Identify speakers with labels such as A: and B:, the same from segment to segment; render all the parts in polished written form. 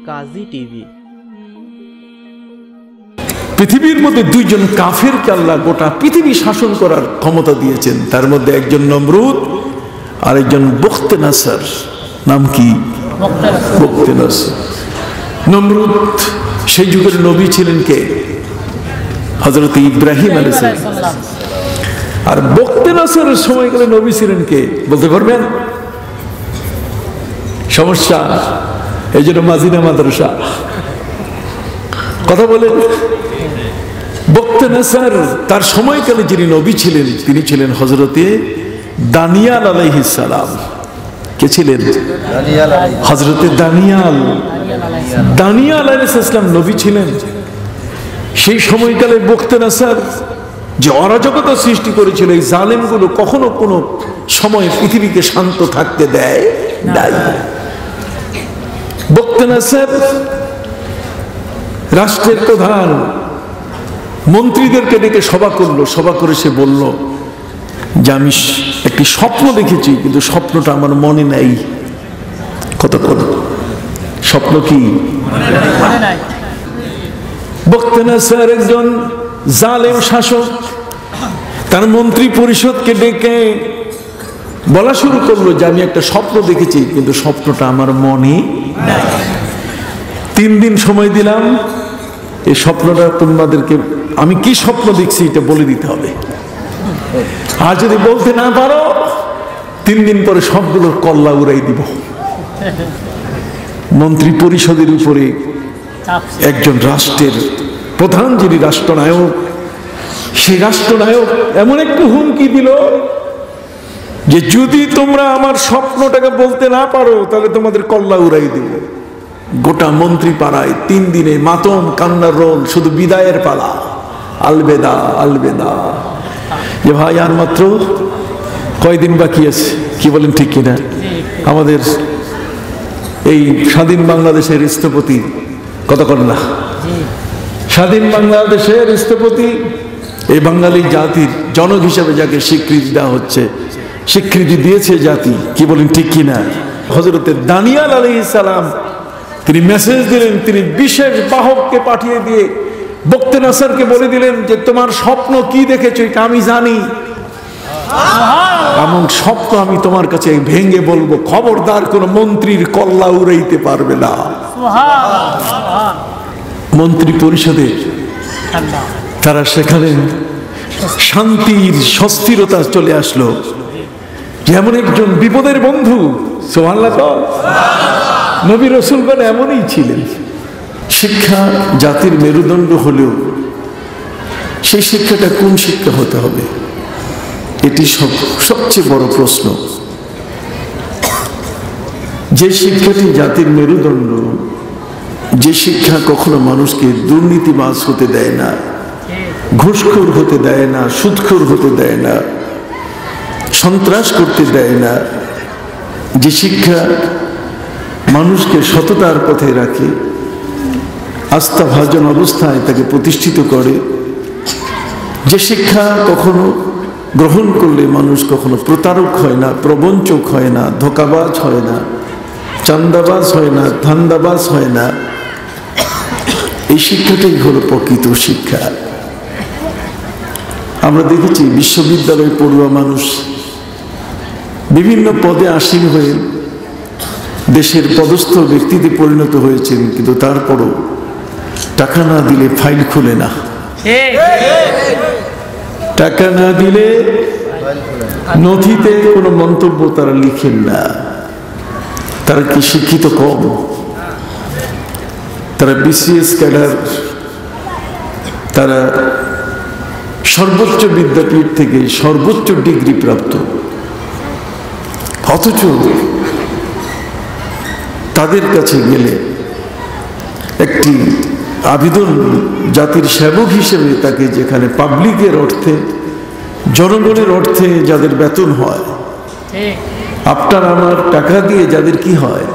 A: কাজী TV.
B: পৃথিবীর মধ্যে দুইজন কাফেরকে আল্লাহ গোটা পৃথিবী শাসন করার ক্ষমতা দিয়েছেন। তার মধ্যে একজন নমরুদ আর একজন বখতে নাসার। নাম কি? বখতে নাসার। নমরুদ সেই যুগের নবী ছিলেন কে? হযরত ইব্রাহিম আলাইহিস সালাম। আর বখতে নাসারের সময়কালে নবী ছিলেন কে বলতে পারবেন? সমস্যা, এই জন্য মাজিনা মাদ্রাসা। কথা বলেন। বখতে নাসার তার সময়কালে যিনি নবী ছিলেন তিনি ছিলেন হযরতে দানিয়াল আলাইহিস সালাম। কে ছিলেন? হযরতে দানিয়াল। দানিয়াল আলাইহিস সালাম নবী ছিলেন। সেই সময়কালে বখতে নাসার যে অরাজকতা সৃষ্টি করেছিল, এই জালেমগুলো কখনো কোনো সময় পৃথিবীকে শান্ত থাকতে দেয় নাই। বখতে নাসার রাষ্ট্রের প্রধান মন্ত্রীদেরকে ডেকে সভা করলো। সভা করে সে বলল যে আমি একটি স্বপ্ন দেখেছি, কিন্তু স্বপ্নটা আমার মনে নাই। কতক্ষণ? স্বপ্ন কি বখতে নাসার একজন জালেম শাসক তার মন্ত্রী পরিষদকে ডেকে বলা শুরু করলো যে আমি একটা স্বপ্ন দেখেছি, কিন্তু স্বপ্নটা আমার মনে নাই। 3 দিন সময় দিলাম, এই স্বপ্নটা তোমাদেরকে আমি কি স্বপ্ন দেখছি এটা বলে দিতে হবে। আর যদি বলতে না পারো 3 দিন পরে সবগুলোর কল্লা উড়াই দিব। মন্ত্রী পরিষদের উপরে একজন রাষ্ট্রের প্রধান যিনি রাষ্ট্রনায়ক, সেই রাষ্ট্রনায়ক এমন একটু হুমকি দিল যে যদি তোমরা আমার স্বপ্নটাকে বলতে না পারো তাহলে তোমাদের কল্লা উড়াই দিব। গোটা মন্ত্রী পাড়ায় 3 দিনে মাতম কান্নার রোল, শুধু বিদায়ের পালা। আলবেদা আলবেদা। যে ভাই আর মাত্র কয়দিন বাকি আছে, কি বলেন ঠিক কিনা? আমাদের এই স্বাধীন বাংলাদেশের স্থপতি কতক্ষণ না, স্বাধীন বাংলাদেশের স্থপতি, এই বাঙালি জাতির জনক হিসাবে যাকে স্বীকৃতি দেওয়া হচ্ছে, স্বীকৃতি দিয়েছে জাতি, কি বলেন ঠিক কিনা? হযরতে দানিয়াল আলাইহিস সালাম তিনি মেসেজ দিলেন, তিনি বিশেষ বাহককে পাঠিয়ে দিয়ে বখতে নাসারকে বলে দিলেন যে তোমার স্বপ্ন কি দেখেছো এটা আমি জানি, এমন স্বপ্ন আমি তোমার কাছে ভেঙে বলবো, খবরদার কোন মন্ত্রীর কল্লা উড়াইতে পারবে না। মন্ত্রী পরিষদে তারা সেখানে শান্তির সুস্থিরতা চলে আসলো। যেমন একজন বিপদের বন্ধু, সুবহানাল্লাহ। নবী রাসূলগণ এমনই ছিলেন। শিক্ষা জাতির মেরুদণ্ড হলেও সেই শিক্ষাটা কোন শিক্ষা হতে হবে, এটি সবচেয়ে বড় প্রশ্ন। যে শিক্ষাটি জাতির মেরুদণ্ড, যে শিক্ষা কখনো মানুষকে দুর্নীতিবাজ হতে দেয় না, ঘুষখোর হতে দেয় না, সুদখোর হতে দেয় না, সন্ত্রাস করতে দেয় না, যে শিক্ষা মানুষকে সততার পথে রাখে, আস্থাভাজন অবস্থায় তাকে প্রতিষ্ঠিত করে, যে শিক্ষা কখনো গ্রহণ করলে মানুষ কখনো প্রতারক হয় না, প্রবঞ্চক হয় না, ধোঁকাবাজ হয় না, চান্দাবাজ হয় না, ধান্দাবাজ হয় না, এই শিক্ষাটাই হলো প্রকৃত শিক্ষা। আমরা দেখেছি বিশ্ববিদ্যালয়ে পড়ুয়া মানুষ বিভিন্ন পদে আসীন হয়ে দেশের পদস্থ ব্যক্তিতে পরিণত হয়েছেন, কিন্তু তারপরও টাকা না দিলে ফাইল খুলে না, টাকা না দিলে নথিতে কোনো মন্তব্য তারা লিখেন না। তারা কি শিক্ষিত কম? তারা বিসিএস ক্যাডার, তারা সর্বোচ্চ বিদ্যাপীঠ থেকে সর্বোচ্চ ডিগ্রি প্রাপ্ত, অথচ তাদের কাছে গেলে একটি আবেদন জাতির সেবক হিসেবে তাকে, যেখানে পাবলিকের অর্থে, জনগণের অর্থে যাদের বেতন হয়, আপনার আমার টাকা দিয়ে যাদের কি হয়,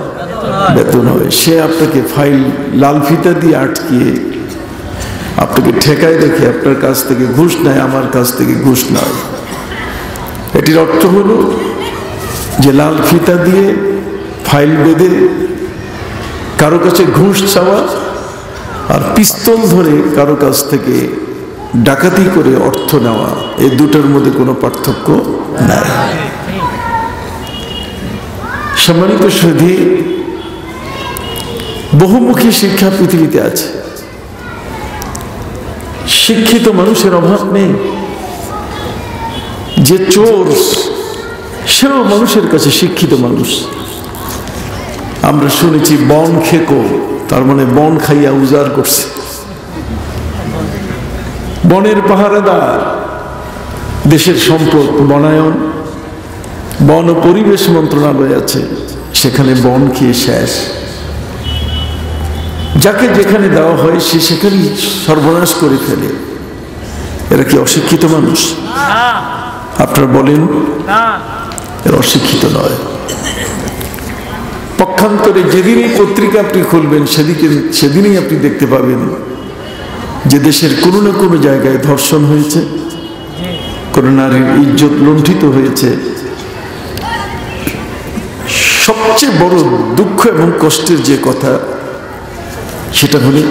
B: বেতন হয়, সে আপনাকে ফাইল লাল ফিতা দিয়ে আটকিয়ে আপনাকে ঠেকায় রেখে আপনার কাছ থেকে ঘুষ নেয়, আমার কাছ থেকে ঘুষ নয়। এটির অর্থ হলো যে লাল ফিতা দিয়ে ফাইল বেঁধে কারো কাছে ঘুষ চাওয়া আর পিস্তল ধরে কারো কাছ থেকে ডাকাতি করে অর্থ নেওয়া, এই দুটোর মধ্যে কোনো পার্থক্য নাই। সম্মানিত সুধী, বহুমুখী শিক্ষা পৃথিবীতে আছে, শিক্ষিত মানুষের অভাব নেই। যে চোর সেও মানুষের কাছে শিক্ষিত মানুষ। আমরা শুনেছি বন খেকো, তার মানে বন খাইয়া উজাড় করছে। বনের পাহারাদার, দেশের সম্পদ বনায়ন, বন ও পরিবেশ মন্ত্রণালয় আছে, সেখানে বন খেয়ে শেষ। যাকে যেখানে দেওয়া হয় সে সেখানেই সর্বনাশ করে ফেলে। এরা কি অশিক্ষিত মানুষ? আপনারা বলেন এরা অশিক্ষিত নয়। পক্ষান্তরে যেদিনই পত্রিকা আপনি খুলবেন সেদিনই আপনি দেখতে পাবেন যে দেশের কোনো না কোনো জায়গায় ধর্ষণ হয়েছে, কোনো নারীর ইজ্জত লুণ্ঠিত হয়েছে। সবচেয়ে বড় দুঃখ এবং কষ্টের যে কথা সেটা হলো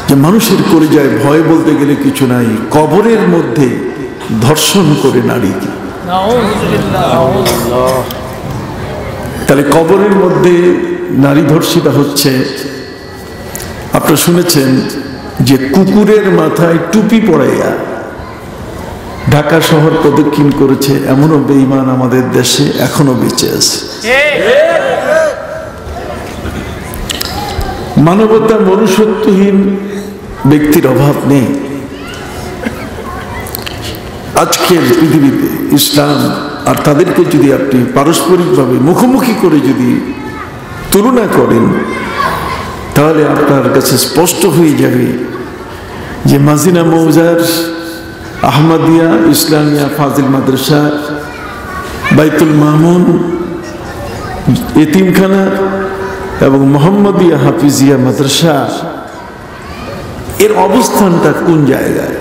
B: যে মানুষের কলিজায় ভয় বলতে গেলে কিছু নাই, কবরের মধ্যে ধর্ষণ করে নারীকে। তাহলে কবরের মধ্যে নারী ধর্ষিতা হচ্ছে। আপনারা শুনেছেন যে কুকুরের মাথায় টুপি পড়াইয়া ঢাকা শহর প্রদক্ষিণ করেছে, এমনও বেঈমান আমাদের দেশে এখনো বেঁচে আছে। মানবতা, মনুষ্যত্বহীন ব্যক্তির অভাব নেই। আজকের পৃথিবীতে ইসলাম আর তাদেরকে যদি আপনি পারস্পরিকভাবে মুখোমুখি করে যদি তুলনা করেন, তাহলে আপনার কাছে স্পষ্ট হয়ে যাবে যে মাজিনা মৌজার আহমদিয়া ইসলামিয়া ফাজিল মাদ্রাসা, বাইতুল মামুন এতিমখানা এবং মোহাম্মদিয়া হাফিজিয়া মাদ্রাসা এর অবস্থানটা কোন জায়গায়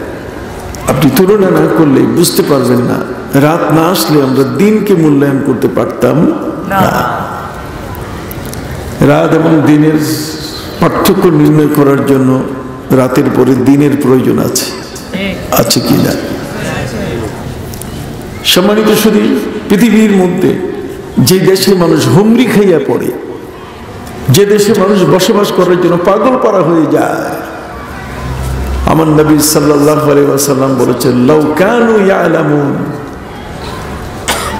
B: আপনি তুলনা না করলে বুঝতে পারবেন না। রাত না আসলে আমরা দিনকে মূল্যায়ন করতে পারতাম না। রাত এবং দিনের পার্থক্য নির্ণয় করার জন্য রাতের পরে দিনের প্রয়োজন আছে, আছে কি না? সম্মানিত শুধু পৃথিবীর মধ্যে যে দেশে মানুষ হুমড়ি খাইয়া পড়ে, যে দেশে মানুষ বসবাস করার জন্য পাগল পারা হয়ে যায়, আমার নবী সাল্লাল্লাহু আলাইহি ওয়াসাল্লাম বলেছেন লাউ কানু ইয়ালামুন,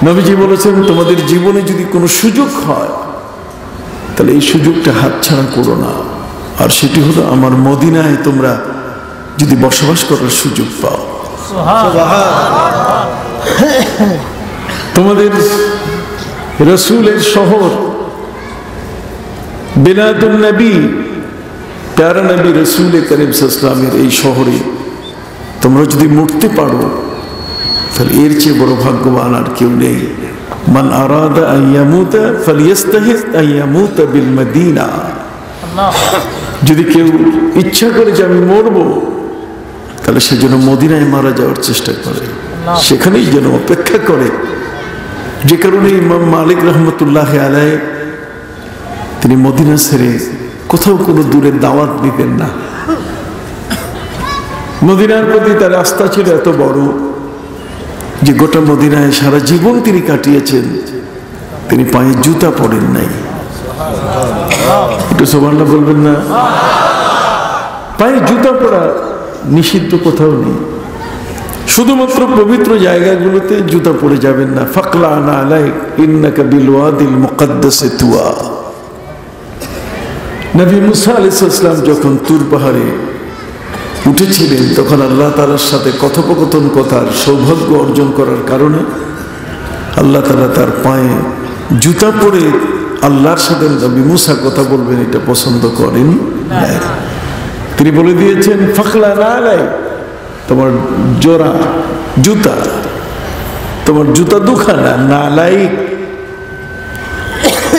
B: নবীজি বলেছেন তোমাদের জীবনে যদি কোনো সুযোগ হয় তাহলে এই সুযোগটা হাতছাড়া করো না। আর সেটি হলো আমার মদিনায় তোমরা যদি বসবাস করার সুযোগ পাও। তোমাদের রাসূলের শহর বিনাদুন নবী, প্যারা নবী রাসূল করিম সাল্লাল্লাহু আলাইহি ওয়াসাল্লামের এই শহরে তোমরা যদি মরতে পারো তাহলে এর চেয়ে বড় ভাগ্যবান আর কেউ নেই। মান আরাদা আন ইয়ামুতা ফালিয়াস্তাহিস আন ইয়ামুতা বিল মদিনা, যদি কেউ ইচ্ছা করে যে আমি মরবো তাহলে সে যেন মদিনায় মারা যাওয়ার চেষ্টা করে, সেখানেই যেন অপেক্ষা করে। যে কারণে ইমাম মালিক রহমতুল্লাহ আলাইহি তিনি মদিনা ছেড়ে কোথাও কোনো দূরে দাওয়াত দিতেন না। মদিনার প্রতি তার আস্থা ছিল এত বড় যে গোটা মদিনায় সারা জীবন তিনি কাটিয়েছেন, তিনি পায়ে জুতা পরেন নাই। একটু সুবহানাল্লাহ বলবেন না? পায়ে জুতা পরা নিষিদ্ধ কোথাও নেই, শুধুমাত্র পবিত্র জায়গাগুলোতে জুতা পরে যাবেন না। ফাকলানা আলাইক ইন্নাকা বিল ওয়াদিল মুকদ্দাসে তুয়া। নবী মুসা আলাইহিস সালাম যখন তুর পাহাড়ে উঠেছিলেন তখন আল্লাহ তাআলার সাথে কথোপকথন করার সৌভাগ্য অর্জন করার কারণে আল্লাহ তাআলা তার পায়ে জুতা পরে আল্লাহর সাথে নবী মুসা কথা বলবেন এটা পছন্দ করেন না। তিনি বলে দিয়েছেন ফাকলানা আলাইক, তোমার জোড়া জুতা, তোমার জুতা দুখানা না লাইক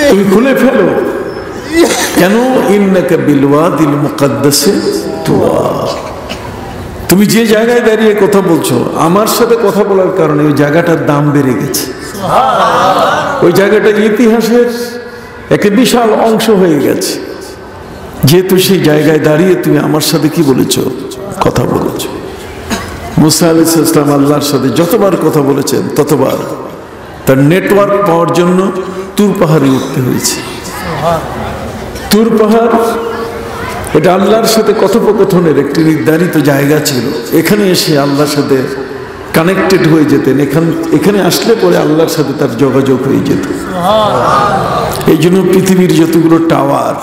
B: তুমি খুলে ফেলো। কেন? ইন্নাকা বিল ওয়াদিল মুকদ্দাসে তুয়া, তুমি যে জায়গায় দাঁড়িয়ে কথা বলছো আমার সাথে কথা বলার কারণে ওই জায়গাটার দাম বেড়ে গেছে। ওই জায়গাটা ইতিহাসের একটা বিশাল অংশ হয়ে গেছে। যেহেতু সেই জায়গায় দাঁড়িয়ে তুমি আমার সাথে কি বলেছো? কথা বলেছো। মুসা আলাইহিস সালাম আল্লাহর সাথে যতবার কথা বলেছেন ততবার তার নেটওয়ার্ক পাওয়ার জন্য তুর পাহাড়ে উঠতে হয়েছে। তুর পাহাড় এটা আল্লাহর সাথে কথোপকথনের একটি নির্ধারিত জায়গা ছিল। এখানে এসে আল্লাহর সাথে কানেক্টেড হয়ে যেতেন। এখানে আসলে পরে আল্লাহর সাথে তার যোগাযোগ হয়ে যেত। এই জন্য পৃথিবীর যতগুলো টাওয়ার,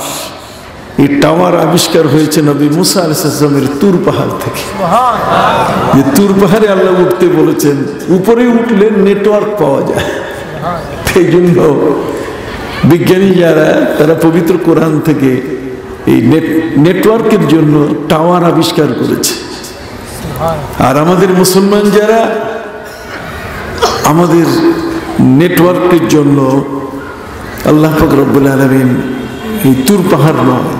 B: এই টাওয়ার আবিষ্কার হয়েছে নবী মুসা আলাইহিস সালামের তুর পাহাড় থেকে। যে তুর পাহাড়ে আল্লাহ উঠতে বলেছেন, উপরে উঠলে নেটওয়ার্ক পাওয়া যায়। এই জন্য বিজ্ঞানী যারা, তারা পবিত্র কোরআন থেকে এই নেটওয়ার্কের জন্য টাওয়ার আবিষ্কার করেছে। আর আমাদের মুসলমান যারা, আমাদের নেটওয়ার্কের জন্য আল্লাহ পাক রব্বুল আলামিন এই তুর পাহাড় নয়,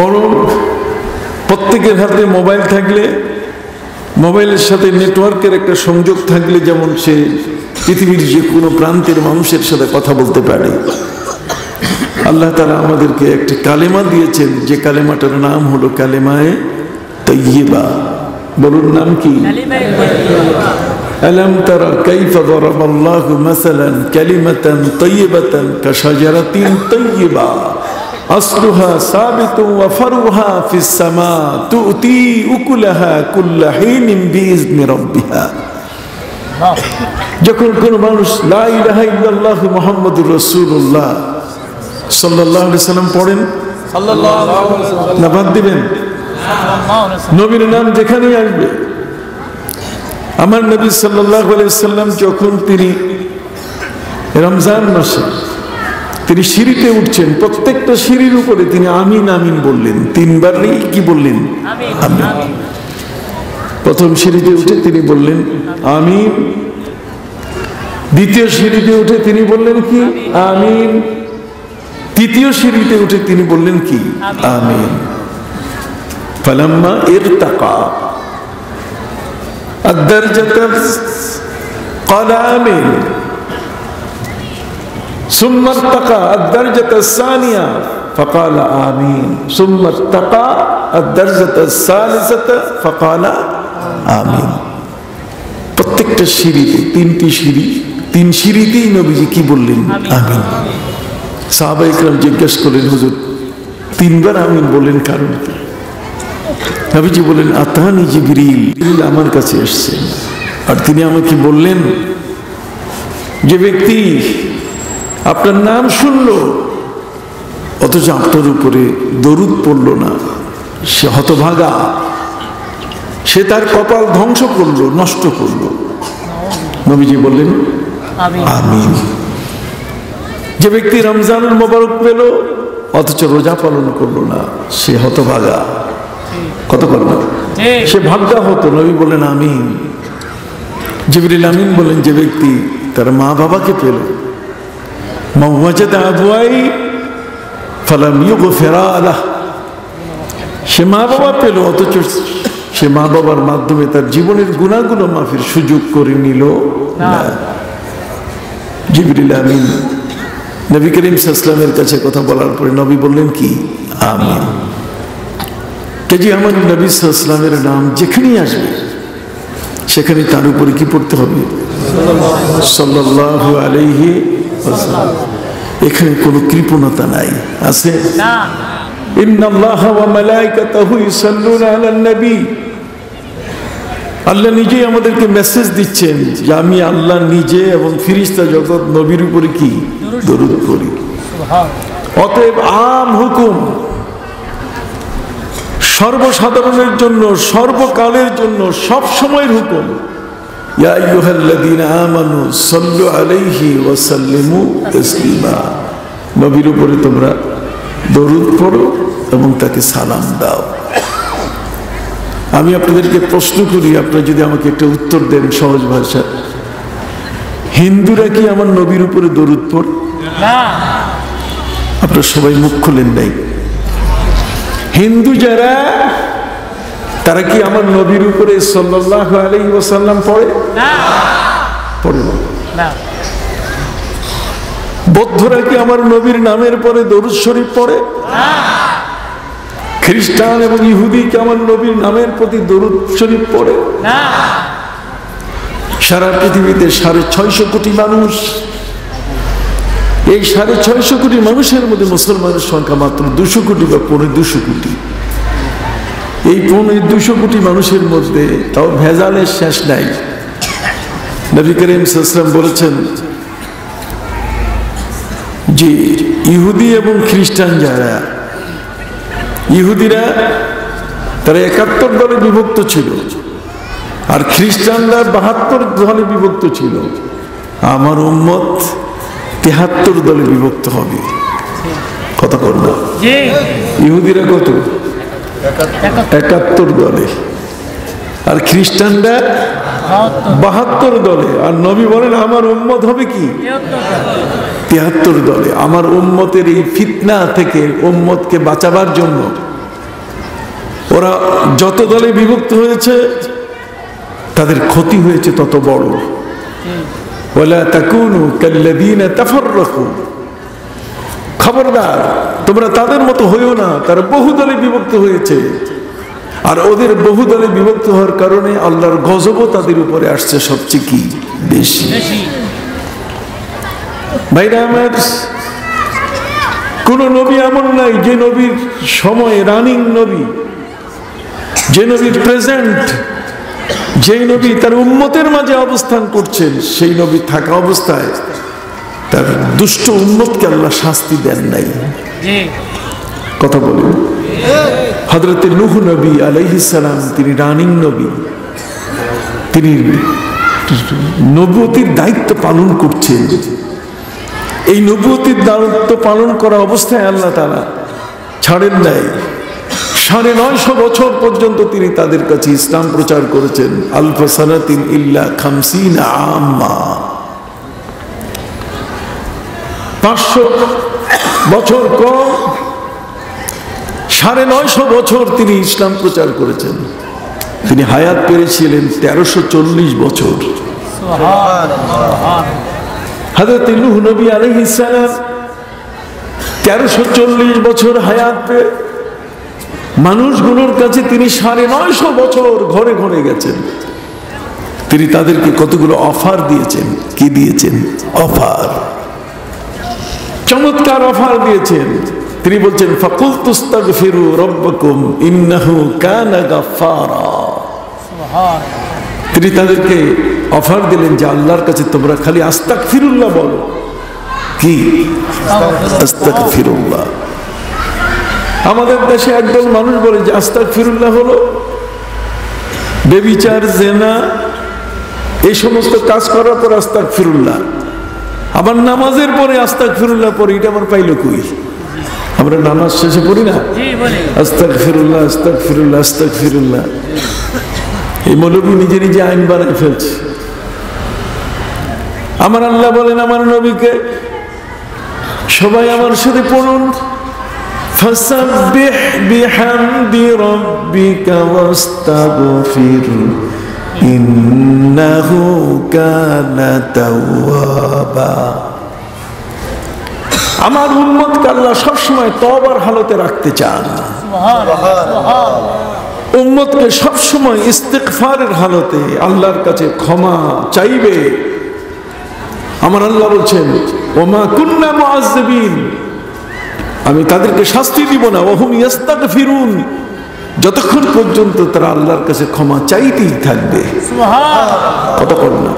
B: বরং প্রত্যেকের হাতে মোবাইল থাকলে, মোবাইলের সাথে নেটওয়ার্কের একটা সংযোগ থাকলে যেমন সে পৃথিবীর যে কোনো প্রান্তের মানুষের সাথে কথা বলতে পারে, আল্লাহ তাআলা আমাদেরকে একটি কালেমা দিয়েছেন, যে কালেমাটার নাম হলো কালেমায়ে তাইয়্যিবা। বলুন নাম কি? আলাম তারা কাইফা দারাবাল্লাহু মাসালান কালিমাতান তাইয়্যিবাতান কাশাজারাতিন তাইয়্যিবা আসলুহা সাবিতুন ওয়া ফারুহা ফিস সামা তুতি উকুলাহা কুল্লা হিনিন বিইজনি রাব্বিহা। যখন কোন মানুষ লা ইলাহা ইল্লাল্লাহু মুহাম্মাদুর রাসূলুল্লাহ সাল্লাল্লাহু আলাইহি সাল্লাম পড়েন, না বাদ দিবেন? নবীর নাম যেখানেই আসবে, আমার নবী সাল্লাল্লাহু আলাইহি সাল্লাম যখন তিনি রমজান মাসে তিনি সিঁড়িতে উঠছেন, প্রত্যেকটা সিঁড়ির উপরে তিনি আমিন আমিন বললেন। তিনবারই কি বললেন? আমিন। প্রথম সিঁড়িতে উঠে তিনি বললেন আমিন, দ্বিতীয় সিঁড়িতে উঠে তিনি বললেন কি? আমিন। তৃতীয় সিঁড়িতে উঠে তিনি বললেন কি? আমিন। ফালাম্মা ইরতাকা আদ-দারজাতা ক্বালা আমিন সুম্মা ইরতাকা আদ-দারজাতা আস-সানিয়া ফাকালা আমিন সুম্মা ইরতাকা আদ-দারজাতা আস-সালিসাতা ফাকালা আমিন। প্রত্যেকটা সিঁড়িতে, তিনটি সিঁড়ি, তিন সিঁড়িতেই নবীজি কি বললেন? আমিন। সাহাবায়ে কেরাম জিজ্ঞেস করলেন, হুজুর তিনবার আমিন বললেন কারণ কি? নবীজি বললেন আতানি জিবরিল, আমার কাছে এসেছেন আর তিনি আমাকে বললেন, যে ব্যক্তি আপনার নাম শুনলো অথচ আপনার উপরে দরুদ পড়লো না, সে হতভাগা, সে তার কপাল ধ্বংস করলো, নষ্ট করলো। নবীজি বললেন আমিন। যে ব্যক্তি রমজানুল মোবারক পেল অথচ রোজা পালন করলো না, সে হতভাগা। কত করলো? সে ভাগ্যা হতো। নবী বললেন আমিন। জিবরিল আমিন বলেন, যে ব্যক্তি তার মা বাবাকে পেল, মাওয়াজাদা আবওয়াই ফালাম ইউগফিরা লাহ, সে মা বাবা পেল অথচ সে মা বাবার মাধ্যমে তার জীবনের গুনাহগুলো মাফির সুযোগ করে নিল না। জিবরিল আমিন নবী করিম সাল্লাল্লাহু আলাইহি ওয়াসাল্লামের কাছে কথা বলার পরে নবী বললেন কি? আমিন। কাজে আমার নবী সাল্লাল্লাহু আলাইহি ওয়াসাল্লামের নাম যেখানেই আসবে সেখানে তার উপরে কি পড়তে হবে? সাল্লাল্লাহু আলাইহি ওয়াসাল্লাম। এখানে কোনো কৃপণতা নাই, আছে না? ইন্নাল্লাহা ওয়া মালাইকাতাহু ইউসাল্লুনা আলান নবী। আল্লাহ নিজেই আমাদেরকে মেসেজ দিচ্ছেন যে আমি আল্লাহ নিজে এবং ফেরেশতা জগৎ নবীর উপরে কি দরুদ পড়ি। অতএব আম হুকুম, সর্বসাধারণের জন্য, সর্বকালের জন্য, সব সময়ের হুকুম, ইয়া আইয়ুহাল্লাযীনা আমানু সাল্লু আলাইহি ওয়া সাল্লিমু তাসলিমা। নবীর উপরে তোমরা দরুদ পড়ো এবং তাকে সালাম দাও। আমি আপনাদেরকে প্রশ্ন করি, আপনারা যদি আমাকে একটা উত্তর দেন সহজ ভাষা, হিন্দুরা কি আমার নবীর উপরে দরুদ পড়ে? না। আপনারা সবাই মুখ খুলেন নাই। হিন্দু যারা, তারা কি আমার নবীর উপরে সাল্লাল্লাহু আলাইহি ওয়াসাল্লাম পড়ে? না, পড়ে না। বৌদ্ধরা কি আমার নবীর নামের পরে দরুদ শরীফ পড়ে? খ্রিস্টান এবং ইহুদি কি আমার নবীর নামের প্রতি দরুদ শরীফ পড়ে? সারা পৃথিবীতে 650 কোটি মানুষ, এই 650 কোটি মানুষের মধ্যে মুসলমানের সংখ্যা মাত্র 200 কোটি বা 250 কোটি। এই 200 কোটি মানুষের মধ্যে তাও ভেজালের শেষ নাই। নবী করিম সাল্লাল্লাহু আলাইহি ওয়াসাল্লাম বলেছেন যে ইহুদি এবং খ্রিস্টান যারা, ইহুদিরা তারা 71 দলে বিভক্ত ছিল, আর খ্রিস্টানরা 72 দলে বিভক্ত ছিল। আমার উম্মত 73 দলে বিভক্ত হবে। কথা বল না, ইহুদিরা কত? 71 দলে, আর খ্রিস্টানরা 72 দলে। আর নবী বলেন আমার উম্মত হবে কি? 73 দলে। আমার উম্মতের এই ফিতনা থেকে উম্মতকে বাঁচাবার জন্য ওরা যত দলে বিভক্ত হয়েছে তাদের ক্ষতি হয়েছে তত বড়। ওয়ালা তাকুনু কাল্লাযীনা তাফাররাকু, খবরদার তোমরা তাদের মতো হইও না, তারা বহু দলে বিভক্ত হয়েছে। আর ওদের বহু দলে বিভক্ত হওয়ার কারণে আল্লাহর গজবও তাদের উপরে আসছে সবচেয়ে কি বেশি। ভাইরা আমার, কোন নবী এমন নাই যে নবীর সময় রানিং নবী, যে নবীর প্রেজেন্ট, যেই নবী তার উম্মতের মাঝে অবস্থান করছেন, সেই নবী থাকা অবস্থায় তার দুষ্ট উম্মতকে আল্লাহ শাস্তি দেন নাই। কথা বলুন। হযরত নূহ নবী আলাইহিস সালাম তিনি রানিং নবী, তিনি নবুয়তির দায়িত্ব পালন করছেন। এই নবুয়তির দায়িত্ব পালন করা অবস্থায় আল্লাহ তাআলা ছাড়েন নাই। 950 বছর পর্যন্ত তিনি তাদের কাছে ইসলাম প্রচার করেছেন। আলফা সানাতিন ইল্লা 50 আম্মা, 500 বছর কম 950 বছর তিনি ইসলাম প্রচার করেছেন। তিনি হায়াত পেয়েছিলেন 1340 বছর। হযরত নূহ নবী আলাইহিস সালাম 1340 বছর হায়াত পেয়ে মানুষগুলোর কাছে তিনি 950 বছর ঘরে ঘরে গেছেন। তিনি তাদেরকে কতগুলো অফার দিয়েছেন। কি দিয়েছেন? অফার, চমৎকার অফার দিয়েছেন। তিনি বলছেন ফাকুলতু আস্তাগফিরু রাব্বাকুম ইন্নাহু কানা গাফফারা। তিনি তাদেরকে অফার দিলেন যে আল্লাহর কাছে তোমরা খালি আস্তাগফিরুল্লাহ বলো। কি আস্তাগফিরুল্লাহ? আমাদের দেশে একদল মানুষ বলে যে আস্তাগফিরুল্লাহ হলো বেবিচার, জেনা, এই সমস্ত কাজ করার পর আস্তাগফিরুল্লাহ। আবার নামাজের পরে আস্তাগফিরুল্লাহ পরে, এটা আমার পাইল কই? আমরা নামাজ শেষে পড়ি না আস্তাগফিরুল্লাহ আস্তাগফিরুল্লাহ আস্তাগফিরুল্লাহ। এই মৌলবী নিজে নিজে আইন বানাই ফেলছে। আমার আল্লাহ বলেন আমার নবীকে, সবাই আমার সাথে পড়ুন, ফাসাব্বিহ বিহামদি রাব্বিকা ওয়াস্তাগফির ইন্নাহু কানা তাওয়াবা। আমার উম্মতকে আল্লাহ সবসময় তওবার হালতে রাখতে চান। উম্মতকে সবসময় ইস্তিগফারের হালতে আল্লাহর কাছে ক্ষমা চাইবে। আমার আল্লাহ বলছেন ওমা কুন্না মুআযযিবিন, আমি তাদেরকে শাস্তি দিব না। ওহুম ইস্তাগফিরুন, যতক্ষণ পর্যন্ত তারা আল্লাহর কাছে ক্ষমা চাইতেই থাকবে। কতক্ষণ না?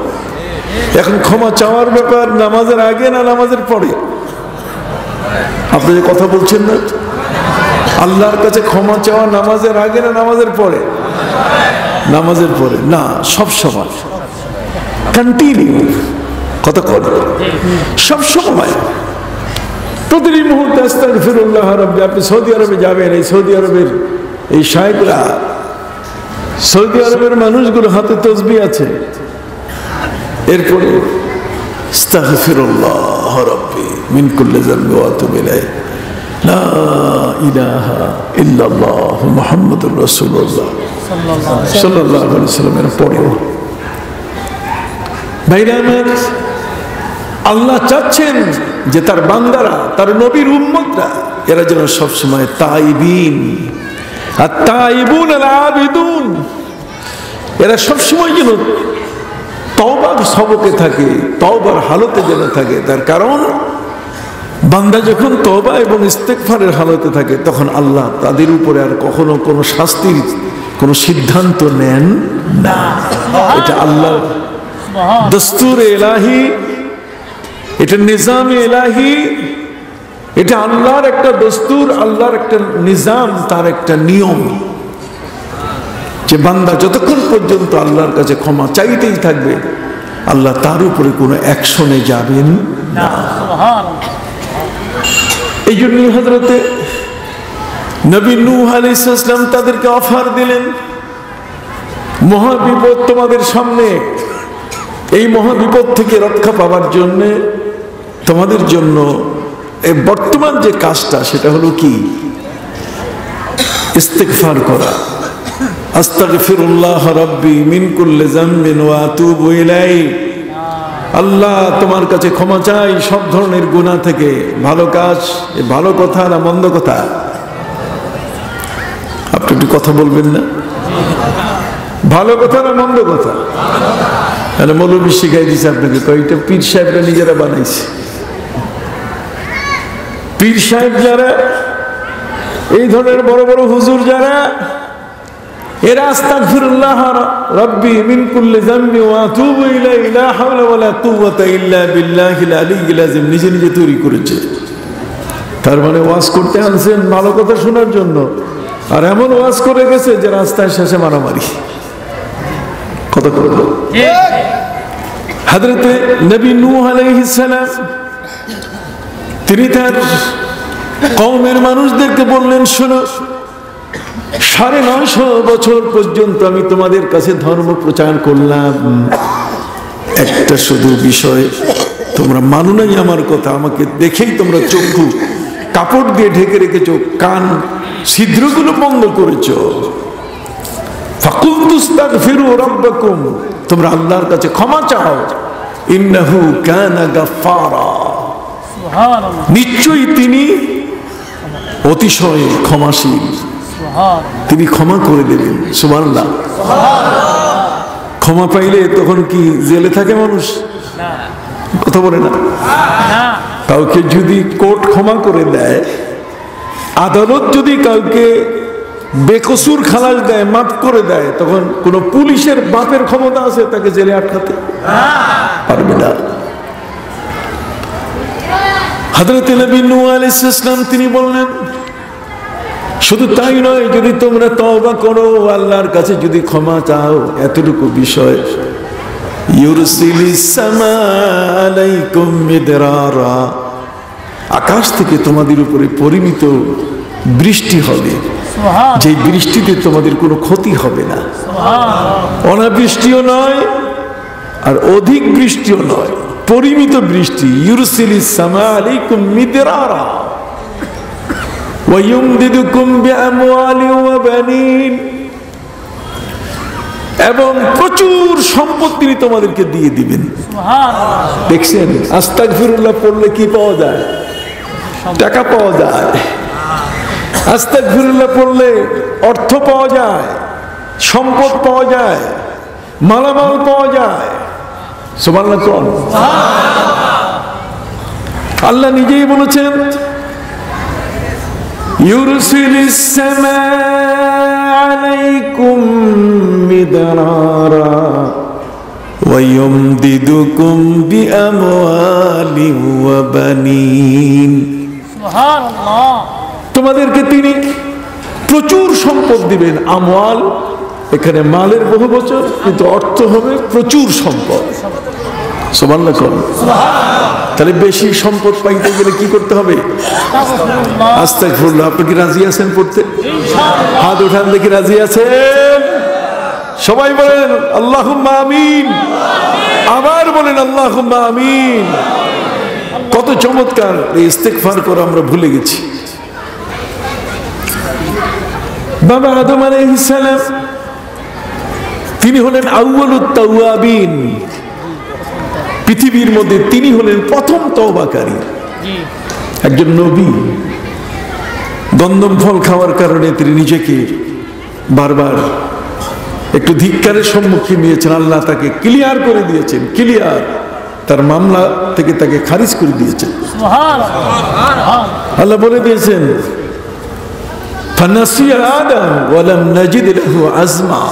B: এখন ক্ষমা চাওয়ার ব্যাপার নামাজের আগে না নামাজের পরে? আপনি যে কথা বলছেন না, আল্লাহর কাছে ক্ষমা চাওয়া নামাজের আগে না নামাজের পরে? নামাজের পরে না, সব সময় কন্টিনিউ। কতক্ষণ? সব সময়, প্রতিটি মুহূর্তে আস্তাগফিরুল্লাহ রাব্বি। আপনি সৌদি আরবে যাবেন, এই সৌদি আরবের এই শায়েখরা, সৌদি আরবের মানুষগুলো হাতে তসবিহ আছে, এরপরে আস্তাগফিরুল্লাহ রাব্বি মিন কুল্লি যানবি ওয়া আতুবু ইলাইহি লা ইলাহা ইল্লাল্লাহ মুহাম্মাদুর রাসূলুল্লাহ সাল্লাল্লাহু আলাইহি ওয়াসাল্লাম এর পড়ে। ভাইরা আমার, আল্লাহ চাচ্ছেন যে তার বান্দারা, তার নবীর উম্মতরা, এরা যেন সবসময় তাইবিন, আর তাইবুন আল আবিদুন, এরা সবসময় যেন তওবার সবকে থাকে, তওবার হালতে যেন থাকে। তার কারণ বান্দা যখন তওবা এবং ইস্তেগফারের হালতে থাকে তখন আল্লাহ তাদের উপরে আর কখনো কোনো শাস্তির কোনো সিদ্ধান্ত নেন না। এটা আল্লাহ দস্তুরে ইলাহি, এটা নিজামে ইলাহি, এটা আল্লাহর একটা দস্তুর, আল্লাহর একটা নিজাম, তার একটা নিয়ম, যে বান্দা যতক্ষণ পর্যন্ত আল্লাহর কাছে ক্ষমা চাইতেই থাকবে আল্লাহ তার উপরে কোনো অ্যাকশনে যাবেন না। এই জন্য হযরতে নবী নূহ আলাইহিস সালাম তাদেরকে অফার দিলেন, মহাবিপদ তোমাদের সামনে, এই মহাবিপদ থেকে রক্ষা পাওয়ার জন্য তোমাদের জন্য এই বর্তমান যে কাজটা সেটা হলো কি? ইস্তিগফার করা। আস্তাগফিরুল্লাহ রাব্বি মিন কুল্লি যামবিন ওয়া আতুবু ইলাইহি। আল্লাহ তোমার কাছে ক্ষমা চাই সব ধরনের গুনাহ থেকে। ভালো কাজ, ভালো কথা না মন্দ কথা? আপনি একটু কথা বলবেন না? ভালো কথা না মন্দ কথা? তাহলে মৌলবী শিখাই দিছে আপনাকে, কয়েকটা পীর সাহেবরা নিজেরা বানাইছে। পীর সাহেব যারা, এই ধরনের বড় বড় হুজুর যারা, এরা আস্তাগফিরুল্লাহ রাব্বি মিন কুল্লি যামবি ওয়া আতুবু ইলাইহি লা হাওলা ওয়ালা কুওয়াতা ইল্লা বিল্লাহিল আলিয়্যিল আযীম, নিজে নিজে তৈরি করেছে। তার মানে ওয়াজ করতে আনছেন ভালো কথা শোনার জন্য, আর এমন ওয়াজ করে গেছে যে রাস্তায় শেষে মারামারি। কত করে হযরতে নবী নূহ আলাইহিস সালাম তিনি তার কওমের মানুষদেরকে বললেন, শোনো, 950 বছর পর্যন্ত আমি তোমাদের কাছে ধর্ম প্রচার করলাম, একটা শুধু বিষয় তোমরা মানো নাই আমার কথা। আমাকে দেখেই তোমরা চক্ষু কাপড় দিয়ে ঢেকে রেখেছো, কান ছিদ্রগুলো বন্ধ করেছো। ফাকুলতু আস্তাগফিরু রাব্বাকুম, তোমরা আল্লাহর কাছে ক্ষমা চাও। ইন্নাহু কানা গাফফারা, নিশ্চয়ই তিনি অতিশয় ক্ষমাশীল, তিনি ক্ষমা করে দেবেন। সুবহানাল্লাহ। ক্ষমা পাইলে তখন কি জেলে থাকে মানুষ? কথা বলে না? কাউকে যদি কোর্ট ক্ষমা করে দেয়, আদালত যদি কাউকে বেকসুর খালাস দেয়, মাফ করে দেয়, তখন কোন পুলিশের বাপের ক্ষমতা আছে তাকে জেলে আটকাতে? পারবে না। হযরত নবী নূহ আলাইহিস সালাম তিনি বললেন, শুধু তাই নয়, যদি তোমরা তওবা করো, আল্লাহর কাছে যদি ক্ষমা চাও, এতটুকু বিষয়, ইউরসিলিস সামা আলাইকুম মিদরারা, আকাশ থেকে তোমাদের উপরে পরিমিত বৃষ্টি হবে, যে বৃষ্টিতে তোমাদের কোনো ক্ষতি হবে না। অনাবৃষ্টিও নয় আর অধিক বৃষ্টিও নয়, পরিমিত বৃষ্টি। ইউরসিলিস সামা আলাইকুম মিদরারা ওয়া ইউমদিদুকুম বিআমওয়ালি ওয়া বানিন, এবং প্রচুর সম্পদ তিনি তোমাদেরকে দিয়ে দিবেন। দেখছেন, আস্তাগফিরুল্লাহ পড়লে কি পাওয়া যায়? টাকা পাওয়া যায়। আস্তাগফিরুল্লাহ পড়লে অর্থ পাওয়া যায়, সম্পদ পাওয়া যায়, মালামাল পাওয়া যায়। সুবহানাল্লাহ। আল্লাহ নিজেই বলেছেন, ইউরসিলিস সামা আলাইকুম মিদরারা ওয়া ইউমদিদুকুম বিআমওয়ালি ওয়া বানিন। সুবহানাল্লাহ। তোমাদেরকে তিনি প্রচুর সম্পদ দিবেন। আমওয়াল, এখানে মালের বহুবচন, কিন্তু অর্থ হবে প্রচুর সম্পদ। সুবহানাল্লাহ। তাহলে বেশি সম্পদ পাইতে গেলে কি করতে হবে? আস্তাগফিরুল্লাহ। আপনি কি রাজি আছেন পড়তে? হাত উঠান দেখি, রাজি আছেন? সবাই বলেন আল্লাহুম্মা আমিন। আবার বলেন আল্লাহুম্মা আমিন। কত চমৎকার এই ইস্তেগফার করা আমরা ভুলে গেছি। বাবা আদম আলাইহিস সালাম তিনি হলেন আউয়ালুত তাওয়াবিন, পৃথিবীর মধ্যে তিনি হলেন প্রথম তওবাকারী, একজন নবী। গন্ধম ফল খাওয়ার কারণে তিনি নিজেকে বারবার একটু ধিক্কারের সম্মুখীন নিয়েছেন। আল্লাহ তাকে ক্লিয়ার করে দিয়েছেন, ক্লিয়ার, তার মামলা থেকে তাকে খারিজ করে দিয়েছেন। আল্লাহ বলে দিয়েছেন ফানাসিয়া আদম ওয়া লাম নাজিদ লাহু আজমা।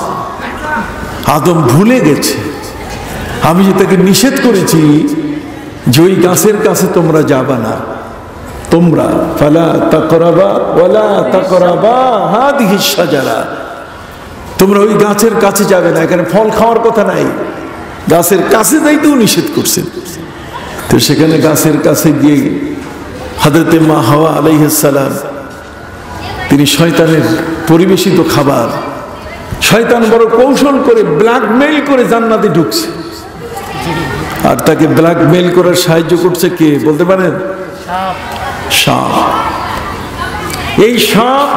B: আদম ভুলে গেছে আমি যে তাকে নিষেধ করেছি যে ওই গাছের কাছে তোমরা যাবা না, তোমরা ফালা তাকরাবা ওয়ালা তাকরাবা হাদিহিশ শাজারা, তোমরা ওই গাছের কাছে যাবে না, এখানে ফল খাওয়ার কথা নাই, গাছের কাছে যাইতেও নিষেধ করছেন। তো সেখানে গাছের কাছে গিয়ে হযরতে মা হাওয়া আলাইহিস সালাম তিনি শয়তানের পরিবেশিত খাবার, শয়তান বড় কৌশল করে ব্ল্যাকমেইল করে জান্নাতে ঢুকছে। আর তাকে ব্ল্যাকমেইল করার সাহায্য করছে কে বলতে পারেন? সাপ। এই সাপ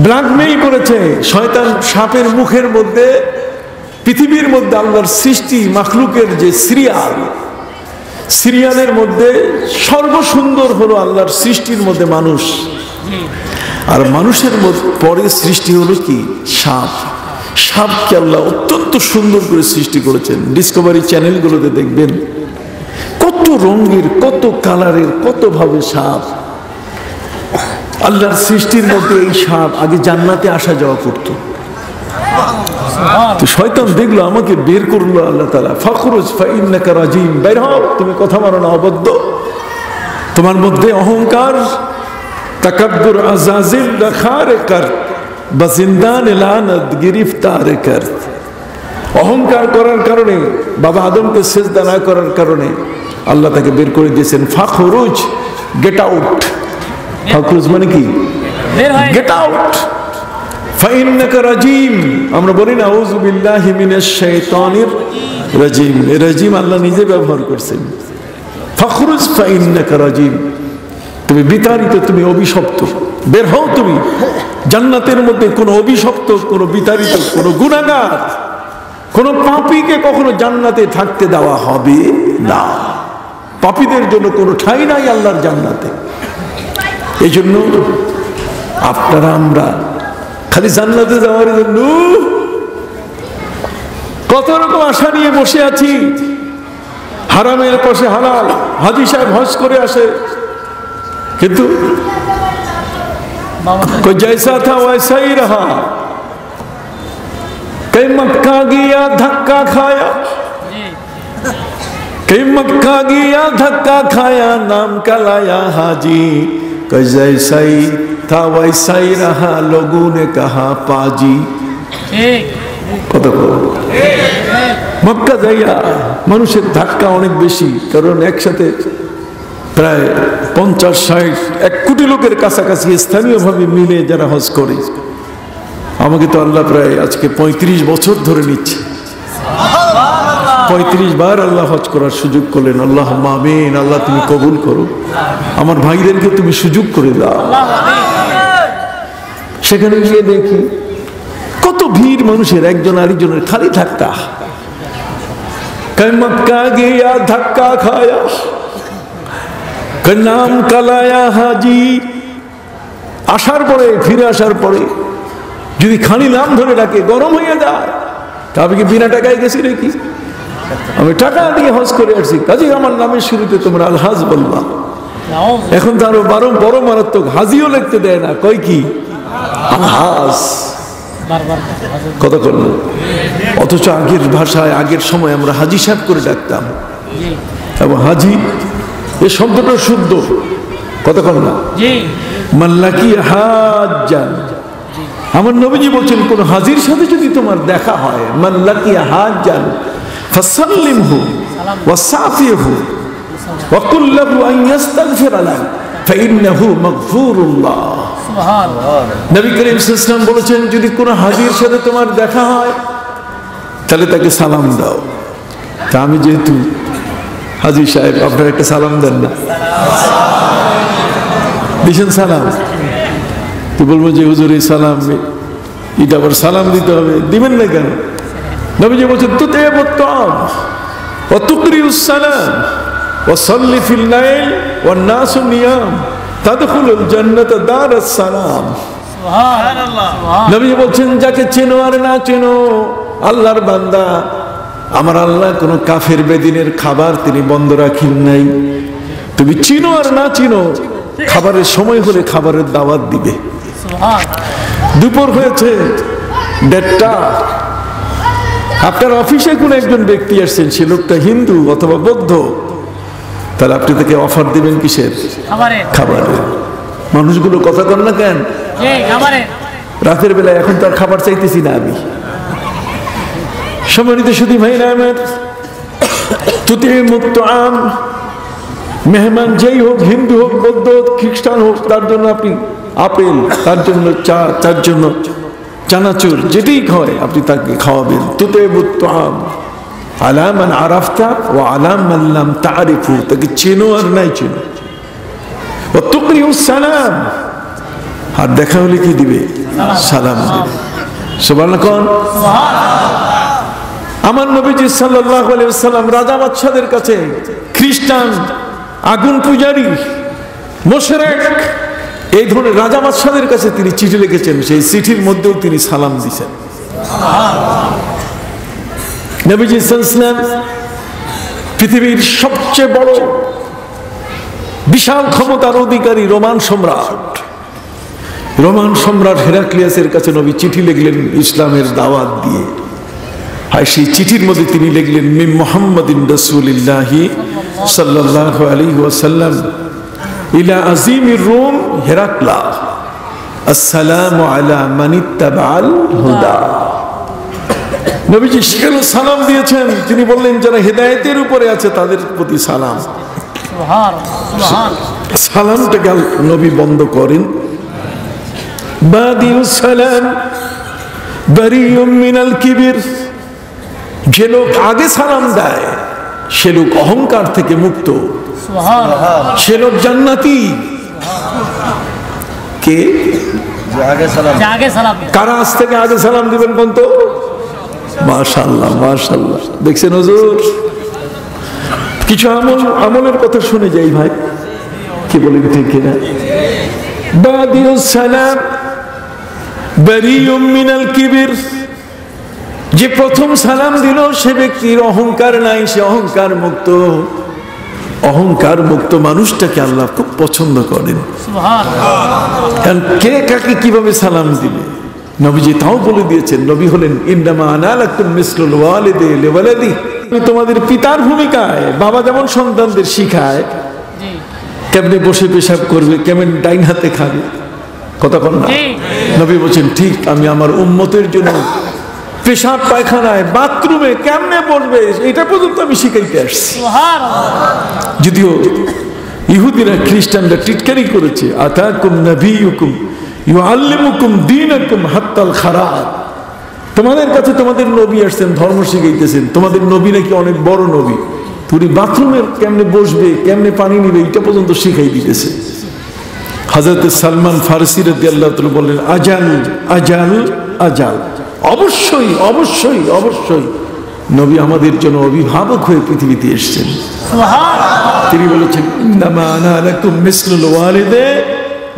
B: ব্ল্যাকমেইল করেছে। শয়তান সাপের মুখের মধ্যে পৃথিবীর মধ্যে আল্লাহর সৃষ্টি মাখলুকের যে সিরিয়ালের মধ্যে সর্বসুন্দর হলো আল্লাহর সৃষ্টির মধ্যে মানুষ, আর মানুষের পরে সৃষ্টি হলো কি সাপ। সাপকে আল্লাহ অত্যন্ত সুন্দর করে সৃষ্টি করেছেন। ডিসকভারি চ্যানেলগুলোতে দেখবেন কত রঙের, কত কালারের, কত ভাবে সাপ। আল্লাহর সৃষ্টির মধ্যে এই সাপ আগে জান্নাতে আসা যাওয়া করতো। তো শয়তান দেখলো আমাকে বের করলো আল্লাহ তাআলা, ফাখরুজ ফাইন্নাকা রাজিম, বের হও, তুমি কথা মানো না, অবদ্ধ, তোমার মধ্যে অহংকার, তাকাব্বুর আজাজিল রাখারে কর বা জিন্দান লানত গিরফতার কর। অহংকার করার কারণে, বাবা আদমকে সিজদা না করার কারণে আল্লাহ তাকে বের করে দিয়েছেন। ফাখরুজ, গেট আউট। ফাখরুজ মানে কি? Get out. ফাইন্নাকা রাজিম, আমরা বলি না আউযু বিল্লাহি মিনাশ শাইতানির রাজিম, এই রাজিম আল্লাহ নিজে ব্যবহার করছেন। ফাখরুজ ফাইন্নাকা রাজিম, তুমি বিতাড়িত, তুমি অভিশপ্ত, বের হও তুমি। জান্নাতের মধ্যে কোনো অভিশপ্ত, কোনো বিতাড়িত, কোনো গুনাহগার, কোনো পাপীকে কখনো জান্নাতে থাকতে দেওয়া হবে না। পাপীদের জন্য কোনো ঠাঁই নাই আল্লাহর জান্নাতে। এই জন্য আপনারা আমরা খালি জান্নাতে যাওয়ার জন্য কত রকম আশা নিয়ে বসে আছি। হারামের পাশে হালাল, হাজী সাহেব হজ করে আসে, কিন্তু कोई जैसा था वैसा ही रहा, कई मक्का गया धक्का खाया, कई मक्का गया धक्का खाया, नाम का लाया हाजी, कोई जैसा ही था वैसा ही रहा, लोगों ने कहा पाजी। মক্কা যাইয়া মানুষের ধাক্কা অনেক বেশি, কারণ একসাথে প্রায় 50-60 1 কোটি লোকের কাছাকাছি স্থানীয়ভাবে মিলে যারা হজ করে। আমাকে তো আল্লাহ প্রায় আজকে 35 বছর ধরে নিচ্ছে, 35 বার আল্লাহ হজ করার সুযোগ করলেন। আল্লাহ আমিন। আল্লাহ তুমি কবুল করো, আমার ভাইদেরকে তুমি সুযোগ করে দাও। সেখানে গিয়ে দেখি কত ভিড় মানুষের, একজন আরেকজনের খালি ধাক্কা। মক্কা গিয়া ধাক্কা খায়া, নাম কালায়া হাজি। আসার পরে, ফিরে আসার পরে যদি খালি নাম ধরে ডাকে গরম হয়ে যায়, তবে কি বিনা টাকায় গেছি নাকি? আমি টাকা দিয়ে হজ করে আসছি, কাজে আমার নামের শুরুতে তোমরা আলহাজ বলবা। এখন তো আরো বড় মারাত্মক, হাজিও লিখতে দেয় না, কয় কি আলহাজ, কতক্ষণ। অথচ আগের ভাষায়, আগের সময় আমরা হাজি সাহেব করে ডাকতাম, এবং হাজি এই শব্দটা শুদ্ধ, কতক্ষণ না মাল্লাকি হাজ্জান। আমার নবীজি বলছেন কোন হাজির সাথে যদি তোমার দেখা হয়, মাল্লাকি হাজ্জান ফাসাল্লিমহু ওয়াসাফিহু ওয়া কুল লাহু আন ইস্তাগফির লাক ফাইন্নাহু মাগফুরুল্লাহ। সুবহানাল্লাহ। নবী করিম সাল্লাল্লাহু আলাইহি ওয়াসাল্লাম বলেছেন যদি কোন হাজির সাথে তোমার দেখা হয় তাহলে তাকে সালাম দাও। তা আমি যেহেতু হাজি সাহেব, আপনার একটা সালাম দেন না, দিছেন সালাম, তুই বলবো যে হুজুর এই সালাম, এটা আবার সালাম দিতে হবে, দিবেন না কেন? নবীজি বলছেন তুতে বত্তম, ওয়া তুকরিউস সালাম ওয়া সাল্লি ফিল লাইল ওয়ান নাসু নিয়াম তাদখুলুল জান্নাতা দারাস সালাম। সুবহানাল্লাহ। নবী বলছেন, যাকে চেনো আর না চেনো, আল্লাহর বান্দা, আমার আল্লাহ কোন কাফের বেদিনের খাবার তিনি বন্ধ রাখেন নাই। তুমি চিনো আর না চিনো, খাবারের সময় হলে খাবারের দাওয়াত দিবে। দুপুর হয়েছে 1:30, আপনার অফিসে কোন একজন ব্যক্তি আসছেন, সে লোকটা হিন্দু অথবা বৌদ্ধ, তাহলে আপনি তাকে অফার দিবেন কিসের? খাবারের। মানুষগুলো কথা কন না কেন? রাতের বেলায় এখন তো আর খাবার চাইতেছি না আমি। সম্মানিত সুধী ভাইরা আমার, তুতিমুত আম, মেহমান যেই হোক, হিন্দু হোক, বৌদ্ধ হোক, খ্রিস্টান হোক, তার জন্য আপনি আপেল, তার জন্য চা, তার জন্য চানাচুর, যেটাই হয় আপনি তাকে খাওয়াবেন। তুতিমুত আম আলা মান আরাফতা ওয়া আলা মান লাম তারিফু, তাকে চেনো আর নাই চেনো। ওয়া তুকরিউস সালাম, আর দেখা হলে কি দিবে? সালাম দিবে। সুবহানাল্লাহ কোন? আমার নবীজি সাল্লাল্লাহু আলাইহি ওয়াসাল্লাম রাজা বাদশাদের কাছে, খ্রিস্টান, আগুন পূজারী, মুশরিক, এই ধরনের রাজা বাদশাদের কাছে তিনি চিঠি লিখেছেন। সেই চিঠির মধ্যেও তিনি সালাম দিয়েছেন। নবীজি সাল্লাল্লাহু আলাইহি ওয়াসাল্লাম পৃথিবীর সবচেয়ে বড় বিশাল ক্ষমতার অধিকারী রোমান সম্রাট হেরাক্লিয়াসের কাছে নবী চিঠি লিখলেন ইসলামের দাওয়াত দিয়ে। আর সেই চিঠির মধ্যে তিনি লিখলেন, মিন মুহাম্মাদিন রাসূলিল্লাহি সাল্লাল্লাহু আলাইহি ওয়াসাল্লাম ইলা আযীমির রূম হেরাক্লা, আসসালামু আলা মান ইত্তাবাআল হুদা। নবীজি সেখানে সালাম দিয়েছেন। তিনি বললেন, যারা হেদায়েতের উপরে আছে তাদের প্রতি সালাম। সালামটাকে নবী বন্ধ করেন। বাদিউস সালাম বারিউম মিনাল কিবির, যে লোক আগে সালাম দেয় সে লোক অহংকার থেকে মুক্ত, সে লোক জান্নাতি। কে? কারা আজ থেকে আগে সালাম দিবেন কোন? তো মাশাআল্লাহ, মাশাআল্লাহ। দেখছেন হুজুর, কিছু আমলের কথা শুনে যাই ভাই, কি বলেন ঠিক কিনা? বাদিউস সালাম বারিউম মিনাল কিবির, যে প্রথম সালাম দিল সে ব্যক্তির অহংকার নাই, সে অহংকার মুক্ত। অহংকার মুক্ত মানুষটাকে আল্লাহ খুব পছন্দ করেন। কারণ কে কাকে কিভাবে সালাম দিবে নবীজি তাও বলে দিয়েছেন। নবী হলেন ইন্নামা আনা লাকুম মিসলুল ওয়ালিদি লিওয়ালাদি, তোমাদের পিতার ভূমিকায়। বাবা যেমন সন্তানদের শিখায় কেমনে বসে পেশাব করবে, কেমন ডাইন হাতে খাবে, কথা বল না। নবী বলছেন, ঠিক আমি আমার উম্মতের জন্য পেশাব পায়খানায় বাথরুমে কেমনে বসবে এটা পর্যন্ত আমি শিখাইতে আসছি। যদিও ইহুদিরা খ্রিস্টানরা টিটকারি করেছে, আতাকুম নাবিয়ুকুম ইউআল্লিমুকুম দীনাকুম হাত্তাল খারাত, তোমাদের কাছে তোমাদের নবী আসছেন, ধর্ম শিখাইতেছেন, তোমাদের নবী নাকি অনেক বড় নবী, তুমি বাথরুমের কেমনে বসবে, কেমনে পানি নিবে এটা পর্যন্ত শিখাই দিতেছে। হযরত সালমান ফারসি রাদিয়াল্লাহু তাআলা বললেন, আজাল আজাল আজাল, অবশ্যই অবশ্যই অবশ্যই নবী আমাদের জন্য অভিভাবক হয়ে পৃথিবীতে এসেছেন। তিনি বলেছেন, ইন্নামা আনা লাকুম মিসলুল ওয়ালিদি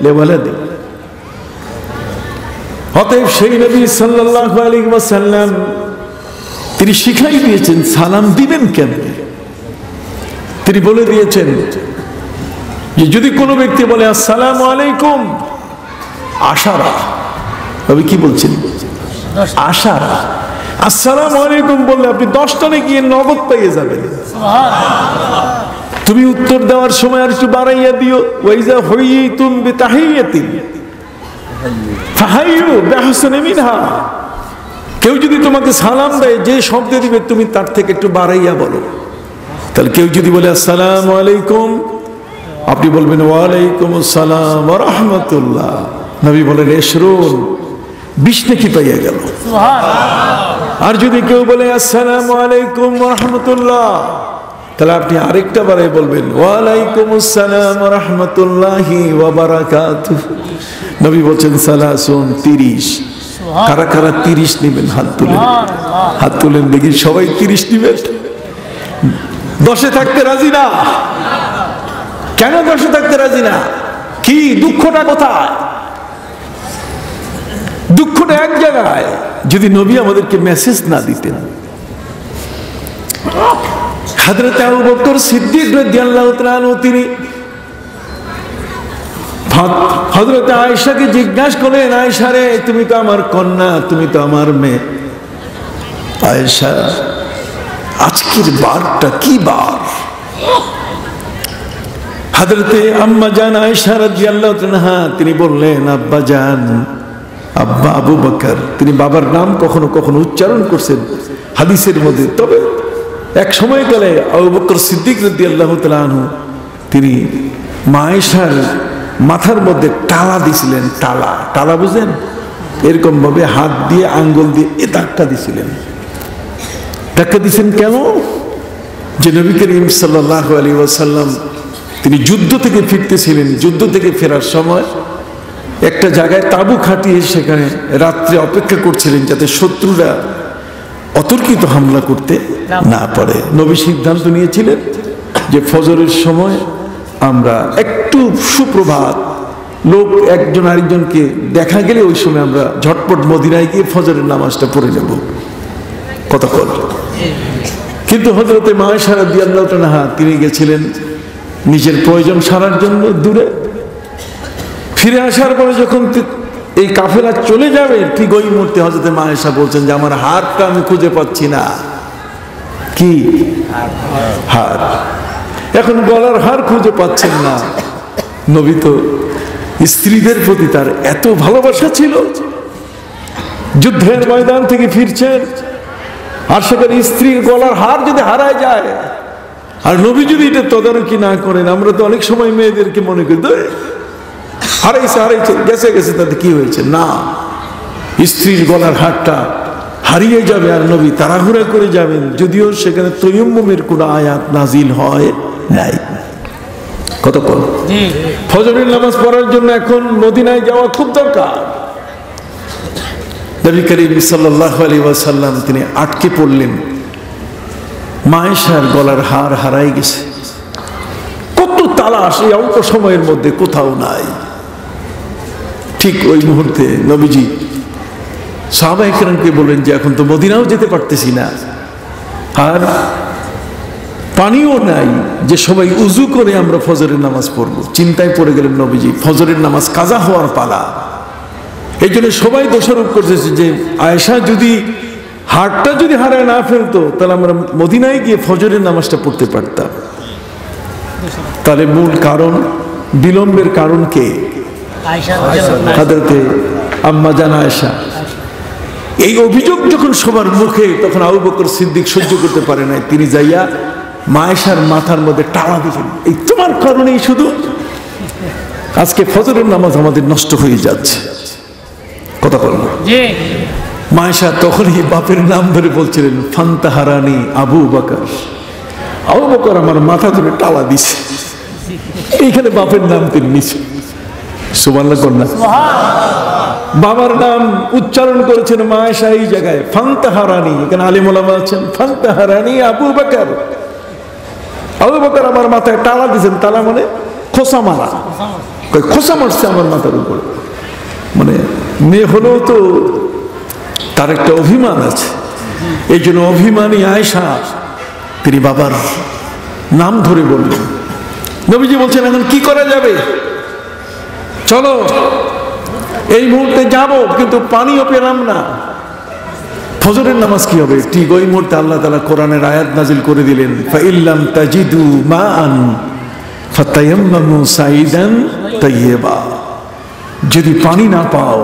B: লিওয়ালাদি। অতএব সেই নবী সাল্লাল্লাহু আলাইহি ওয়াসাল্লাম তিনি শিখাই দিয়েছেন সালাম দিবেন কেমনে। তিনি বলে দিয়েছেন যে যদি কোনো ব্যক্তি বলে আসসালামু আলাইকুম, আশারা, তবে কি বলছেন? আশারা। আসসালামু আলাইকুম বললে আপনি 10 টানে গিয়ে নগদ পেয়ে যাবেন। তুমি উত্তর দেওয়ার সময় আর একটু বাড়াইয়া দিও, ওয়াইজা হুইতুম বিতাহিয়াতিন ফাহাইয়ু বিআহসানি মিনহা। কেউ যদি তোমাকে সালাম দেয়, যে শব্দ দিবে তুমি তার থেকে একটু বাড়াইয়া বলো। তাহলে কেউ যদি বলে আসসালামু আলাইকুম, আপনি বলবেন ওয়ালাইকুম আসসালাম ওয়া রাহমাতুল্লাহ। নবী বলেন, এশরুন, 20 নেকি পাইয়া গেল। আর যদি কেউ বলে আসসালামু আলাইকুম ওয়া রাহমাতুল্লাহ, তাহলে আপনি আরেকটা বারে বলবেন ওয়ালাইকুম আসসালাম ওয়া রাহমাতুল্লাহি ওয়া বারাকাতুহু। নবী বলেন সালাসুন, 30। কারা কারা 30 নেবেন? হাত তুলেন, হাত তুলেন দেখি, সবাই 30 নেবেন। 10-এ থাকতে রাজি না। কেন 10-এ থাকতে রাজি না? কি দুঃখটা কোথায়? দুঃখটা এক জায়গায়, যদি নবী আমাদেরকে মেসেজ না দিতেন। হযরত আবু বকর সিদ্দিক রাদিয়াল্লাহু তাআলা আনহু তিনি হযরত আয়েশাকে জিজ্ঞাসা করলেন, আয়েশা রে, তুমি তো আমার কন্যা, তুমি তো আমার মেয়ে। আয়েশা, আজকের বারটা কি বার? হযরতে আম্মা জান আয়েশা রাদিয়াল্লাহু তাআলা তিনি বললেন, আব্বা জান, আব্বা আবু বকর। তিনি বাবার নাম কখনো কখনো উচ্চারণ করছেন হাদিসের মধ্যে। তবে এক সময় কালে আবু বকর সিদ্দিক রাদিয়াল্লাহু তাআলা আনহু তিনি মা আয়েশার মাথার মধ্যে টালা দিছিলেন। টালা, টালা বুঝেন? এরকম ভাবে হাত দিয়ে আঙ্গুল দিয়ে এ ধাক্কা দিছিলেন। ধাক্কা দিছেন কেন? যে নবী করিম সাল্লাল্লাহু আলাইহি ওয়াসাল্লাম তিনি যুদ্ধ থেকে ফিরতেছিলেন। যুদ্ধ থেকে ফেরার সময় একটা জায়গায় তাঁবু খাটিয়ে সেখানে রাত্রে অপেক্ষা করছিলেন যাতে শত্রুরা অতর্কিত হামলা করতে না পারে। নবী সিদ্ধান্ত নিয়েছিলেন যে ফজরের সময় আমরা একটু সুপ্রভাত, লোক একজন আরেকজনকে দেখা গেলে ওই সময় আমরা ঝটপট মদিনায় গিয়ে ফজরের নামাজটা পড়ে নেব। কতক্ষণ? কিন্তু হযরতে মা আয়েশা রাদিয়াল্লাহু তাআলা তিনি গেছিলেন নিজের প্রয়োজন সারার জন্য দূরে। ফিরে আসার পরে যখন এই কাফেলা চলে যাবে, ঠিক ওই মুহূর্তে হযরতে মা আয়েশা বলছেন যে আমার হারটা আমি খুঁজে পাচ্ছি না। কি হার? এখন গলার হার খুঁজে পাচ্ছেন না। নবী তো স্ত্রীদের প্রতি তার এত ভালোবাসা ছিল, যুদ্ধের ময়দান থেকে ফিরছেন আর সেখানে স্ত্রীর গলার হার যদি হারায় যায়, আর নবী যদি এটা তদারকি না করেন, আমরা তো অনেক সময় মেয়েদেরকে মনে করি হারাইছে হারাইছে, গেছে গেছে, তাতে কি হয়েছে? না, স্ত্রীর গলার হারটা হারিয়ে যাবে আর নবী তাড়াহুড়া করে যাবেন, যদিও সেখানে তায়াম্মুমের কোনো আয়াত নাজিল হয় নাই। কতক্ষণ? ফজরের নামাজ পড়ার জন্য এখন মদিনায় যাওয়া খুব দরকার। নবী করিম সাল্লাল্লাহু আলাইহি ওয়াসাল্লাম তিনি আটকে পড়লেন। মা আয়েশার গলার হার হারাই গেছে। কত তালাশ এই অল্প সময়ের মধ্যে, কোথাও নাই। ঠিক ওই মুহূর্তে নবীজি সাহাবায়ে কেরামকে বললেন যে এখন তো মদিনাও যেতে পারতেছি না, আর পানিও নাই যে সবাই উজু করে আমরা ফজরের নামাজ পড়ব। চিন্তায় পড়ে গেলেন নবীজি, ফজরের নামাজ কাজা হওয়ার পালা। এই জন্য সবাই দোষারোপ করতেছে যে আয়েশা যদি হারটা যদি হারায় না ফেলতো, তাহলে আমরা মদিনায় গিয়ে ফজরের নামাজটা পড়তে পারতাম। তাহলে মূল কারণ, বিলম্বের কারণ কে? হযরতে আম্মা জান আয়েশা। এই অভিযোগ যখন সবার মুখে, তখন আবু বকর সিদ্দিক সহ্য করতে পারে নাই। তিনি যাইয়া মা আয়েশার মাথার মধ্যে টালা দিলেন, এই তোমার কারণেই শুধু আজকে ফজরের নামাজ আমাদের নষ্ট হয়ে যাচ্ছে। কথা বলবো? মা আয়েশা তখনই বাপের নাম ধরে বলছিলেন, ফান্তাহারানি আবু বকর। আবু বকর আমার মাথা ধরে টালা দিছে। এইখানে বাপের নাম তিনি নিছে। সুবহানাল্লাহ কন্যা। বাবার নাম উচ্চারণ করেছেন মা আয়েশা এই জায়গায়, ফান্তাহারানি। এখানে আলিম ওলামা আছেন, ফান্তাহারানি আবু বকর। আবু বকর আমার মাথায় টালা দিয়েছেন। টালা মানে খোসা মারা, খোসা মারছে আমার মাথার উপর। মানে মেয়ে হলেও তো তার একটা অভিমান আছে। এই জন্য অভিমানী আয়েশা তিনি বাবার নাম ধরে বললেন। নবীজি বলছেন এখন কি করা যাবে? চলো, এই মুহূর্তে যাব, কিন্তু পানিও পেলাম না, ফজরের নামাজ কি হবে? ঠিক ওই মুহূর্তে আল্লাহ তাআলা কোরআনের আয়াত নাজিল করে দিলেন, ফাইল্লাম তাজিদু মাআন ফাতায়াম্মামু সাইদান তাইয়্যিবা। যদি পানি না পাও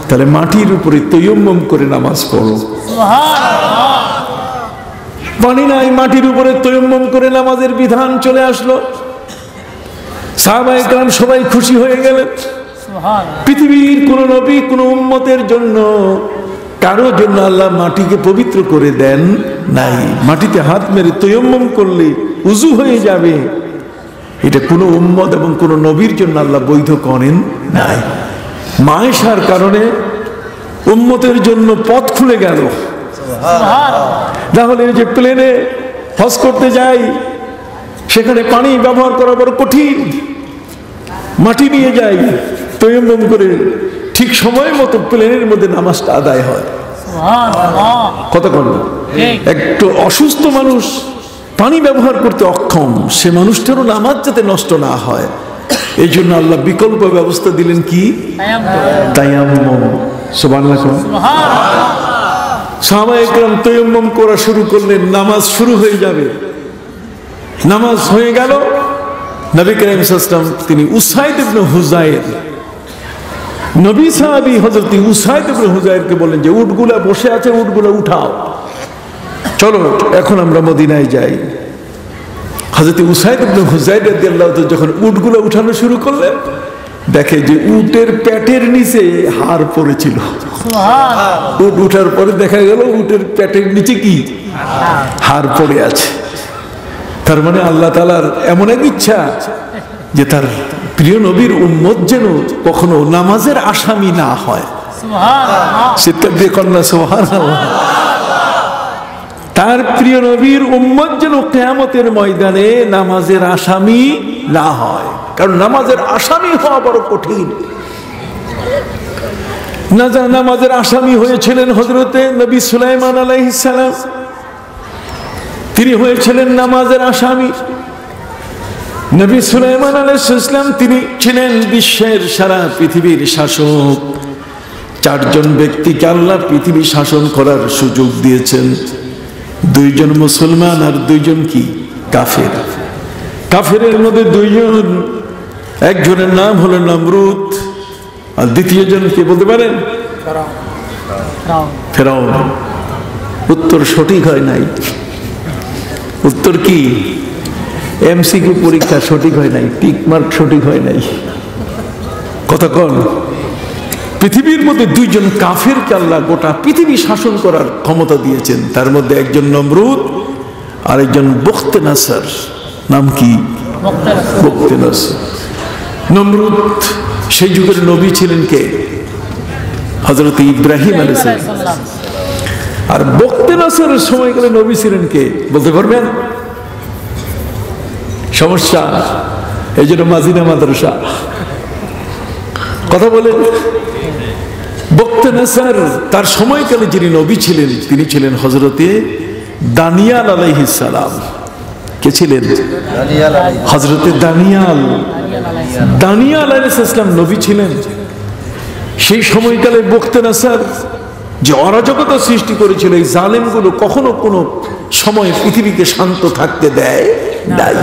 B: তাহলে মাটির উপরে তায়াম্মুম করে নামাজ পড়ো। সুবহানাল্লাহ। পানি নাই, মাটির উপরে তায়াম্মুম করে নামাজের বিধান চলে আসলো। সাহাবায়ে কেরাম সবাই খুশি হয়ে গেলেন। পৃথিবীর কোন নবী কোন উম্মতের জন্য, কারো জন্য আল্লাহ মাটিকে পবিত্র করে দেন নাই। মাটিতে হাত মেরে তায়াম্মুম করলে উযু হয়ে যাবে, এটা কোন উম্মত এবং কোন নবীর জন্য আল্লাহ বৈধ করেন নাই। মা আয়েশার কারণে উম্মতের জন্য পথ খুলে গেল। সুবহানাল্লাহ। তাহলে যে প্লেনে হজ করতে যাই, সেখানে পানি ব্যবহার করা বড় কঠিন, মাটি নিয়ে যাই তৈয়ম্বম করে, ঠিক সময় মতো প্লেনের মধ্যে নামাজটা আদায় হয়। কত করে একটু অসুস্থ মানুষ পানি ব্যবহার করতে অক্ষম, সে মানুষটারও নামাজ যাতে নষ্ট না হয়, এই জন্য আল্লাহ বিকল্প ব্যবস্থা দিলেন কি? তায়াম্মুম। সুবহানাল্লাহ। সাহাবায়ে কেরাম তায়াম্মুম করা শুরু করলেন, নামাজ শুরু হয়ে যাবে। নামাজ হয়ে গেল, নবী করিম সাল্লাল্লাহু আলাইহি ওয়াসাল্লাম তিনি উসাইদ ইবনে হুযায়র, নবী সাহাবী হযরত উসাইদ ইবনে হুযায়রকে বললেন যে উটগুলা বসে আছে, উটগুলা উঠাও, চলো এখন আমরা মদিনায় যাই। হযরত উসাইদ ইবনে হুযায়র রাদিয়াল্লাহু তাআলা যখন উটগুলো উঠানো শুরু করলেন, দেখে যে উটের পেটের নিচে হাড় পড়েছিল। সুবহানাল্লাহ। উট উঠার পরে দেখা গেল উটের পেটের নিচে কি হাড় পড়ে আছে। তার মানে আল্লাহ তাআলার এমন এক ইচ্ছা যে তার প্রিয় নবীর উম্মত যেন কখনো নামাজের আসামি না হয়। সুবহানাল্লাহ। চিৎকার দিয়ে কন্যা সুবহানাল্লাহ। তার প্রিয় নবীর উম্মত যেন কিয়ামতের ময়দানে নামাজের আসামি না হয়, কারণ নামাজের আসামি হওয়া বড় কঠিন। নামাজের আসামি হয়েছিলেন হযরতে নবী সুলাইমান আলাইহিস সালাম, তিনি হয়েছিলেন নামাজের আসামি। নবী সুলাইমান আলাইহিস সালাম তিনি ছিলেন বিশ্বের সারা পৃথিবীর শাসক। চারজন ব্যক্তিকে আল্লাহ পৃথিবী শাসন করার সুযোগ দিয়েছেন, দুইজন মুসলমান আর দুইজন কি কাফের। কাফেরের মধ্যে দুইজন, একজনের নাম হলো নমরুদ আর দ্বিতীয় জন কি বলতে পারেন? ফেরাউন। উত্তর সঠিক হয় নাই। উত্তর কি? এমসিকিউ পরীক্ষা সঠিক হয় নাই, টিক মার্ক সঠিক হয় নাই। কতক্ষণ পৃথিবীর মধ্যে দুইজন কাফেরকে আল্লাহ গোটা পৃথিবী শাসন করার ক্ষমতা দিয়েছেন, তার মধ্যে একজন নমরুদ আর একজন বখতেনাসার। নাম কি? বখতেনাসার। নমরুদ সেই যুগের নবী ছিলেন কে? হযরত ইব্রাহিম আলাইহিস সালাম। আর বখতেনাসারের সময়কালে নবী ছিলেন কে বলতে পারবেন? সমস্যা, এই জন্য মাজিনা মাদ্রাসা। কথা বলেন। বখতেনাসার তার সময়কালে যিনি নবী ছিলেন তিনি ছিলেন হযরতে দানিয়াল আলাইহিস সালাম। কে ছিলেন? হযরতে দানিয়াল। দানিয়াল আলাইহিস সালাম নবী ছিলেন। সেই সময়কালে বখতেনাসার যে অরাজকতা সৃষ্টি করেছিল, এই জালেমগুলো কখনো কোনো সময় পৃথিবীকে শান্ত থাকতে দেয় নাই।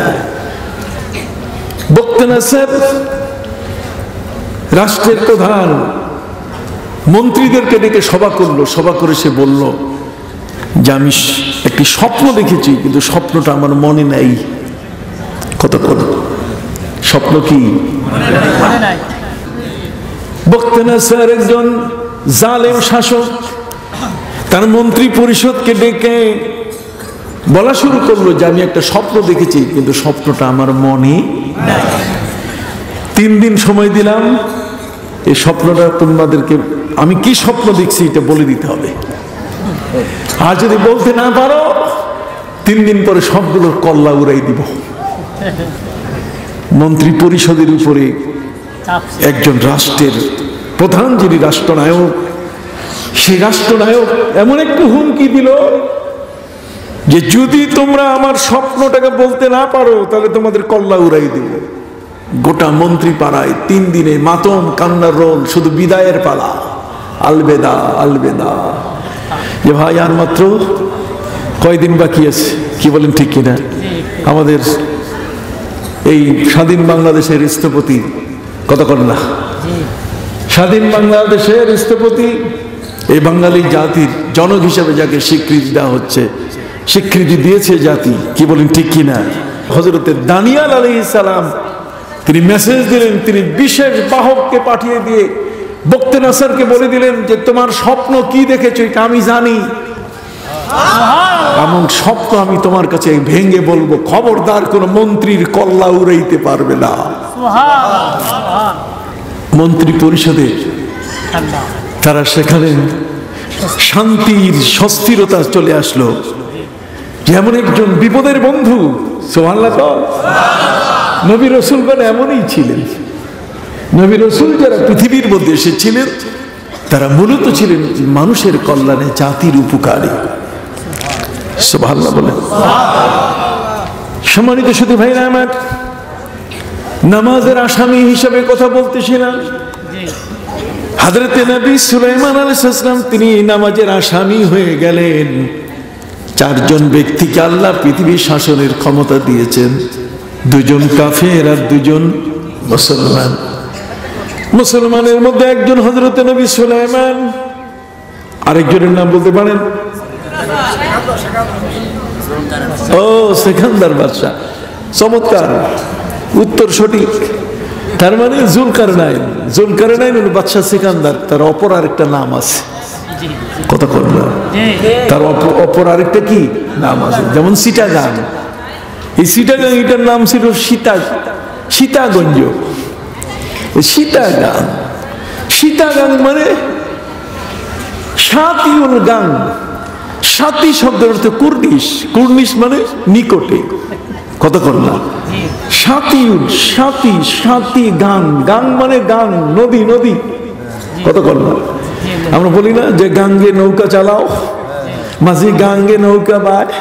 B: বখতেনাসার রাষ্ট্রের প্রধান মন্ত্রীদেরকে ডেকে সভা করলো। সভা করে সে বলল যে আমি একটি স্বপ্ন দেখেছি, কিন্তু স্বপ্নটা আমার মনে নাই। কতক্ষণ স্বপ্ন কি মনে নাই? বখতেনাসার একজন জালেম শাসক, তার মন্ত্রী পরিষদকে ডেকে বলা শুরু করলো যে আমি একটা স্বপ্ন দেখেছি, কিন্তু স্বপ্নটা আমার মনে নাই। 3 দিন সময় দিলাম, এই স্বপ্নটা তোমাদেরকে আমি কি স্বপ্ন দেখছি এটা বলে দিতে হবে। আর যদি বলতে না পারো 3 দিন পরে সবগুলোর কল্লা উড়াই দিব। মন্ত্রী পরিষদের উপরে একজন রাষ্ট্রের প্রধান যিনি রাষ্ট্রনায়ক, সেই রাষ্ট্রনায়ক এমন একটু হুমকি দিল যে যদি তোমরা আমার স্বপ্নটাকে বলতে না পারো তাহলে তোমাদের কল্লা উড়াই দিব। গোটা মন্ত্রী পাড়ায় 3 দিনে মাতম কান্নার রোল, শুধু বিদায়ের পালা। আলবেদা আলবেদা। যে ভাই আর মাত্র কয়দিন বাকি আছে, কি বলেন ঠিক কিনা? আমাদের এই স্বাধীন বাংলাদেশের স্থপতি কতক্ষণ না, স্বাধীন বাংলাদেশের স্থপতি, এই বাঙালি জাতির জনক হিসেবে যাকে স্বীকৃতি দেওয়া হচ্ছে, স্বীকৃতি দিয়েছে জাতি, কি বলেন ঠিক কিনা? হযরতে দানিয়াল আলাইহিস সালাম তিনি মেসেজ দিলেন, তিনি বিশেষ বাহককে পাঠিয়ে দিয়ে বখতেনাসারকে বলে দিলেন যে তোমার স্বপ্ন কি দেখেছো এটা আমি জানি, এমন স্বপ্ন আমি তোমার কাছে ভেঙে বলবো, খবরদার কোন মন্ত্রীর কল্লা উড়াইতে পারবে না। মন্ত্রী পরিষদে তারা সেখানে শান্তির স্বস্তিরতা চলে আসলো। যেমন একজন বিপদের বন্ধু। সুবহানাল্লাহ। নবী রাসূলগণ এমনই ছিলেন। নবী রাসূল যারা পৃথিবীর মধ্যে এসেছিলেন তারা মূলত ছিলেন মানুষের কল্যাণে, জাতির উপকারী। সুবহানাল্লাহ বলেন। সম্মানিত শুধু ভাইরা আমার, নামাজের আসামি হিসাবে কথা বলতেছিলাম। হযরতে নবী সুলাইমান আলাইহিস সালাম তিনি নামাজের আসামি হয়ে গেলেন। চারজন ব্যক্তিকে আল্লাহ পৃথিবীর শাসনের ক্ষমতা দিয়েছেন, দুজন কাফের আর দুজন মুসলমান। মুসলমানের মধ্যে একজন হযরতে নবী সুলাইমান, আরেকজনের নাম বলতে পারেন? ও সিকান্দার বাদশা। চমৎকার উত্তর সঠিক। তার মানে জুলকারনাইন। জুলকারনাইন হল বাদশা সিকান্দার, তার অপর আরেকটা নাম আছে। কথা বলবো, তার অপর আরেকটা কি নাম আছে, যেমন চিটাগাং। এই চিটাগাং এটার নাম ছিল সীতাগঞ্জ। সীতাগাং, সীতাগাং মানে সাতিউল গাং। সাতি শব্দের অর্থ কুর্নিশ। কুর্নিশ মানে নিকটে। কত করলাম সাতিউল, সাতি, সাতি গাং। গাং মানে গাং, নদী, নদী। কত করলাম আমরা বলি না যে গাঙ্গে নৌকা চালাও, মাঝি গাঙ্গে নৌকা বায়।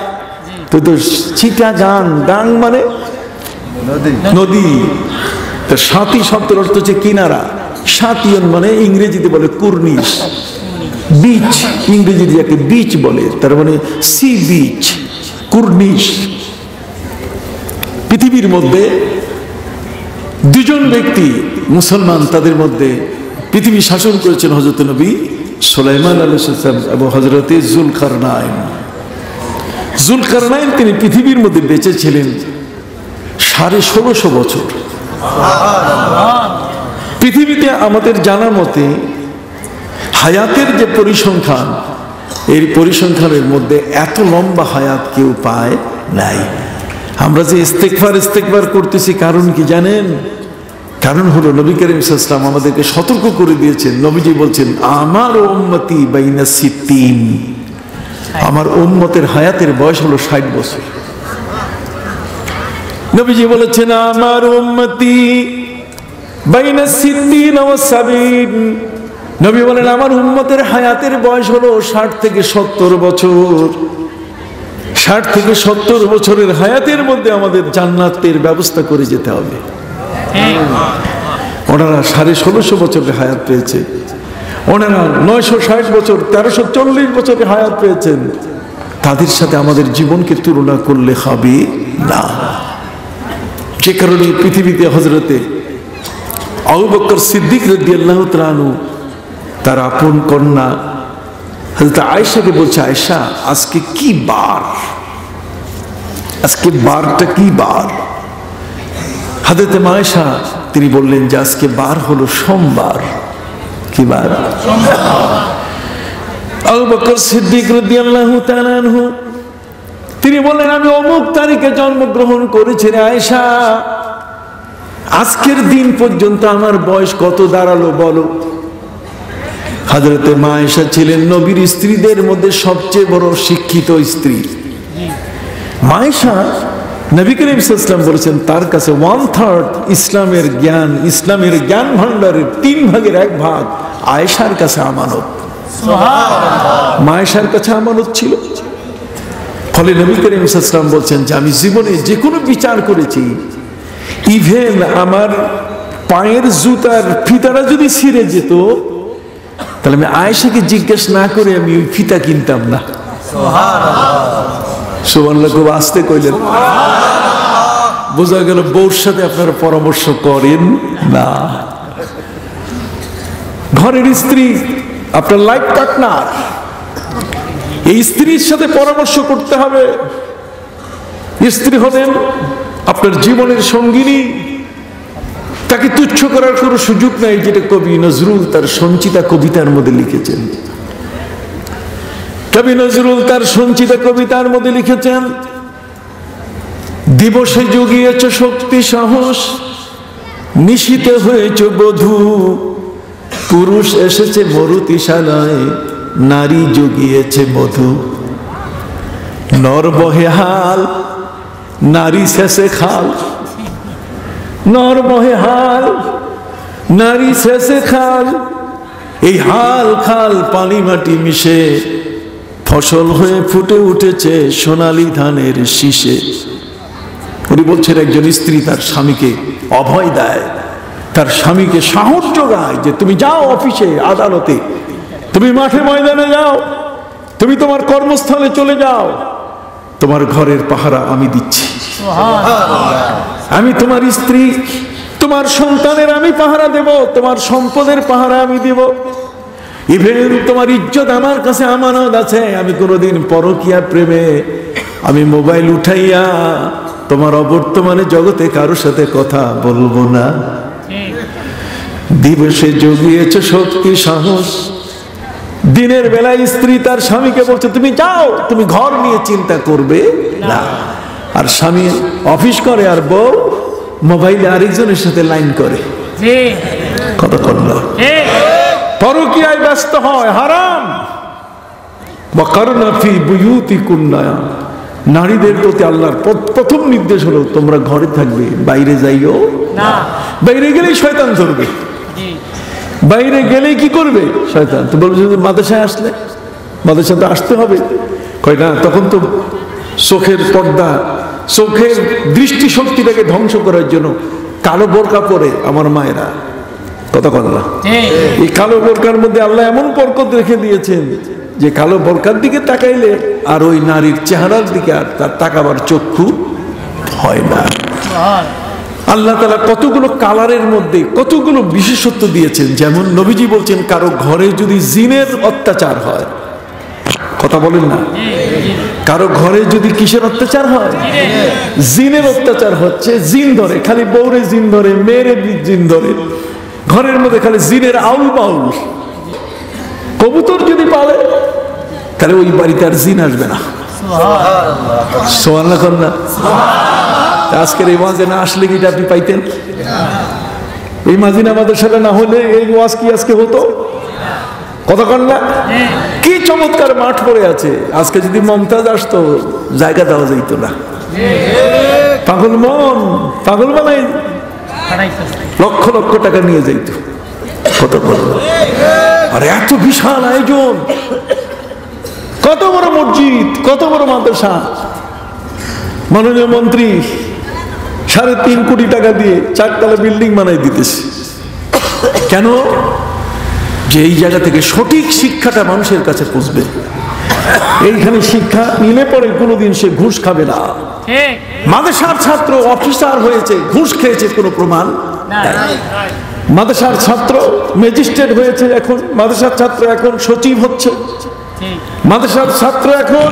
B: তো তো চিটা গাং, গাং মানে নদী। তো সাতি শব্দের অর্থ হচ্ছে কিনারা। সাতিয়ন মানে ইংরেজিতে বলে কুর্নিশ, বিচ। ইংরেজিতে যাকে বিচ বলে তার মানে সি বিচ, কুর্নিশ। পৃথিবীর মধ্যে দুজন ব্যক্তি মুসলমান, তাদের মধ্যে পৃথিবী শাসন করেছেন হযরত নবী সুলাইমান আলাইহিস সালাম এবং হযরতে জুলকারনাইন। জুলকারনাইন তিনি পৃথিবীর মধ্যে বেঁচে ছিলেন 1650 বছর। পৃথিবীতে আমাদের জানা মতে হায়াতের যে পরিসংখ্যান, এই পরিসংখ্যানের মধ্যে এত লম্বা হায়াত কেউ পায় নাই। আমরা যে ইস্তেগফার করতেছি কারণ কি জানেন? কারণ হলো নবী করিম সাল্লাল্লাহু আলাইহি ওয়াসাল্লাম আমাদেরকে সতর্ক করে দিয়েছেন। নবীজি বলছেন আমার উম্মতি বাইনা সিত্তিন, আমার উম্মতের হায়াতের বয়স হলো 60 বছর। নবীজি বলেছেন আমার উম্মতি বাইনা সিত্তিন ওয়া সাবিন। নবী বলেন আমার উম্মতের হায়াতের বয়স হলো 60 থেকে 70 বছর। 60 থেকে 70 বছরের হায়াতের মধ্যে আমাদের জান্নাতের ব্যবস্থা করে যেতে হবে। ওনারা 1650 বছরের হায়াত পেয়েছে, ওনারা 960 বছর, 1340 বছরের হায়াত পেয়েছেন। তাদের সাথে আমাদের জীবনকে তুলনা করলে হবে না। যে কারণে পৃথিবীতে হযরতে আবু বকর সিদ্দিক রাদিয়াল্লাহু তাআলা আনহু তার আপন কন্যা হযরত আয়েশাকে বলছে, আয়েশা আজকে কি বার? আজকে বারটা কি বার? হযরতে আয়েশা তিনি বললেন যে আজকে বার হলো সোমবার। কি বার? আবু বকর সিদ্দিক রাদিয়াল্লাহু তাআলা আনহু তিনি বললেন আমি অমুক তারিখে জন্মগ্রহণ করেছি রে আয়েশা, আজকের দিন পর্যন্ত আমার বয়স কত দাঁড়ালো বলো। হযরতে আয়েশা ছিলেন নবীর স্ত্রীদের মধ্যে সবচেয়ে বড় শিক্ষিত স্ত্রী। আয়েশা নবী করিম সাল্লাল্লাহু আলাইহি ওয়াসাল্লাম বলেছেন তার কাছে 1/3 ইসলামের জ্ঞান, ইসলামের জ্ঞান ভান্ডারের 3 ভাগের 1 ভাগ আয়েশার কাছে আমানত। সুবহানাল্লাহ। আয়েশার কাছে আমানত ছিল। ফলে নবী করিম সাল্লাল্লাহু আলাইহি ওয়াসাল্লাম বলছেন যে আমি জীবনে যে কোনো বিচার করেছি, ইভেন আমার পায়ের জুতার ফিতাটা যদি ছিঁড়ে যেত তাহলে আমি আয়েশাকে জিজ্ঞেস না করে আমি ওই ফিতা কিনতাম না। সুবহানাল্লাহ। খুব আস্তে কইলেন, বোঝা গেল বউর সাথে আপনারা পরামর্শ করেন না। ঘরের স্ত্রী আপনার লাইফ পার্টনার, এই স্ত্রীর সাথে পরামর্শ করতে হবে। স্ত্রী হলেন আপনার জীবনের সঙ্গিনী, তাকে তুচ্ছ করার কোনো সুযোগ নাই, যেটা কবি নজরুল তার সঞ্চিতা কবিতার মধ্যে লিখেছেন। কবি নজরুল তার সঞ্চিতা কবিতার মধ্যে লিখেছেন, দিবসে জুগিয়েছ শক্তি সাহস, নিশীতে হয়েছ বধূ, পুরুষ এসেছে মরুতিশালায়, নারী জুগিয়েছে মধু। নর বহে হাল, নারী শেষে খাল। নর বহে হাল, নারী শেষে খাল। এই হাল খাল পানি মাটি মিশে ফসল হয়ে ফুটে উঠেছে সোনালী ধানের শীষে। উনি বলছেন একজন স্ত্রী তার স্বামীকে অভয় দেয়, তার স্বামীকে সাহস যোগায় যে তুমি যাও অফিসে, আদালতে, তুমি মাঠে ময়দানে যাও, তুমি তোমার কর্মস্থলে চলে যাও, তোমার ঘরের পাহারা আমি দিচ্ছি। আমি তোমার স্ত্রী, তোমার সন্তানের আমি পাহারা দেব, তোমার সম্পদের পাহারা আমি দেব। ইভেন তোমার ইজ্জত আমার কাছে আমানত আছে। আমি কোনোদিন পরকীয়া প্রেমে আমি মোবাইল উঠাইয়া তোমার অবর্তমানে জগতে কারোর সাথে কথা বলবো না। দিবসে জগিয়েছ শক্তি সাহস। দিনের বেলায় স্ত্রী তার স্বামীকে বলছে তুমি যাও, তুমি ঘর নিয়ে চিন্তা করবে না। আর স্বামী অফিস করে আর বউ মোবাইলে আরেকজনের সাথে লাইন করে। কথা করলো পরকীয়ায় ব্যস্ত হয়, হারাম। ওয়াকারনা ফি বুয়ুতিকুন্না, নারীদের প্রতি আল্লাহর প্রথম নির্দেশ হলো তোমরা ঘরে থাকবে, বাইরে যাইও না। বাইরে গেলেই শয়তান ধরবে। বাইরে গেলেই কি করবে শয়তান? তো বলছে মাদ্রাসায় আসলে, মাদ্রাসাতে আসতে হবে। কয় না, তখন তো চোখের পর্দা, চোখের দৃষ্টি শক্তিটাকে ধ্বংস করার জন্য কালো বোরকা পরে আমার মায়েরা। কথা বললা, এই কালো বোরকার মধ্যে আল্লাহ এমন বরকত রেখে দিয়েছেন যে কালো বোরকার দিকে তাকাইলে আর ওই নারীর চেহারার দিকে আর তার তাকাবার চক্ষু হয় না। আল্লাহ তাআলা কতগুলো কালারের মধ্যে কতগুলো বিশেষত্ব দিয়েছেন। যেমন নবীজি বলছেন কারো ঘরে যদি জিনের অত্যাচার হয়, কথা বলেন না, কারো ঘরে যদি কিসের অত্যাচার হয়? জিনের অত্যাচার হচ্ছে। জিন ধরে, খালি বউরে জিন ধরে, মেয়েরে জিন ধরে, ঘরের মধ্যে খালি জিনের আউল বাউল। কবুতর যদি পালে তাহলে ওই বাড়িতে আর জিন আসবে না। সুবহানাল্লাহ কন্যা। আজকের এই ওয়াজে না আসলে কি আপনি পাইতেন? এই মাজিন আমাদের সাথে না হলে এই ওয়াজ কি আজকে হতো? কথা কন্যা, কি চমৎকার মাঠ পড়ে আছে। আজকে যদি মমতাজ আসতো জায়গা দেওয়া যাইত না। পাগল মন পাগল বানাই লক্ষ লক্ষ টাকা নিয়ে যাইত। কত বড়, আর এত বিশাল আয়োজন, কত বড় মসজিদ, কত বড় মাদ্রাসা। মাননীয় মন্ত্রী 3.5 কোটি টাকা দিয়ে 4 তলা বিল্ডিং বানাই দিতেছে। কেন? যে এই জায়গা থেকে সঠিক শিক্ষাটা মানুষের কাছে পৌঁছবে। এইখানে শিক্ষা নিলে পরে কোনোদিন সে ঘুষ খাবে না। মাদ্রাসার ছাত্র অফিসার হয়েছে, ঘুষ খেয়েছে কোনো প্রমাণ নাই। মাদ্রাসার ছাত্র ম্যাজিস্ট্রেট হয়েছে, এখন মাদ্রাসার ছাত্র এখন সচিব হচ্ছে। মাদ্রাসার ছাত্র এখন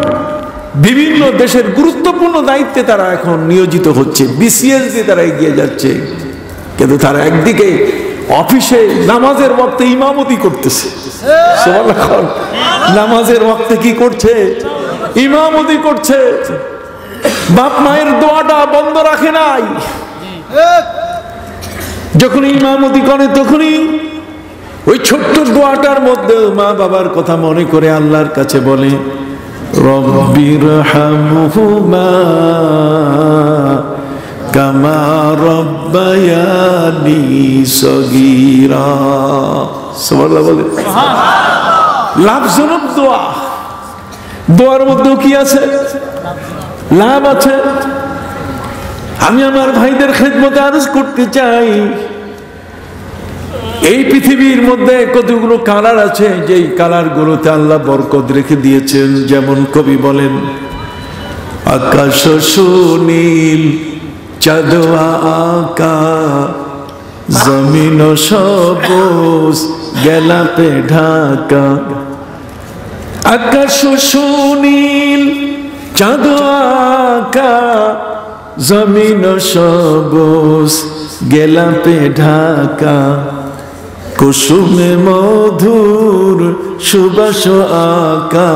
B: বিভিন্ন দেশের গুরুত্বপূর্ণ দায়িত্বে তারা এখন নিয়োজিত হচ্ছে। বিসিএস দিয়ে তারা এগিয়ে যাচ্ছে। কিন্তু তারা একদিকে অফিসে নামাজের ওয়াক্তে ইমামতি করতেছে। নামাজের ওয়াক্তে কি করছে? ইমামতি করছে। বাপ মায়ের দোয়াটা বন্ধ রাখে নাই। যখন ইমামতি করে তখনই ওই ছোট্ট দোয়াটার মধ্যে মা বাবার কথা মনে করে আল্লাহর কাছে বলে রব্বিরহামহুমা কামা রব্বায়ানি সগীরা। সুবহানাল্লাহ বলে। লাভজনক দোয়া। দোয়ার মধ্যে কি আছে? লাভ আছে। আমি আমার ভাইদের খেদমতে আরজ করতে চাই, এই পৃথিবীর মধ্যে কতগুলো কালার আছে, যেই কালার গুলোতে আল্লাহ বরকত রেখে দিয়েছেন। যেমন কবি বলেন, আকাশ সুনীল চাঁদ আকা, জমিন সবুজ গেলাপে ঢাকা। আকাশ সুনীল চাঁদ আকা, জমিন সবুজ গেলাপে ঢাকা। কুসুমে মধুর সুবাস আকা,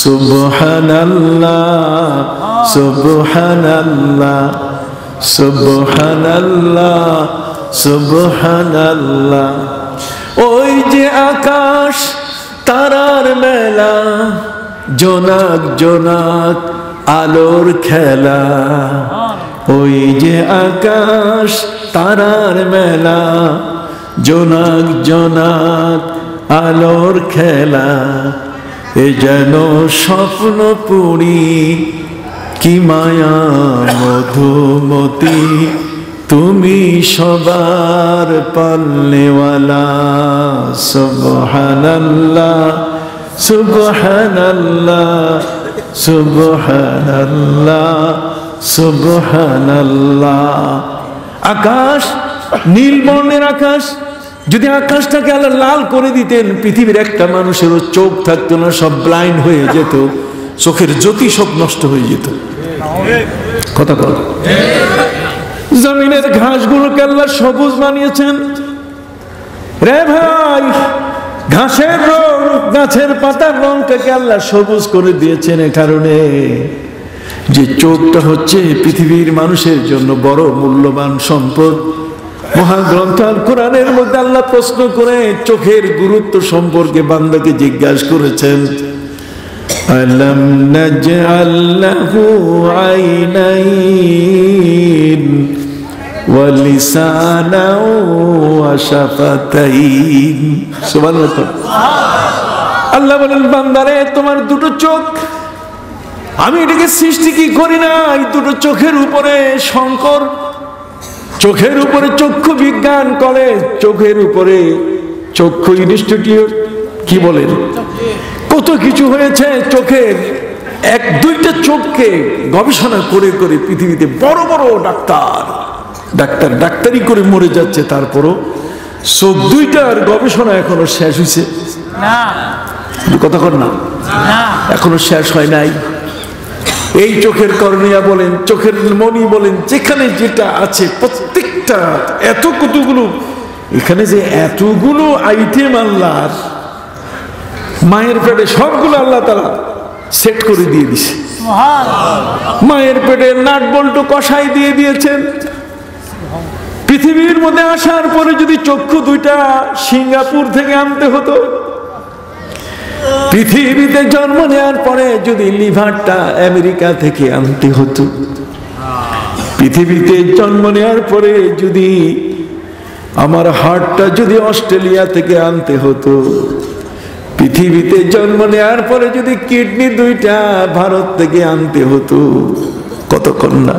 B: সুবহানাল্লাহ সুবহানাল্লাহ সুবহানাল্লাহ সুবহানাল্লাহ। ওই যে আকাশ তারার মেলা, জোনাক জোনাক আলোর খেলা, ওই যে আকাশ তারার মেলা, জোনাক জোনাক আলোর খেলা, এ যেন স্বপ্ন পুরি কি মায়া মধুমতি, তুমি সবার পালনেওয়ালা। সুবহানাল্লাহ সুবহানাল্লাহ সুবহানাল্লাহ সুবহানাল্লাহ। আকাশ নীল বর্ণের আকাশ, যদি আকাশটাকে আল্লাহ লাল করে দিতেন পৃথিবীর একটা মানুষেরও চোখ থাকতো না, সব ব্লাইন্ড হয়ে যেত, চোখের জ্যোতি সব নষ্ট হয়ে যেত। কথা বল। জমিনের ঘাসগুলোকে আল্লাহ সবুজ বানিয়েছেন রে ভাই, ঘাসের রং গাছের পাতার রংটাকে আল্লাহ সবুজ করে দিয়েছেন এ কারণে যে চোখটা হচ্ছে পৃথিবীর মানুষের জন্য বড় মূল্যবান সম্পদ। মহাগ্রন্থ আল কোরআনের মধ্যে আল্লাহ প্রশ্ন করে চোখের গুরুত্ব সম্পর্কে বান্দাকে জিজ্ঞাসা করেছেন, আলাম নাজআল লাহু আইনাইন ওয়া লিসানান ওয়া শাফাতাইন। সুবহানাল্লাহ। আল্লাহ বলেন, বান্দারে তোমার দুটো চোখ, আমি এটাকে সৃষ্টি কি করি না, এই দুটো চোখের উপরে শঙ্কর, চোখের উপরে চক্ষু বিজ্ঞান কলেজ, চোখের উপরে চক্ষু ইনস্টিটিউট, কি বলেন, কত কিছু হয়েছে চোখের। এক দুইটা চোখকে গবেষণা করে করে পৃথিবীতে বড় বড় ডাক্তারি করে মরে যাচ্ছে, তারপরও চোখ দুইটার গবেষণা এখনো শেষ হয়েছে না। কথা কর না, এখনো শেষ হয় নাই। এই চোখের কর্নিয়া বলেন, চোখের মণি বলেন, যেখানে যেটা আছে প্রত্যেকটা এত কতগুলো, এখানে যে এতগুলো আইটেম আল্লাহর মায়ের পেটে সবগুলো আল্লাহ তাআলা সেট করে দিয়ে দিছে। মায়ের পেটে নাট বল্টু কষাই দিয়ে দিয়েছেন। পৃথিবীর মধ্যে আসার পরে যদি চক্ষু দুইটা সিঙ্গাপুর থেকে আনতে হতো, পৃথিবীতে জন্ম নেওয়ার পরে যদি লিভারটা আমেরিকা থেকে আনতে হতো, পৃথিবীতে জন্ম নেওয়ার পরে যদি আমার হার্টটা যদি অস্ট্রেলিয়া থেকে আনতে হতো, পৃথিবীতে জন্ম নেওয়ার পরে যদি কিডনি দুইটা ভারত থেকে আনতে হতো, কতক্ষণ না।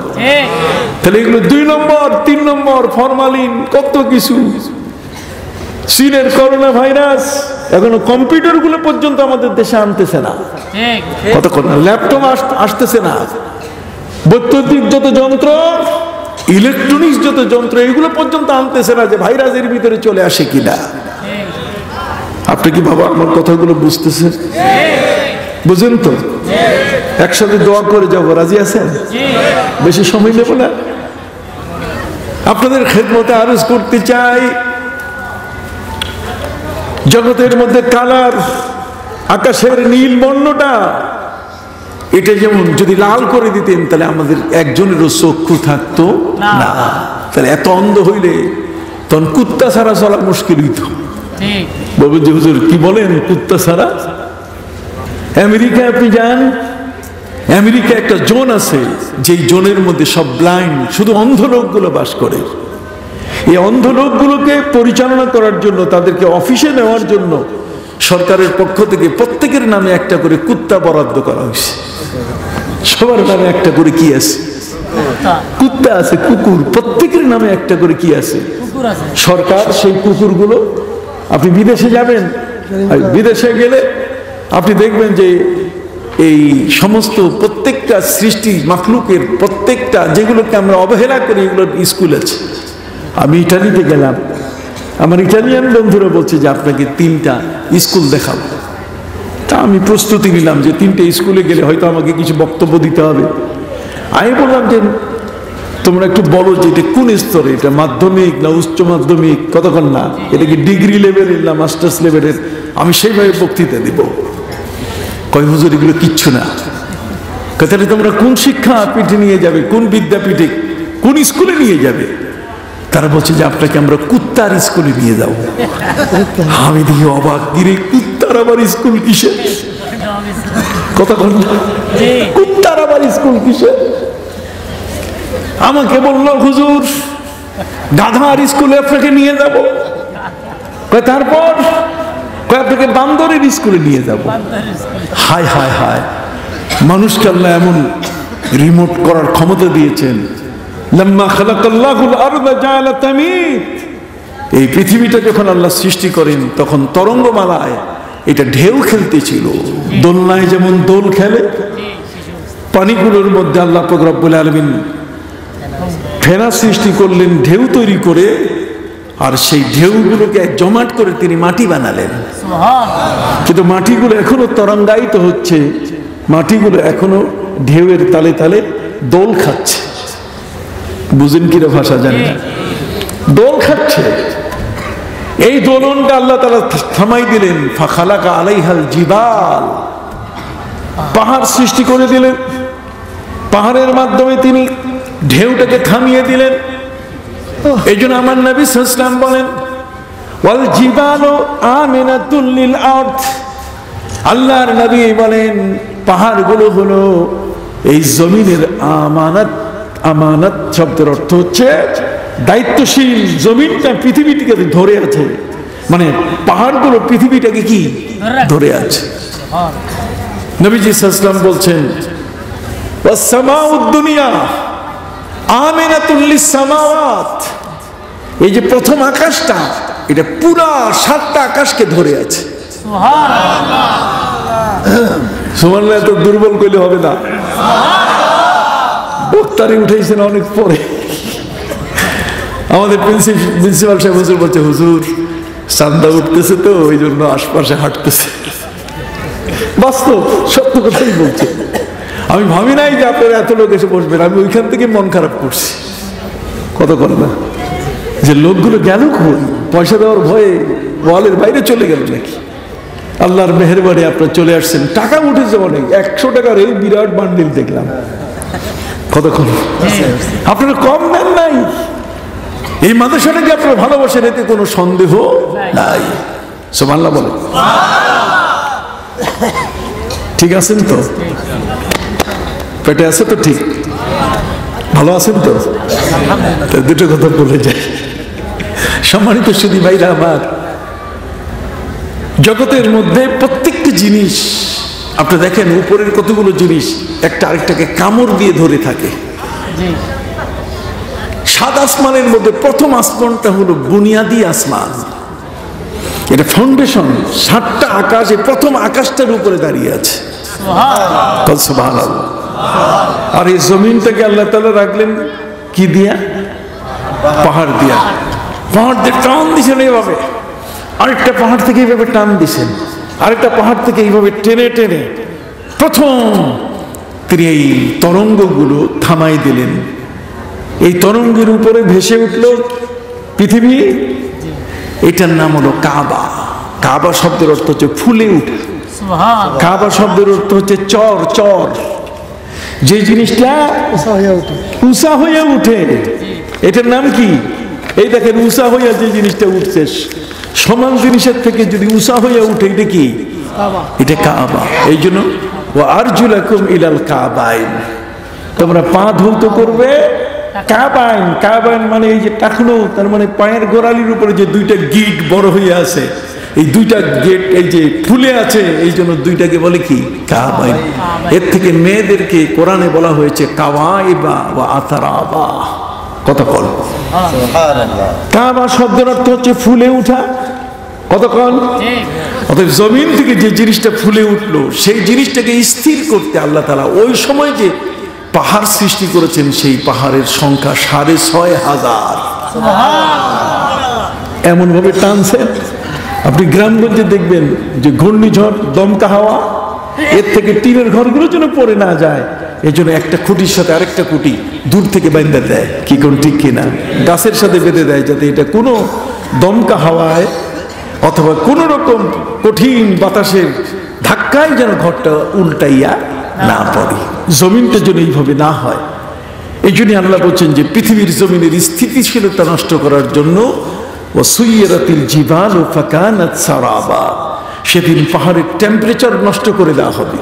B: তাহলে এগুলো 2 নম্বর 3 নম্বর ফরমালিন, কত কিছু। চীনের করোনা ভাইরাস এখনো কম্পিউটার গুলো পর্যন্ত আমাদের দেশে আনতেছে না, কতক্ষণ না। ল্যাপটপ আসতেছে না, বৈদ্যুতিক যত যন্ত্র, ইলেকট্রনিক্স যত যন্ত্র, এগুলো পর্যন্ত আনতেছে না যে ভাইরাসের ভিতরে চলে আসে কিনা। আপনি কি বাবা আমার কথাগুলো বুঝতেছেন? বুঝেন তো? একসাথে দোয়া করে যাবো, রাজি আছেন? বেশি সময় নেব না, আপনাদের খেদমতে আরজ করতে চাই। জগতের মধ্যে কালার, আকাশের নীল বর্ণটা, এটা যেমন যদি লাল করে দিতেন তাহলে আমাদের একজনেরও চক্ষু থাকতো না। তাহলে এত অন্ধ হইলে তখন কুত্তা ছাড়া চলা মুশকিল হইত। বলবেন যে হুজুর কি বলেন, কুত্তা ছাড়া? আমেরিকা আপনি যান, আমেরিকা একটা জোন আছে, যেই জোনের মধ্যে সব ব্লাইন্ড, শুধু অন্ধ লোকগুলো বাস করে। এই অন্ধ লোকগুলোকে পরিচালনা করার জন্য, তাদেরকে অফিসে নেওয়ার জন্য সরকারের পক্ষ থেকে প্রত্যেকের নামে একটা করে কুত্তা বরাদ্দ করা হয়েছে। সবার নামে একটা করে কি আছে? কুত্তা আছে, কুকুর, প্রত্যেকের নামে একটা করে কি আছে? সরকার সেই কুকুরগুলো, আপনি বিদেশে যাবেন, বিদেশে গেলে আপনি দেখবেন যে এই সমস্ত প্রত্যেকটা সৃষ্টি মাখলুকের প্রত্যেকটা, যেগুলোকে আমরা অবহেলা করি, এগুলোর স্কুল আছে। আমি ইটালিতে গেলাম, আমার ইটালিয়ান বন্ধুরা বলছে যে আপনাকে 3টা স্কুল দেখাবো। তা আমি প্রস্তুতি নিলাম যে 3টে স্কুলে গেলে হয়তো আমাকে কিছু বক্তব্য দিতে হবে। আমি বললাম যে তোমরা একটু বলো যে এটা কোন স্তরে, এটা মাধ্যমিক না উচ্চ মাধ্যমিক, কতক্ষণ না, এটা কি ডিগ্রি লেভেলের না মাস্টার্স লেভেলের, আমি সেইভাবে বক্তৃতা দিব। কয় হুজুর এগুলো কিচ্ছু না। তাহলে তোমরা কোন শিক্ষা পিঠে নিয়ে যাবে, কোন বিদ্যাপীঠে, কোন স্কুলে নিয়ে যাবে? তারা বলছে যে আপনাকে আমরা কুত্তার স্কুলে নিয়ে যাবো। আমি দেখি অবাক, গিরে কুত্তার আবার স্কুল কিসে? কথা বল, কুত্তার আবার স্কুল কিসে? আমাকে বললো হুজুর গাধার স্কুলে আপনাকে নিয়ে যাব, তারপর আপনাকে বান্দরের স্কুলে নিয়ে যাব। হায় হায় হায়, মানুষকে আল্লাহ এমন রিমোট করার ক্ষমতা দিয়েছেন। লাম্মা খালাকাল্লাহুল আরদা জাআলা তামিদ, এই পৃথিবীটা যখন আল্লাহ সৃষ্টি করেন তখন তরঙ্গমালায় এটা ঢেউ খেলতেছিল। দোলনায় যেমন দোল খেলে, পানিগুলোর মধ্যে আল্লাহ পাক রব্বুল আলামিন ফেনা সৃষ্টি করলেন ঢেউ তৈরি করে, আর সেই ঢেউগুলোকে জমাট করে তিনি মাটি বানালেন। কিন্তু মাটিগুলো এখনো তরঙ্গায়িত হচ্ছে, মাটিগুলো এখনো ঢেউয়ের তালে তালে দোল খাচ্ছে। বুঝেন কিরা ভাষা জানি না, দোল খাচ্ছে। এই দোলনটা আল্লাহ তাআলা থামাই দিলেন। ফাখালাকা আলাইহাল জিবাল, পাহাড় সৃষ্টি করে দিলেন। পাহাড়ের মাধ্যমে তিনি ঢেউটাকে থামিয়ে দিলেন। এই জন্য আমার নবী সাল্লাল্লাহু আলাইহি ওয়াসাল্লাম বলেন, ওয়াল জিবালু আমিনাতুল লিল আরদ, আল্লাহর নবী বলেন পাহাড়গুলো হলো এই জমিনের আমানত। আমানত শব্দের অর্থ হচ্ছে দায়িত্বশীল। জমিনটা পৃথিবীটাকে ধরে আছে, মানে পাহাড়গুলো পৃথিবীটাকে কি ধরে আছে। নবীজি সাল্লাল্লাহু আলাইহি ওয়াসাল্লাম বলছেন, ওয়াস সামাউদ দুনিয়া আমিনাতুল লিস সামাওয়াত, এই যে প্রথম আকাশটা এটা পুরা 7টা আকাশকে ধরে আছে। সুবহানাল্লাহ, সুবহানাল্লাহ। এত দুর্বল কইলে হবে না, বক্তারে উঠেছেন অনেক পরে। আমাদের প্রিন্সিপাল সাহেব হুজুর বলছে, হুজুর চান্দা উঠতেছে তো ওই জন্য আশপাশে হাঁটতেছে। বাস্তব সত্য কথাই বলছে। আমি ভাবি নাই যে আপনারা এত লোক এসে বসবেন। আমি ওইখান থেকে মন খারাপ করছি। কত করে না যে লোকগুলো গেল কই, পয়সা দেওয়ার ভয়ে ওয়ালের বাইরে চলে গেল নাকি। আল্লাহর মেহেরবানি আপনারা চলে আসছেন। টাকা উঠেছে অনেক, 100 টাকার এই বিরাট বান্ডিল দেখলাম। কতক্ষণ আপনারা কম নেন নাই। এই মাদ্রাসাটাকে আপনারা ভালোবাসেন, এতে কোনো সন্দেহ নাই। সুবহানাল্লাহ বলে ঠিক আছেন তো? পেটে আছে তো? ঠিক ভালো আছেন তো? দুটো কথা বলে যায়। সম্মানিত সুধী ভাইরা আমার, জগতের মধ্যে প্রত্যেকটি জিনিস আপনি দেখেন, উপরের কতগুলো জিনিস একটা আরেকটাকে কামড় দিয়ে ধরে থাকে। সাত আসমানের মধ্যে প্রথম আসমানটা হলো বুনিয়াদি আসমান, এটা ফাউন্ডেশন। 7টা আকাশ, এই প্রথম আকাশটার উপরে দাঁড়িয়ে আছে। সুবহানাল্লাহ। আর এই জমিনটাকে আল্লাহ তাআলা রাখলেন কি দিয়া? পাহাড় দিয়া। পাহাড় দিয়ে টান দিছেন এইভাবে, আরেকটা পাহাড় থেকে এইভাবে টান দিছেন, আরেকটা পাহাড় থেকে এইভাবে টেনে টেনে প্রথম তিনি এই তরঙ্গগুলো থামাই দিলেন। এই তরঙ্গের উপরে ভেসে উঠল পৃথিবী। এটার নাম হলো কাবা। কাবা শব্দের অর্থ হচ্ছে ফুলে উঠে। কাবা শব্দের অর্থ হচ্ছে চর। চর যে জিনিসটা উঁচা হয়ে উঠে, এটার নাম কি? এই দেখেন উঁচা হইয়া যে জিনিসটা উঠছে, সমান জিনিসের থেকে যদি উঁচা হইয়া উঠে, এটা কি? এটা কাবা। এই জন্য ওয়া আরজুলাকুম ইলাল কাবাইন, তোমরা পা ধৌত করবে কাবাইন। কাবাইন মানে এই যে টাকনো, তার মানে পায়ের গোড়ালির উপরে যে 2টা গিট বড় হয়ে আছে, এই 2টা গেট এই যে ফুলে আছে, এই জন্য 2টাকে বলে কি? কাবাইন। এর থেকে মেয়েদেরকে কোরআনে বলা হয়েছে কাওয়াইবা ওয়া আতারাবা। কতক্ষণ? কাবা শব্দের অর্থ হচ্ছে ফুলে উঠা। কতক্ষণ? অতএব জমিন থেকে যে জিনিসটা ফুলে উঠলো, সেই জিনিসটাকে স্থির করতে আল্লাহ তাআলা ওই সময় যে পাহাড় সৃষ্টি করেছেন, সেই পাহাড়ের সংখ্যা 6,500। এমন ভাবে টানছেন, আপনি গ্রামগঞ্জে দেখবেন যে ঘূর্ণিঝড়, দমকা হাওয়া, এর থেকে টিনের ঘরগুলো যেন পড়ে না যায়, এই জন্য একটা খুঁটির সাথে আরেকটা খুঁটি দূর থেকে বেঁধে দেয়। কি কোন ঠিক কিনা? গাছের সাথে বেঁধে দেয়, যাতে এটা কোনো দমকা হাওয়ায় অথবা কোন রকম কঠিন বাতাসের ধাক্কায় যেন ঘরটা উল্টাইয়া না পড়ে, জমিনটা যেন এইভাবে না হয়। এই জন্য আল্লাহ বলছেন যে পৃথিবীর জমিনের স্থিতিশীলতা নষ্ট করার জন্য ওয়াসুইরাতিল জিবালু ফাকানাত সারাবা, সেদিন পাহাড়ের টেম্পারেচার নষ্ট করে দেওয়া হবে।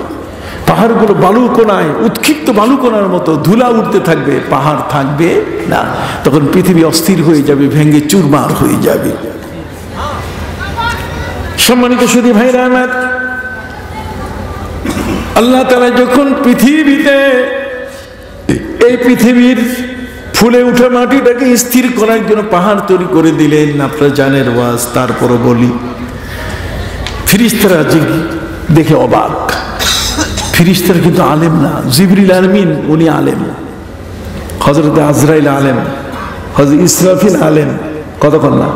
B: পাহাড়গুলো বালুকণায়, উৎক্ষিপ্ত বালুকণার মতো ধুলা উঠতে থাকবে, পাহাড় থাকবে না। তখন পৃথিবী অস্থির হয়ে যাবে, ভেঙে চুরমার হয়ে যাবে। সম্মানিত সুধী ভাইরা আমার, আল্লাহ তাআলা যখন পৃথিবীতে এই পৃথিবীর ফুলে উঠা মাটিটাকে স্থির করার জন্য পাহাড় তৈরি করে দিলেন, আপনারা জানেন ওয়াজ, তারপরও বলি, ফেরেশতারা দেখে অবাক। ফেরেশতারা কিন্তু আলেম না, জিবরিল আমিন উনি আলেম, হযরত আজরাইল আলেম, হযরত ইসরাফিল আলেম, কতক্ষণ না,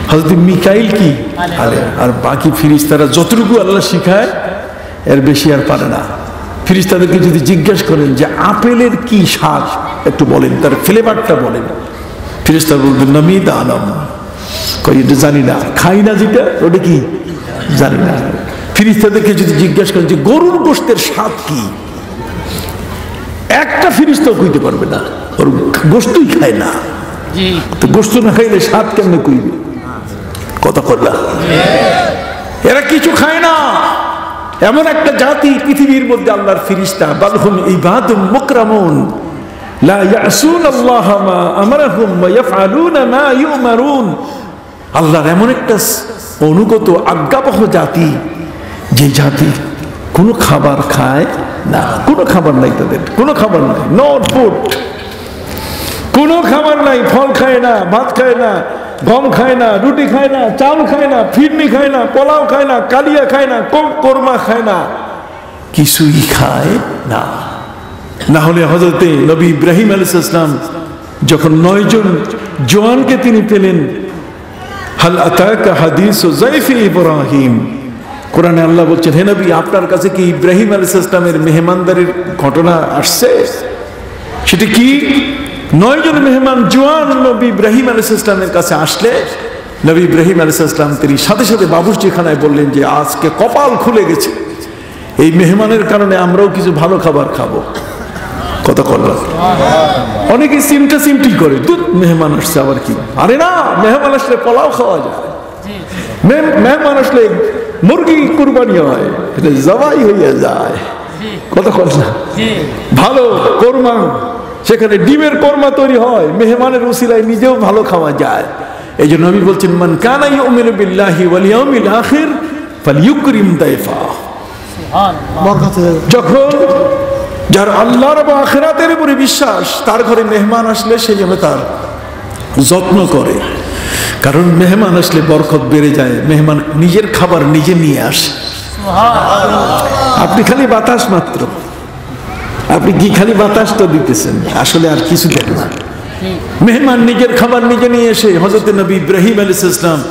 B: হযরত মিকাইল কি আলেম, আর বাকি ফেরেশতারা যতটুকু আল্লাহ শিখায় এর বেশি আর পারে না। ফেরেশতাদেরকে যদি জিজ্ঞেস করেন যে আপেলের কি স্বাদ একটু বলেন, তার ফ্লেভারটা বলেন, ফেরেশতারা বলবেন নামিদ আলম, কই এটা জানি না, খাই না, যেটা ওটা কি জানি না। ফেরেশতাদেরকে যদি জিজ্ঞেস করেন যে গরুর গোশতের স্বাদ কি, একটা ফেরেশতাও কইতে পারবে না, ওর গোশতই খায় না। তো গোশত না খাইলে স্বাদ কেমনে কইবে, কথা করলা, এরা কিছু খায় না। এমন একটা জাতি পৃথিবীর মধ্যে আল্লাহর ফেরেশতা, বালহুম ইবাদুম মুকরামুন লা ইয়াসুনাল্লাহ মা আমারহুম ওয়া ইয়াফআলুনা মা ইউমারুন। আল্লাহর এমন একটা অনুগত আজ্ঞাবহ জাতি, যে জাতি কোনো খাবার খায় না, কোনো খাবার নাই তাদের, কোনো খাবার নাই, নট ফুড, কোনো খাবার নাই, ফল খায় না, ভাত খায় না, গম খায় না, রুটি খায় না, চাল খায় না, ফিরনি খায় না, পোলাও খায় না, কালিয়া খায় না, কোরমা খায় না, কিছুই খায় না। না হলে হযরতে নবী ইব্রাহিম আলাইহিস সালাম যখন 9 জন জওয়ানকে তিনি পেলেন, হাল আতাকা হাদিসু যায়ফি ইব্রাহিম, কোরআনে আল্লাহ বলছেন, হে নবী আপনার কাছে কি ইব্রাহিম আলাইহিস সালামের মেহমানদারির ঘটনা আসছে? সেটা কি? 9 জন মেহমান জওয়ান নবী ইব্রাহিম আলাইহিস সালামের কাছে আসলে নবী ইব্রাহিম আলাইহিস সালাম তিনি সাথে সাথে বাবুর্চিখানায় বললেন যে আজকে কপাল খুলে গেছে, এই মেহমানের কারণে আমরাও কিছু ভালো খাবার খাবো। কথা করলাম, অনেকে সিমটি করে, দুধ মেহমান আসছে আবার কি, আরে না, মেহমান আসলে পোলাও খাওয়া যায়, মেহমান আসলে মুরগি কুরবানি হয়, এটা জবাই হইয়া যায়। কথা করলাম, ভালো কোরমা, সেখানে ডিমের কোরমা তৈরি হয়, মেহমানের উসিলায় নিজেও ভালো খাওয়া যায়। এই জন্য নবী বলছেন, মান কানা ইউমিনু বিল্লাহি ওয়াল ইয়াউমিল আখির ফালইউকরিম দাইফা। যখন যার আল্লাহর এবং আখিরাতের উপরে বিশ্বাস, তার ঘরে মেহমান আসলে সে যেন তার যত্ন করে, কারণ মেহমান আসলে বরকত বেড়ে যায়। মেহমান নিজের খাবার নিজে নিয়ে আসে, আপনি খালি বাতাস মাত্র, আপনি কি খালি বাতাসটা দিতেছেন, আসলে আর কিছু দেন না। মেহমান নিজের খাবার নিজে নিয়ে এসে, হযরত নবী ইব্রাহিম আলাইহিস সালাম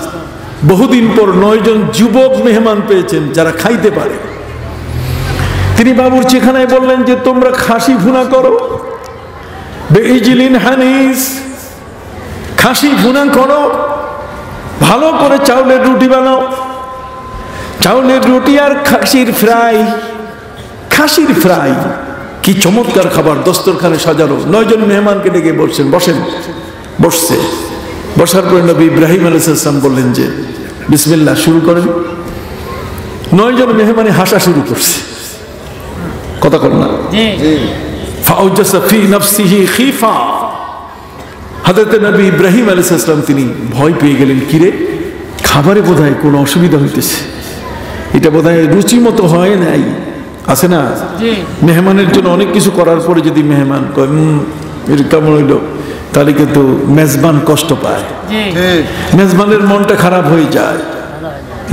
B: বহুদিন পর 9 জন যুবক মেহমান পেয়েছেন যারা খাইতে পারে। তিনি বাবুর্চিখানায় বললেন যে তোমরা খাসি ভুনা করো, বেইজলিন হানিস, খাসি ভুনা করো, ভালো করে চাউলের রুটি বানাও, চাউলের রুটি আর খাসির ফ্রাই, খাসির ফ্রাই, কি চমৎকার খাবার, দস্তরখানে সাজানো। 9 জন মেহমানকে ডেকে বলছেন, বসেন, বসছে। বসার পরে নবী ইব্রাহিম আলাইহিস সালাম বললেন যে বিসমিল্লাহ, শুরু করেন। 9 জন মেহমানে হাসা শুরু করছে, কথা কর না, ফাউজাসা ফি নাফসিহি খিফা। হযরত নবী ইব্রাহিম আলাইহিস সালাম তিনি ভয় পেয়ে গেলেন, কিরে খাবারে বোধহয় কোনো অসুবিধা হইতেছে, এটা বোধহয় রুচি মতো হয় নাই, আছে না মেহমানের জন্য অনেক কিছু করার পরে যদি মেহমান কয় এটা কেমন হইল, তাহলে কিন্তু মেজবান কষ্ট পায়, মেজবানের মনটা খারাপ হয়ে যায়।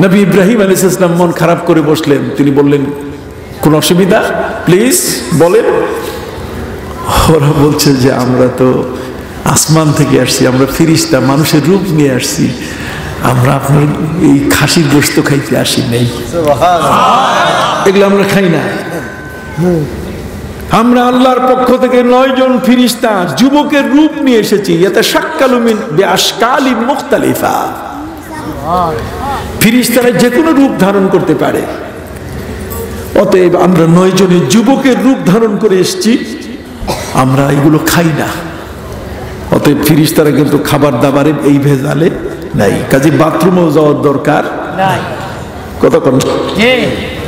B: নবী ইব্রাহিম আলাইহিস সালাম মন খারাপ করে বসলেন, তিনি বললেন কোন অসুবিধা, প্লিজ বলেন। ওরা বলছে যে আমরা তো আসমান থেকে আসছি, আমরা ফেরেশতা, মানুষের রূপ নিয়ে আসছি, আমরা আপনার এই খাসির গোশত খাইতে আসি নাই, এগুলো আমরা খাই না, আমরা আল্লাহর পক্ষ থেকে 9 জন ফেরেশতা যুবকের রূপ নিয়ে এসেছি, এতে শাক্কালু মিন বিআশকালি মুখতালিফা। ফেরেশতারা যে কোনো রূপ ধারণ করতে পারে, অতএব আমরা 9 জনের যুবকের রূপ ধারণ করে এসেছি, আমরা এগুলো খাই না। অতএব ফেরেশতারা কিন্তু খাবার দাবারে এই ভেজালে নাই, কাজে বাথরুমেও যাওয়ার দরকার নাই, কথা কোন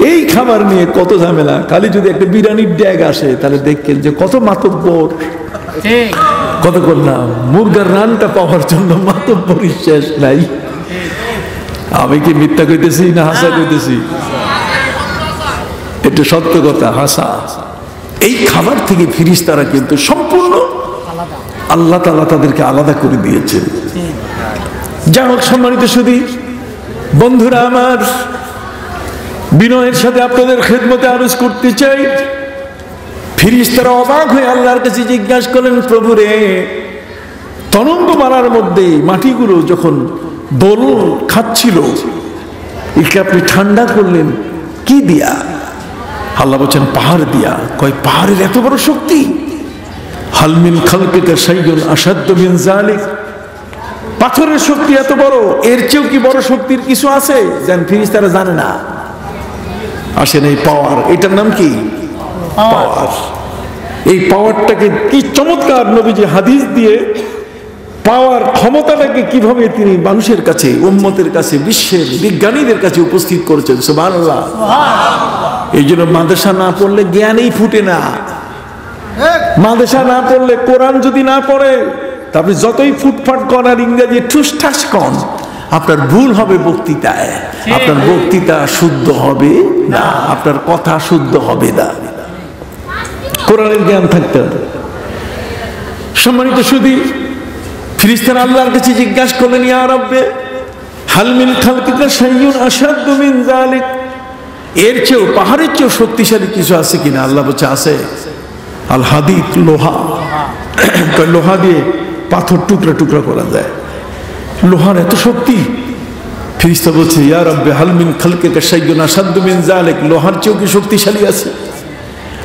B: এই খাবার নিয়ে কত ঝামেলা। খালি যদি একটা বিরিয়ানির ড্যাগ আসে তাহলে দেখেন যে কত মাতব্বর, কত করলাম মুরগার রানটা পাওয়ার জন্য মাতব্বরই শেষ নাই। আমি কি মিথ্যা কইতেছি না হাসা কইতেছি? এটা সত্য কথা, হাসা। এই খাবার থেকে ফেরেশতারা কিন্তু সম্পূর্ণ আল্লাহ তাআলা তাদেরকে আলাদা করে দিয়েছেন। যা হোক সম্মানিত সুধী বন্ধুরা আমার, বিনয়ের সাথে আপনাদের খেদমতে আরজ করতে চাই, ফেরেশতারা অবাক হয়ে আল্লাহর কাছে জিজ্ঞাসা করলেন, প্রভু রে, তরঙ্গ মারার মধ্যে মাটিগুলো যখন দোল খাচ্ছিল, একে আপনি ঠান্ডা করলেন কি দিয়া? আল্লাহ বলছেন পাহাড় দিয়া। কয় পাহাড়ের এত বড় শক্তি? হাল মিন খালকিকা শাইউন আশাদ্দু মিন যালিক। পাথরের শক্তি এত বড়, এর চেয়েও কি বড় শক্তির কিছু আছে? যেন ফেরেশতারা জানে না। আসেন এই পাওয়ার, এটার নাম কি? পাওয়ার। এই পাওয়ারটাকে কি চমৎকার নবীজি হাদিস দিয়ে পাওয়ার ক্ষমতাটাকে কিভাবে তিনি মানুষের কাছে, উম্মতের কাছে, বিশ্বের বিজ্ঞানীদের কাছে উপস্থিত করেছেন। সুবহানাল্লাহ। এই জন্য মাদ্রাসা না পড়লে জ্ঞানই ফুটে না। মাদ্রাসা না পড়লে, কোরআন যদি না পড়ে, তারপরে যতই ফুটফাট করার ইংরেজি ঠুসঠাস কন, আপনার ভুল হবে বক্তৃতায়, আপনার বক্তৃতা শুদ্ধ হবে না, আপনার কথা শুদ্ধ হবে না। কোরআনের জ্ঞান থাকতে হবে। সম্মানিত সুধী, ফেরেশতারা আল্লাহর কাছে জিজ্ঞাসা করলেন, ইয়া রাব্বে হাল মিন খালকিকা শাইউন আশাদ্দু মিন যালিক। এর চেয়েও, পাহাড়ের চেয়েও শক্তিশালী কিছু আছে কিনা? আল্লাহ বলছে আছে। আল হাদিদ, লোহা। লোহা দিয়ে পাথর টুকরা টুকরা করা যায়। লোহার এত শক্তি? ফেরেশতা বলছে, ইয়া রাব্বে হাল মিন খালকিকা শাইউন আশাদ্দু মিন যালিক। লোহার চেয়েও কি শক্তিশালী আছে?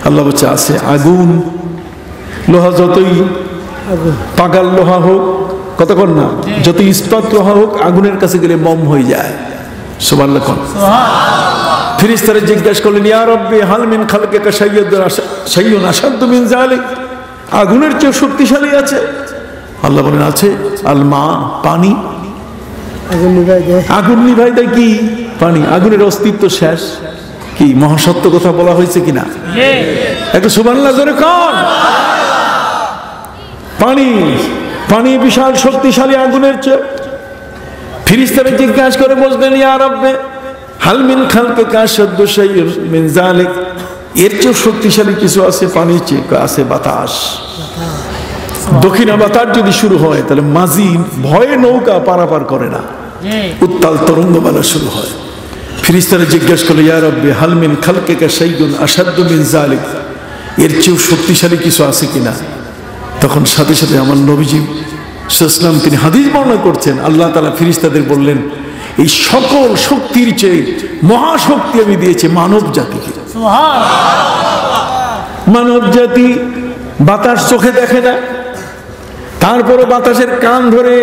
B: আল্লাহ বলছে আছে। আগুন, লোহা যতই পাগাল লোহা হোক, কতক্ষণ না, যত ইস্পাত লোহা হোক, আগুনের কাছে গেলে মম হয়ে যায়। সুবহানাল্লাহ। ফেরেশতারা জিজ্ঞাসা করলেন, ইয়া রাব্বি হাল মিন খালকিকা শাইউন আশাদ্দু মিন যালিক। আগুনের চেয়ে শক্তিশালী আছে? আল্লাহ বলেন আছে। আল মা, পানি। আগুন নিভাই দেয় কি? পানি। আগুনের অস্তিত্ব শেষ। কি মহাসত্য কথা বলা হয়েছে কিনা? একটু সুবহানাল্লাহ জোরে কোন। পানি, পানি বিশাল শক্তিশালী আগুনের চেয়ে। ফেরেশতারা জিজ্ঞাসা করে বললেন, ইয়া রাব্বে হাল মিন খালকিকা আশাদ্দু শাইউন মিন যালিক। এর চেয়ে শক্তিশালী কিছু আছে পানির চেয়ে? আছে বাতাস। দক্ষিণা বাতাস যদি শুরু হয় তাহলে মাঝি ভয়ে নৌকা পারাপার করে না, উত্তাল তরঙ্গমালা শুরু হয়। ফেরেশতারা জিজ্ঞাসা করলো, ইয়া রাব্বি হাল মিন খালকিকা শাইউন আশাদ্দু মিন যালিক। এর চেয়েও শক্তিশালী কিছু আছে কিনা? তখন সাথে সাথে আমার নবীজি সাল্লাল্লাহু আলাইহি ওয়াসাল্লাম তিনি হাদিস বর্ণনা করছেন, আল্লাহ তাআলা ফেরেশতাদের বললেন, এই সকল শক্তির চেয়ে মহাশক্তি আমি দিয়েছি মানব জাতিকে। মানব জাতি বাতাস চোখে দেখে না, তারপরে বাতাসের কান ধরে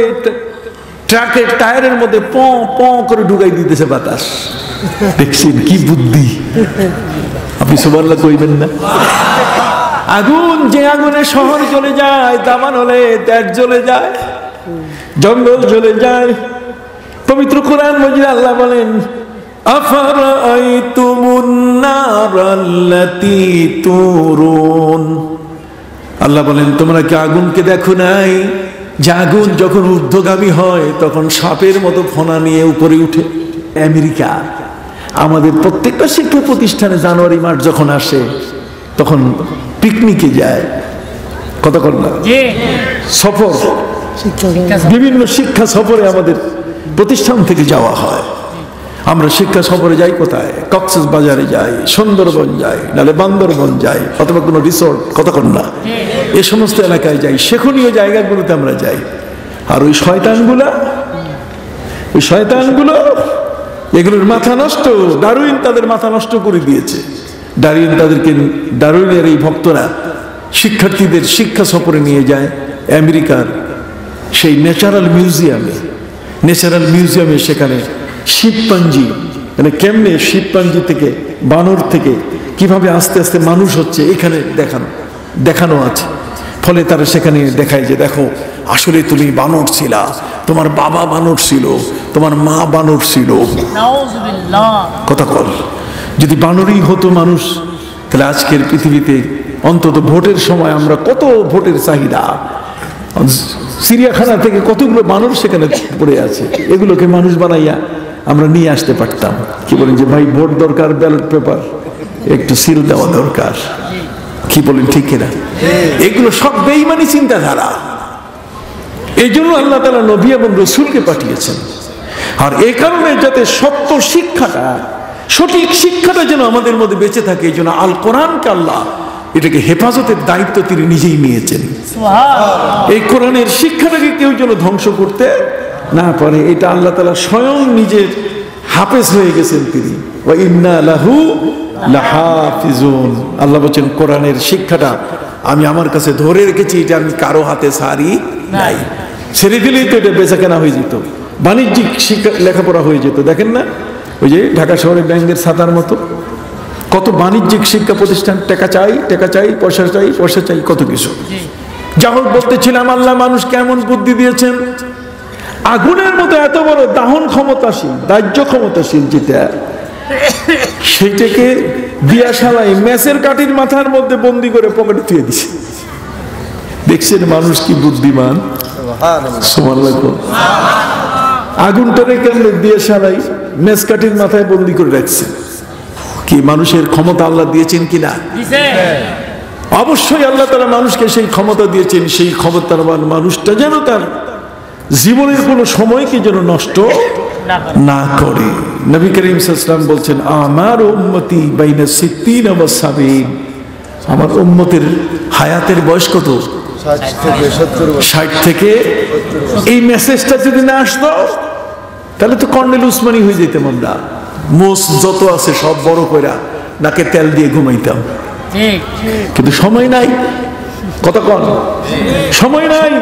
B: ট্রাকের টায়ারের মধ্যে প প করে ঢুকাই দিতেছে বাতাস। দেখছেন কি বুদ্ধি? আপনি সুবহানাল্লাহ কইবেন না? আগুন, যে আগুনে শহর জ্বলে যায়, দামান হলে দেশ জ্বলে যায়, জঙ্গল জ্বলে যায়। পবিত্র কোরআন মজিদে আল্লাহ বলেন, আফারাআইতুমুন নারাল্লাতী তুরুন। আল্লাহ বলেন, তোমরা কি আগুনকে দেখো নাই? যে আগুন যখন ঊর্ধ্বগামী হয় তখন সাপের মতো ফনা নিয়ে উপরে উঠে। আমেরিকা, আমাদের প্রত্যেকটা শিক্ষা প্রতিষ্ঠানে জানুয়ারি মাস যখন আসে তখন পিকনিকে যায়। কতক্ষণ না সফর, বিভিন্ন শিক্ষা সফরে আমাদের প্রতিষ্ঠান থেকে যাওয়া হয়। আমরা শিক্ষা সফরে যাই কোথায়? কক্সবাজারে যাই, সুন্দরবন যাই, নাহলে বান্দরবন যাই, অথবা কোনো রিসোর্ট, কতক্ষণ না এই সমস্ত এলাকায় যাই, সেখানীয় জায়গাগুলোতে আমরা যাই। আর ওই শয়তানগুলো এগুলোর মাথা নষ্ট। ডারউইন তাদের মাথা নষ্ট করে দিয়েছে। ডারউইনের এই ভক্তরা শিক্ষার্থীদের শিক্ষা সফরে নিয়ে যায় আমেরিকার সেই ন্যাচারাল মিউজিয়ামে। সেখানে শিবপাঞ্জি, মানে কেমনে শিবপাঞ্জি থেকে, বানর থেকে কিভাবে আস্তে আস্তে মানুষ হচ্ছে, এখানে দেখানো আছে। ফলে তারা সেখানে দেখায় যে দেখো, আসলে তুমি বানর ছিলা, তোমার বাবা বানর ছিল, তোমার মা বানর ছিল। কথা বল। যদি বানরই হতো মানুষ, তাহলে আজকের পৃথিবীতে অন্তত ভোটের সময় আমরা কত ভোটের চাহিদা, চিড়িয়াখানা থেকে কতগুলো বানর সেখানে পড়ে আছে, এগুলোকে মানুষ বানাইয়া আমরা নিয়ে আসতে পারতাম। কি বলেন যে ভাই ভোট দরকার, ব্যালট পেপার একটু সিল দেওয়া দরকার, কি বলেন ঠিক কিনা? এগুলো সব বেঈমানি চিন্তাধারা। এই জন্য আল্লাহ তাআলা নবী এবং রাসূলকে পাঠিয়েছেন। আর এই কারণে যাতে সত্য শিক্ষাটা, সঠিক শিক্ষাটা যেন আমাদের মধ্যে বেঁচে থাকে, এই জন্য আল কোরআনকে আল্লাহ এটাকে হেফাজতের দায়িত্ব তিনি নিজেই নিয়েছেন। এই কোরআনের শিক্ষাটাকে কেউ যেন ধ্বংস করতে না পারে, এটা আল্লাহ তাআলা স্বয়ং নিজের হাফেজ হয়ে গেছেন তিনি। ওয়া ইন্না লাহু লাহাফিজুন, আল্লাহ বলেন কোরআনের শিক্ষাটা আমি আমার কাছে ধরে রেখেছি, এটা আমি কারো হাতে ছাড়ি নাই। ছেড়ে দিলেই তো এটা বেচাকেনা হয়ে যেত, বাণিজ্যিক শিক্ষা লেখাপড়া হয়ে যেত। দেখেন না ওই যে ঢাকা শহরে ব্যাংকের ছাতার মতো কত বাণিজ্যিক শিক্ষা প্রতিষ্ঠান, টাকা চাই, টাকা চাই, পয়সা চাই, পয়সা চাই, কত কিছু। যা হোক বলতেছিলাম, আল্লাহ মানুষ কেমন বুদ্ধি দিয়েছেন, আগুনের মতো এত বড় দাহন ক্ষমতাশীল, দাহ্য ক্ষমতাশীল যেটা, সেইটাকে দিয়াশালাই মেসের কাঠির মাথার মধ্যে বন্দি করে পকেটে থুয়ে দিছে। দেখছেন মানুষ কি বুদ্ধিমান, সুবহানাল্লাহ। আগুনটারে কেমন দিয়াশালাই মেস কাঠির মাথায় বন্দি করে রাখছে। কি মানুষের ক্ষমতা আল্লাহ দিয়েছেন কিনা? অবশ্যই আল্লাহ তাআলা মানুষকে সেই ক্ষমতা দিয়েছেন। সেই ক্ষমতাবান মানুষটা যেন তার জীবনের কোনো সময়কে যেন নষ্ট না করে। নবী করিম সাল্লাল্লাহু আলাইহি ওয়াসাল্লাম বলছেন, আমার উম্মতি বাইনা 60 ওয়া 70, আমার উম্মতের হায়াতের বয়স কত? 60 থেকে। এই মেসেজটা যদি না আসতো তাহলে তো কর্নেল উসমানী হয়ে যেতাম আমরা, মোষ যত আছে সব বড় কইরা নাকে তেল দিয়ে ঘুমাইতাম। কিন্তু সময় নাই, কত কন সময় নাই।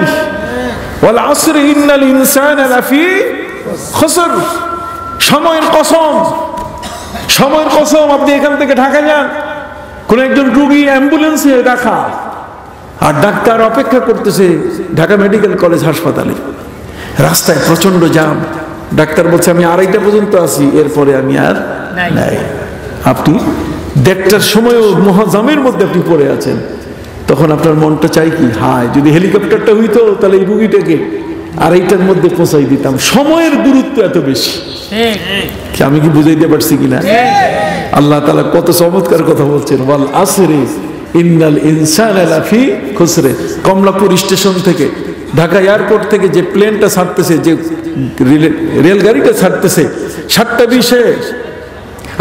B: ওয়াল আসরি ইন্নাল ইনসানা লাফি খুসর, সময়ের কসম, সময়ের কসম। আপনি এখান থেকে ঢাকা যান, কোন একজন রোগী অ্যাম্বুলেন্সে রাখা, আর ডাক্তার অপেক্ষা করতেছে ঢাকা মেডিকেল কলেজ হাসপাতালে, রাস্তায় প্রচন্ড জ্যাম। ডাক্তার বলছে আমি 2:30 পর্যন্ত আছি, এরপরে আমি আর নাই। আপনি 1:30টার সময়ও মহাজামের মধ্যে আপনি পড়ে আছেন, তখন আপনার মনটা চাই কি, হায় যদি হেলিকপ্টারটা হইতো তাহলে এই রুগীটাকে 2:30টার মধ্যে পৌঁছাই দিতাম। সময়ের গুরুত্ব এত বেশি, আমি কি বুঝাইতে পারছি কিনা? আল্লাহ তাআলা কত চমৎকার কথা বলছেন, ওয়াল আসরি ইন্নাল ইনসানা লাফি খুসরে। কমলাপুর স্টেশন থেকে, ঢাকা এয়ারপোর্ট থেকে যে প্লেনটা ছাড়তেছে, যে রেলগাড়িটা ছাড়তেছে 7:20-এ,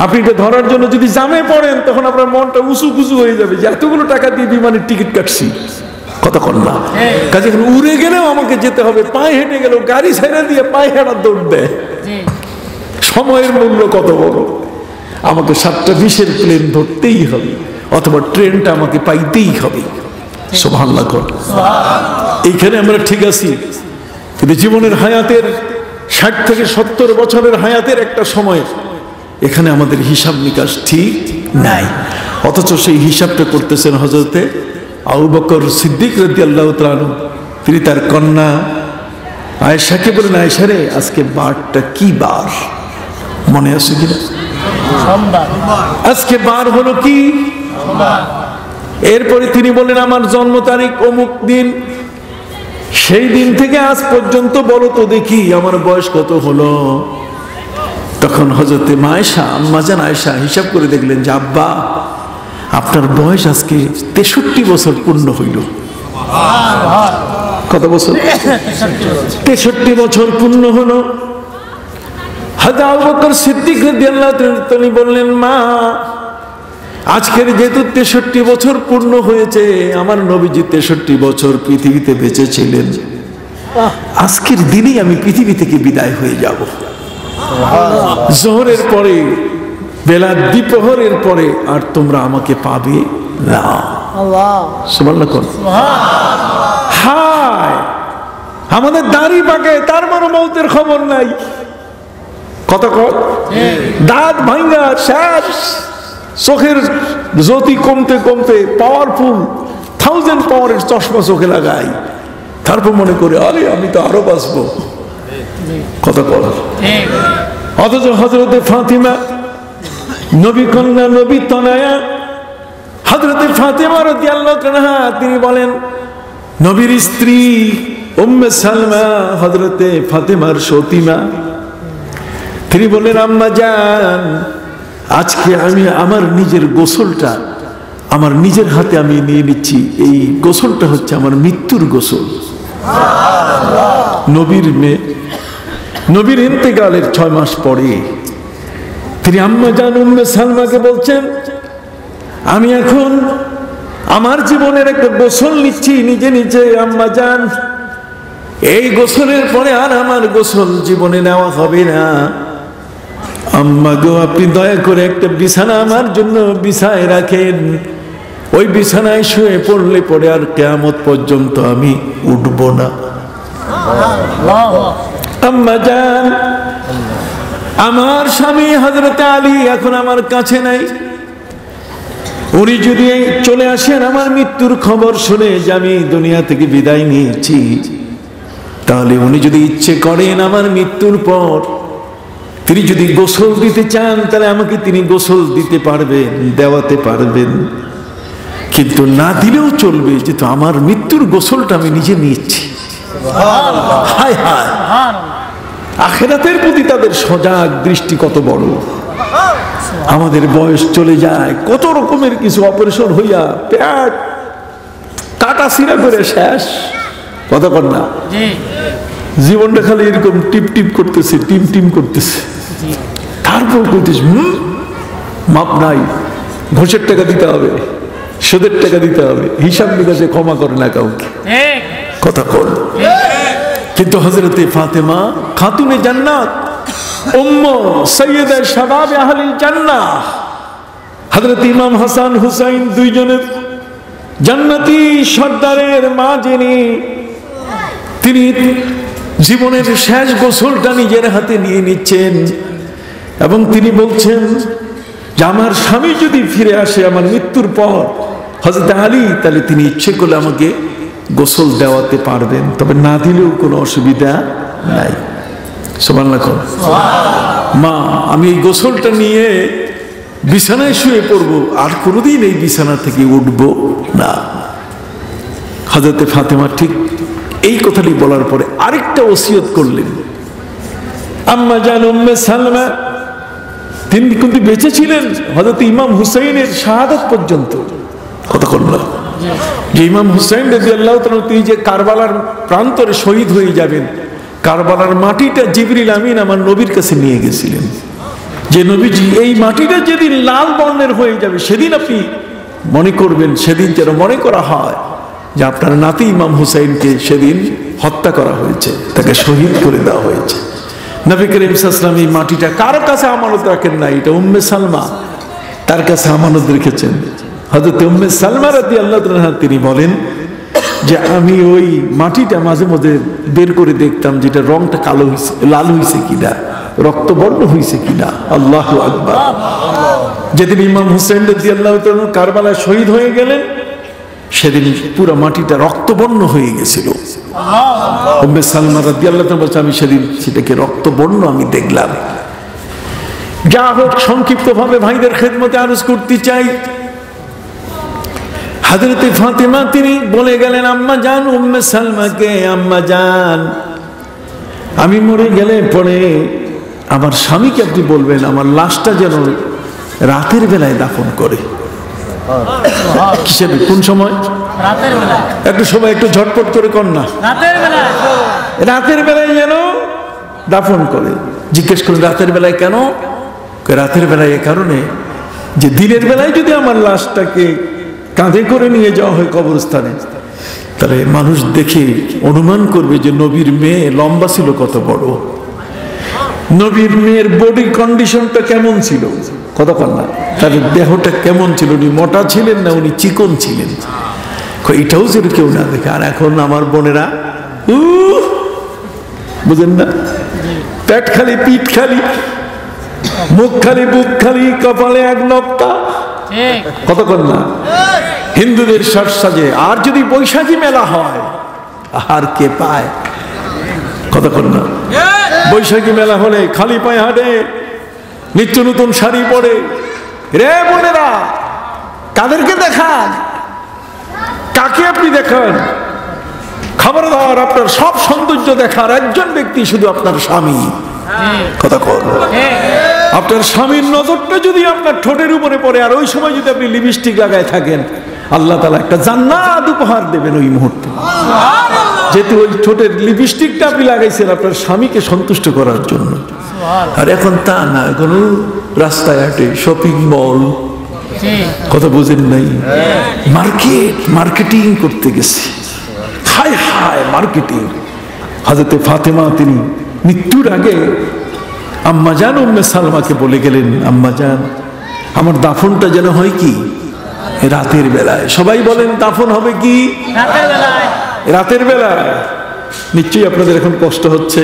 B: আপনি এটা ধরার জন্য যদি জামে পড়েন তখন আপনার মনটা উঁচু কুচু হয়ে যাবে যে এতগুলো টাকা দিয়ে বিমানের টিকিট কাটছি, কতক্ষণ না। কাজে উড়ে গেলেও আমাকে যেতে হবে, পায়ে হেঁটে গেলেও গাড়ি ছেড়ে দিয়ে পায়ে হেঁটার দৌড় দেয়। সময়ের মূল্য কত বড়, আমাকে 7:20-এর প্লেন ধরতেই হবে, অথবা ট্রেনটা আমাকে পাইতেই হবে। সুবহানাল্লাহ। এইখানে আমরা ঠিক আছি, কিন্তু জীবনের হায়াতের 60 থেকে 70 বছরের হায়াতের একটা সময়, এখানে আমাদের হিসাব নিকাশ ঠিক নাই। অথচ সেই হিসাবটা করতেছেন হযরতে আবু বকর সিদ্দিক রাদিয়াল্লাহু তাআলা আনহু। তিনি তার কন্যা আয়েশাকে বলেন, আয়েশা রে, আজকে বারটা কি বার, মনে আছে কিনা? আজকে বার হলো কি? এরপরে তিনি বললেন, আমার জন্ম তারিখ অমুক দিন, সেই দিন থেকে আজ পর্যন্ত বলো তো দেখি আমার বয়স কত হলো। তখন হযরতে আয়েশা, আম্মা জান আয়েশা হিসাব করে দেখলেন যে আব্বা, আপনার বয়স আজকে 63 বছর পূর্ণ হইল। কত বছর? 63 বছর পূর্ণ হলো। হযরত আবু বকর সিদ্দিক রাদিয়াল্লাহু তাআলা তিনি বললেন, মা, আজকের যেহেতু 63 বছর পূর্ণ হয়েছে, আমার নবীজি 63 বছর পৃথিবীতে বেঁচে ছিলেন, আজকের দিনেই আমি পৃথিবী থেকে বিদায় হয়ে যাব। জোহরের পরে, বেলা দ্বিপ্রহরের পরে আর তোমরা আমাকে পাবে না। সুবহানাল্লাহ। হায়, আমাদের দাড়ি পাকে, তার মানে মৌতের খবর নাই। কত দাঁত ভাঙ্গা শেষ, চোখের জ্যোতি কমতে কমতে পাওয়ারফুল 1000 পাওয়ারের চশমা চোখে লাগাই, তারপর মনে করে আরে আমি তো আরো বাঁচবো। কত অথচ হযরতে ফাতিমা নবী কন্যা নবী তনয়া হযরত ফাতেমা রাদিয়াল্লাহু আনহা তিনি বলেন নবীর স্ত্রী উম্মে সালমা হযরত ফাতেমার সতীমা তিনি বলেন আম্মা জান আজকে আমি আমার নিজের গোসলটা আমার নিজের হাতে আমি নিয়ে নিচ্ছি এই গোসলটা হচ্ছে আমার মৃত্যুর গোসল নবীর মেয়ে নবীর ইন্তেকালের 6 মাস পরে তিনি আম্মা জান উম্মে সালমাকে বলছেন আমি এখন আমার জীবনের একটা গোসল নিচ্ছি নিজে নিজে আম্মা জান এই গোসলের পরে আর আমার গোসল জীবনে নেওয়া হবে না আম্মা গো আপনি দয়া করে একটা বিছানা আমার জন্য বিছায় রাখেন ওই বিছানায় শুয়ে পড়লে পরে আর কিয়ামত পর্যন্ত আমি উঠব না আম্মা জান আমার স্বামী হযরত আলী এখন আমার কাছে নাই উনি যদি চলে আসেন আমার মৃত্যুর খবর শুনে যে আমি দুনিয়া থেকে বিদায় নিয়েছি তাহলে উনি যদি ইচ্ছে করেন আমার মৃত্যুর পর তিনি যদি গোসল দিতে চান তাহলে আমাকে তিনি গোসল দিতে পারবেন দেওয়াতে পারবেন কিন্তু না দিলেও চলবে যেহেতু আমার মৃত্যুর গোসলটা আমি নিজে নিচ্ছি হায় হায় আখিরাতের প্রতি তাদের সজাগ দৃষ্টি কত বড় আমাদের বয়স চলে যায় কত রকমের কিছু অপারেশন হইয়া পেট কাটা সিরা করে শেষ কথা কর না জীবনটা খালি এরকম টিপ টিপ করতেছে টিম টিম করতেছে তারপর কইতেছে মাপ নাই ঘুষের টাকা দিতে হবে সুদের টাকা দিতে হবে হিসাব নিকাশে ক্ষমা করে না কাউকে কথা কর কিন্তু হযরতে ফাতেমা খাতুনে জান্নাত উম্মু সাইয়্যিদা শাবাব আহলিল জান্নাহ হযরত ইমাম হাসান হুসাইন দুইজনের জান্নাতি সর্দারের মা যিনি তিনি জীবনের শেষ গোসলটা নিজের হাতে নিয়ে নিচ্ছেন এবং তিনি বলছেন যে আমার স্বামী যদি ফিরে আসে আমার মৃত্যুর পর হযরত আলী তাহলে তিনি ইচ্ছে করলে আমাকে গোসল দেওয়াতে পারবেন তবে না দিলেও কোনো অসুবিধা নাই সুবহানাল্লাহ মা আমি এই গোসলটা নিয়ে বিছানায় শুয়ে পড়বো আর কোনোদিন এই বিছানা থেকে উঠবো না হযরত ফাতেমা ঠিক এই কথাটি বলার পরে আরেকটা ওসিয়ত করলেন আম্মা জান উম্মে সালমা তিনি কিন্তু বেঁচে ছিলেন হযরত ইমাম হুসাইনের শাহাদাত পর্যন্ত কথা বললাম যে ইমাম হুসাইন রাদিয়াল্লাহু তাআলা তিনি যে কারবালার প্রান্তরে শহীদ হয়ে যাবেন কারবালার মাটিটা জিবরিল আমিন আমার নবীর কাছে নিয়ে গেছিলেন যে নবীজি এই মাটিটা যেদিন লাল বর্ণের হয়ে যাবে সেদিন আপনি মনে করবেন সেদিন যেন মনে করা হয় যে আপনার নাতি ইমাম হুসাইনকে সেদিন হত্যা করা হয়েছে তাকে শহীদ করে দেওয়া হয়েছে নবী করিম সাল্লাল্লাহু আলাইহি ওয়াসাল্লাম এই মাটিটা কার কাছে আমানত রাখেন না এটা উম্মে সালমা তার কাছে আমানত রেখেছেন হযরত উম্মে সালমা রাদিয়াল্লাহু তাআলা তিনি বলেন যে আমি ওই মাটিটা মাঝে মাঝে বের করে দেখতাম যেটা রংটা কালো হয়েছে লাল হয়েছে কিনা রক্তবর্ণ হয়েছে কিনা আল্লাহু আকবার যেদিন ইমাম হুসাইন রাদিয়াল্লাহু তাআলা কারবালায় শহীদ হয়ে গেলেন সেদিন পুরো মাটিটা রক্তবর্ণ হয়ে গেছিল উম্মে সালমা রাদিয়াল্লাহু তাআলা বলছেন আমি সেদিন সেটাকে রক্তবর্ণ আমি দেখলাম যা হোক সংক্ষিপ্তভাবে ভাইদের খেদমতে আরজ করতে চাই হযরত ফাতেমা তিনি বলে গেলেন আম্মা জান উম্মে সালমাকে আম্মা জান আমি মরে গেলে পরে আমার স্বামীকে আপনি বলবেন আমার লাশটা যেন রাতের বেলায় দাফন করে কিসের কোন সময় রাতের বেলায় একটু সময় একটু ঝটপট করে কর না রাতের বেলায় যেন দাফন করে জিজ্ঞেস করুন রাতের বেলায় কেন রাতের বেলায় এ কারণে যে দিনের বেলায় যদি আমার লাশটাকে কাঁধে করে নিয়ে যাওয়া হয় কবরস্থানে তাহলে মানুষ দেখে অনুমান করবে যে নবীর মেয়ে লম্বা ছিল কত বড় নবীর মেয়ের বডি কন্ডিশনটা কেমন ছিল কতক্ষণ না তার দেহটা কেমন ছিল উনি মোটা ছিলেন না উনি চিকন ছিলেন এটাও যেন কেউ না দেখে আর এখন আমার বোনেরা বুঝেন না পেট খালি পিঠ খালি মুখ খালি বুক খালি কপালে এক নক্তা কতক্ষণ না হিন্দুদের সাজে আর যদি বৈশাখী মেলা হয় আর কে পায় কতক্ষণ না বৈশাখী মেলা হলে খালি পায়ে হাঁটে নিত্য নতুন শাড়ি পরে রে বোনেরা, কাদেরকে দেখান, কাকে আপনি দেখান? খবরদার, আপনার সব সৌন্দর্য দেখার একজন ব্যক্তি শুধু আপনার স্বামী। কথা কর, আপনার স্বামীর নজরটা যদি আপনার ঠোঁটের উপরে পড়ে, আর ওই সময় যদি আপনি লিপস্টিক লাগায় থাকেন, আল্লাহ তাআলা একটা জান্নাত উপহার দেবেন ওই মুহূর্তে। যেহেতু ওই ঠোঁটের লিপস্টিকটা আপনি লাগাইছেন আপনার স্বামীকে সন্তুষ্ট করার জন্য। আর এখন তা না, এখন রাস্তায় হাটে, শপিং মল, কথা বুঝেন নাই, মার্কেটিং করতে গেছে। হায় হায় মার্কেটিং। হযরতে ফাতেমা তিনি মৃত্যুর আগে আম্মাজান উম্মে সালমাকে বলে গেলেন, আম্মাজান আমার দাফনটা যেন হয় কি রাতের বেলায়। সবাই বলেন দাফন হবে কি রাতের বেলায়। নিশ্চয়ই আপনাদের এখন কষ্ট হচ্ছে,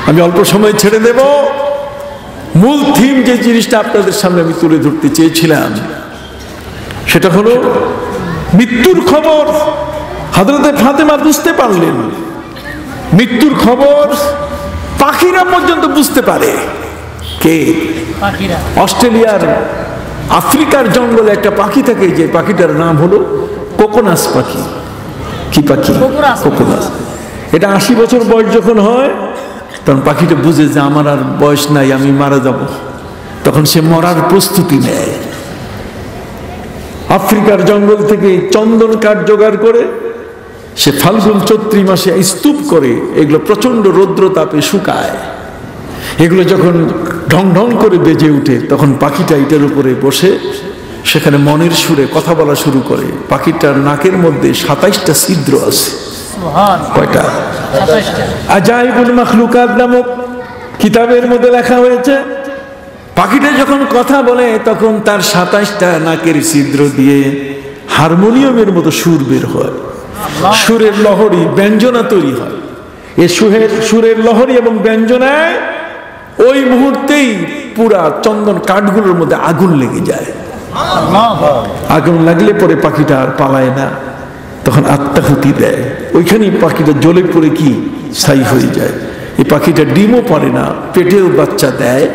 B: আমি অল্প সময় ছেড়ে দেব। মূল থিম যে জিনিসটা আপনাদের সামনে আমি তুলে ধরতে চেয়েছিলাম সেটা হলো মৃত্যুর খবর। হযরতে ফাতেমা বুঝতে পারলেন, মৃত্যুর খবর পাখিরা পর্যন্ত বুঝতে পারে। কে? অস্ট্রেলিয়ার আফ্রিকার জঙ্গলে একটা পাখি থাকে, যে পাখিটার নাম হলো কোকোনাস পাখি। কি পাখি? কোকোনাস। এটা 80 বছর বয়স যখন হয় তখন পাখিটা বুঝে যে আমার আর বয়স নাই, আমি মারা যাব। তখন সে মরার প্রস্তুতি নেয়। আফ্রিকার জঙ্গল থেকে চন্দন কাঠ জোগাড় করে সে ফাল্গুন চৈত্র মাসে স্তূপ করে, এগুলো প্রচন্ড রৌদ্র তাপে শুকায়। এগুলো যখন ঢং ঢং করে বেজে উঠে তখন পাখিটা এটার উপরে বসে সেখানে মনের সুরে কথা বলা শুরু করে। পাখিটার নাকের মধ্যে 27টা ছিদ্র আছে। কয়টা? আজাইবুল মাখলুকাত নামক কিতাবের মধ্যে লেখা হয়েছে, পাখিটা যখন কথা বলে তখন তার 27টা নাকের ছিদ্র দিয়ে হারমোনিয়ামের মতো সুর বের হয়, সুরের লহরী ব্যঞ্জনা তৈরি হয়। এই সুরের লহরী এবং ব্যঞ্জনায় ওই মুহূর্তেই পুরা চন্দন কাঠগুলোর মধ্যে আগুন লেগে যায়। আগুন লাগলে পরে পাখিটা আর পালায় না, তখন আত্মাহুতি দেয়। ওইখানেই পাখিটা জ্বলে পড়ে কি ছাই হয়ে যায়। এই পাখিটা ডিমও পারে না, পেটেও বাচ্চা দেয়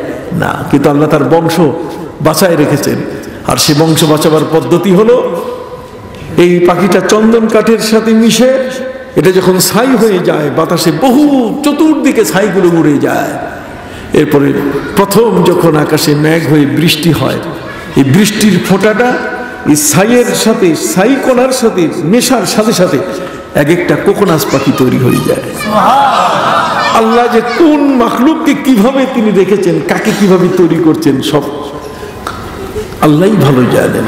B: না, কিন্তু আল্লাহ তার বংশ বাঁচায় রেখেছেন। আর সে বংশ বাঁচাবার পদ্ধতি হলো এই পাখিটা চন্দন কাঠের সাথে মিশে এটা যখন ছাই হয়ে যায়, বাতাসে বহু চতুর্দিকে ছাইগুলো উড়ে যায়। এরপরে প্রথম যখন আকাশে মেঘ হয়ে বৃষ্টি হয়, এই বৃষ্টির ফোঁটাটা এই ছাইয়ের সাথে, ছাই কণার সাথে মেশার সাথে সাথে এক একটা কোকোনাস পাখি তৈরি হয়ে যায়। আল্লাহ যে কোন মাখলুককে কিভাবে তিনি রেখেছেন, কাকে কিভাবে তৈরি করছেন, সব আল্লাহই ভালো জানেন।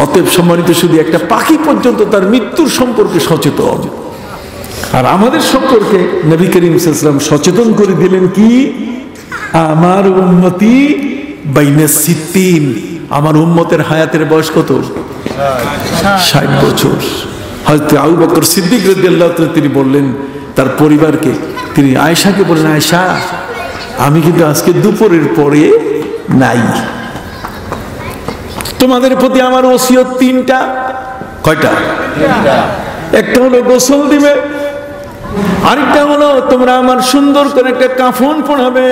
B: অতএব সম্মানিত, শুধু একটা পাখি পর্যন্ত তার মৃত্যুর সম্পর্কে সচেতন। আর আমাদের সম্পর্কে নবী করিম সাল্লাল্লাহু আলাইহি ওয়াসাল্লাম সচেতন করে দিলেন কি, আমার উম্মতি বাইনা সিত্তিন, আমার উম্মতের হায়াতের বয়স কত? 60 বছর। হযরত আবু বকর সিদ্দিক রাদিয়াল্লাহু তাআলা তিনি বললেন তার পরিবারকে, তিনি আয়েশাকে বললেন, আয়েশা আমি কিন্তু আজকে দুপুরের পরে নাই, তোমাদের প্রতি আমার ওসিয়ত 3টা। কয়টা? একটা হলো গোসল দিবে, আরেকটা হলো তোমরা আমার সুন্দর করে একটা কাফন পরাবে,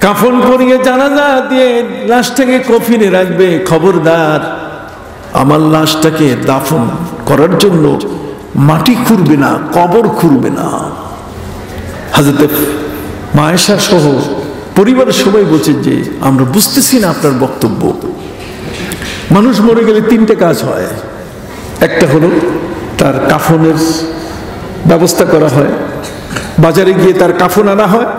B: কাফন পরিয়ে জানাজা দিয়ে লাশটাকে কফিনে রাখবে। খবরদার আমার লাশটাকে দাফন করার জন্য মাটি খুঁড়বে না, কবর খুঁড়বে না। হযরত মা আয়েশা সহ পরিবারের সবাই বলছেন যে আমরা বুঝতেছি না আপনার বক্তব্য। মানুষ মরে গেলে 3টে কাজ হয়। একটা হলো তার কাফনের ব্যবস্থা করা হয়, বাজারে গিয়ে তার কাফন আনা হয়।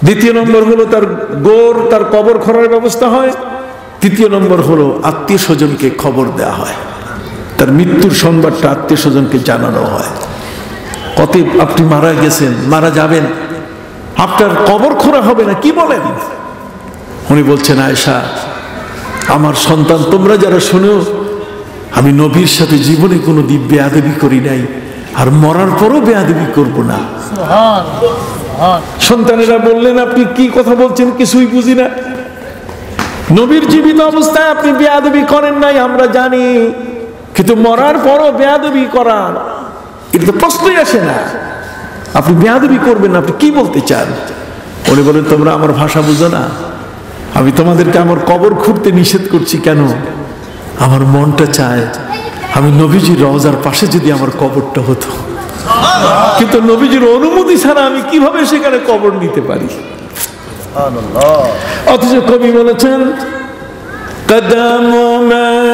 B: দ্বিতীয় নম্বর হলো তার গোর, তার কবর খোঁড়ার ব্যবস্থা হয়। তৃতীয় নম্বর হলো আত্মীয় স্বজনকে খবর দেওয়া হয়, তার মৃত্যুর সংবাদটা আত্মীয় স্বজনকে জানানো হয়। অতএব আপনি মারা গেছেন, মারা যাবেন, আপনার কবর খোঁড়া হবে না, কি বলেন? উনি বলছেন, আয়েশা আমার সন্তান, তোমরা যারা শোনো, আমি নবীর সাথে জীবনে কোনো বেয়াদবি করি নাই, আর মরার পরও বেয়াদবি করব না। সন্তানেরা বললেন, আপনি কি কথা বলছেন, কিছুই বুঝি না। নবীর জীবিত অবস্থায় আপনি বেয়াদবি করেন নাই আমরা জানি, কিন্তু মরার পরও বেয়াদবি করার এটা তো প্রশ্নই আসে না। আপনি বেয়াদবি করবেন না, আপনি কি বলতে চান? উনি বলেন, তোমরা আমার ভাষা বুঝো না, আমি তোমাদেরকে আমার কবর খুঁড়তে নিষেধ করছি কেন? আমার মনটা চায় আমি নবীজির রওজার পাশে যদি আমার কবরটা হতো, কিন্তু নবীজির অনুমতি ছাড়া আমি কিভাবে সেখানে কবর নিতে পারি? অথচ কবি বলেছেন, কদমোं में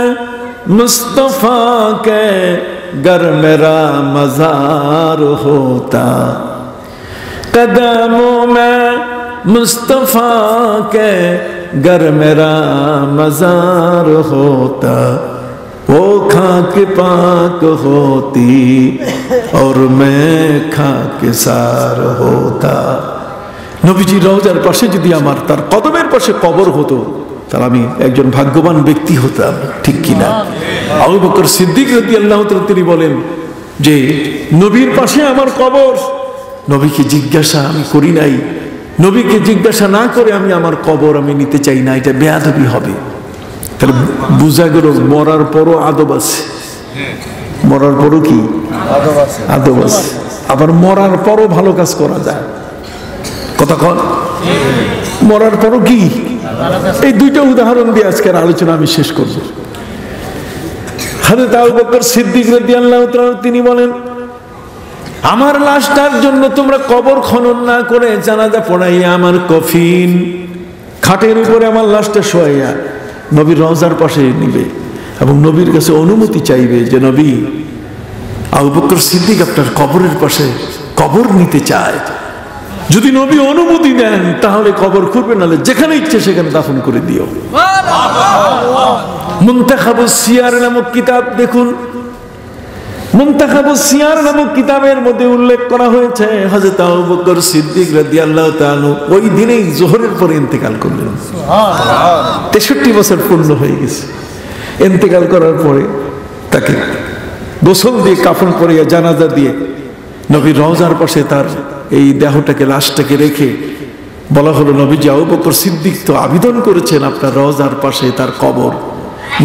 B: मुस्तफा के गर मेरा मजार होता, कदमों में मुस्तफा के गर मेरा मजार होता, वो खाक पाक होती और मैं खाक सार होता। নবীজি রওজার পাশে যদি আমার তার কদমের পাশে কবর হতো, তাহলে আমি একজন ভাগ্যবান ব্যক্তি হতাম, ঠিক কিনা? আবু বকর সিদ্দিক রাদিয়াল্লাহু তাআলা তিনি বলেন যে নবীর পাশে আমার কবর, নবীকে জিজ্ঞাসা আমি করি নাই, নবীকে জিজ্ঞাসা না করে আমি আমার কবর আমি নিতে চাই না, এটা বেয়াদবি হবে। তাহলে বুঝা গেল মরার পরও আদব আছে, মরার পরও কি আদব আছে, আবার মরার পরও ভালো কাজ করা যায়। কথা কন, মরার পরও কি? এই দুইটা উদাহরণ দিয়ে আজকের আলোচনা আমি শেষ করব। হযরত আবু বকর সিদ্দিক রাদিয়াল্লাহু তাআলা তিনি বলেন, আমার লাশটার জন্য তোমরা কবর খনন না করে জানাজা পড়াইয়া আমার কফিন খাটের উপরে আমার লাশটা শোয়াইয়া নবীর রওজার পাশে নিবে এবং নবীর কাছে অনুমতি চাইবে যে নবী, আবু বকর সিদ্দিক আপনার কবরের পাশে কবর নিতে চায়। যদি নবী অনুমতি দেন তাহলে কবর খুঁড়বে, নাহলে যেখানে ইচ্ছে সেখানে দাফন করে দিও। মুনতাখাবুস সিয়ার নামক কিতাব দেখুন, মুনতাখাবুস সিয়ার নামক কিতাবের মধ্যে উল্লেখ করা হয়েছে হযরত আবু বকর সিদ্দিক রাদিয়াল্লাহু তাআলা ওই দিনেই যোহরের পরে ইন্তেকাল করলেন। সুবহানাল্লাহ, 63 বছর পূর্ণ হয়ে গেছে। ইন্তেকাল করার পরে তাকে গোসল দিয়ে কাফন পরিয়ে জানাজা দিয়ে নবীর রওজার পাশে তার এই দেহটাকে লাশটাকে রেখে বলা হলো, নবীজি আবু বকর সিদ্দিক তো আবেদন করেছেন আপনার রওজার পাশে তার কবর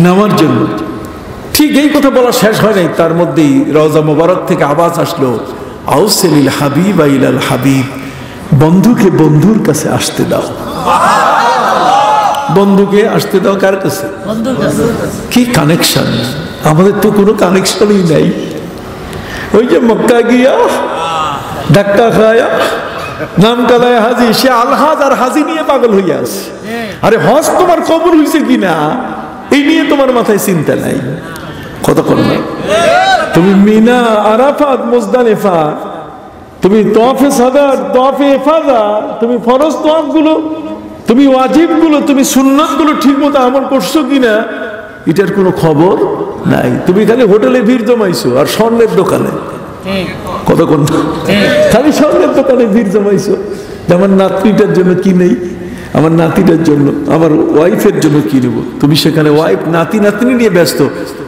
B: নেওয়ার জন্য। ঠিক এই কথা বলা শেষ হয় নাই, তার মধ্যেই রওজা মোবারক থেকে আওয়াজ আসলো, আউসিলিল হাবিব ইলাল হাবিব, বন্ধুকে বন্ধুর কাছে আসতে দাও। বন্ধুকে আসতে দাও কার কাছে? কি কানেকশন! আমাদের তো কোনো কানেকশনই নাই। ওই যে মক্কা গিয়া ধাক্কা খায়া নাম কালায় হাজি, সে আলহাজ আর হাজি নিয়ে পাগল হইয়া আছে। আরে হজ তোমার কবর হইছে কিনা এই নিয়ে তোমার মাথায় চিন্তা নাই। কথা বল না, তুমি মিনা, আরাফাত, মুজদালিফা, তুমি তওয়াফে সাদাত, তওয়াফে ইফাদা, তুমি ফরজ তওয়াফ গুলো, তুমি ওয়াজিব গুলো, তুমি সুন্নাত গুলো ঠিক মতো আমল করছো কিনা এটার কোনো খবর নাই। তুমি খালি হোটেলে ভিড় জমাইছো আর স্বর্ণের দোকানে, কত কোন খালি স্বর্ণের দোকানে ভিড় জমাইছো। আমার নাতনিটার জন্য কি নেই, আমার নাতিটার জন্য, আমার ওয়াইফের জন্য কি নেব। তুমি সেখানে ওয়াইফ নাতি নাতনি নিয়ে ব্যস্ত,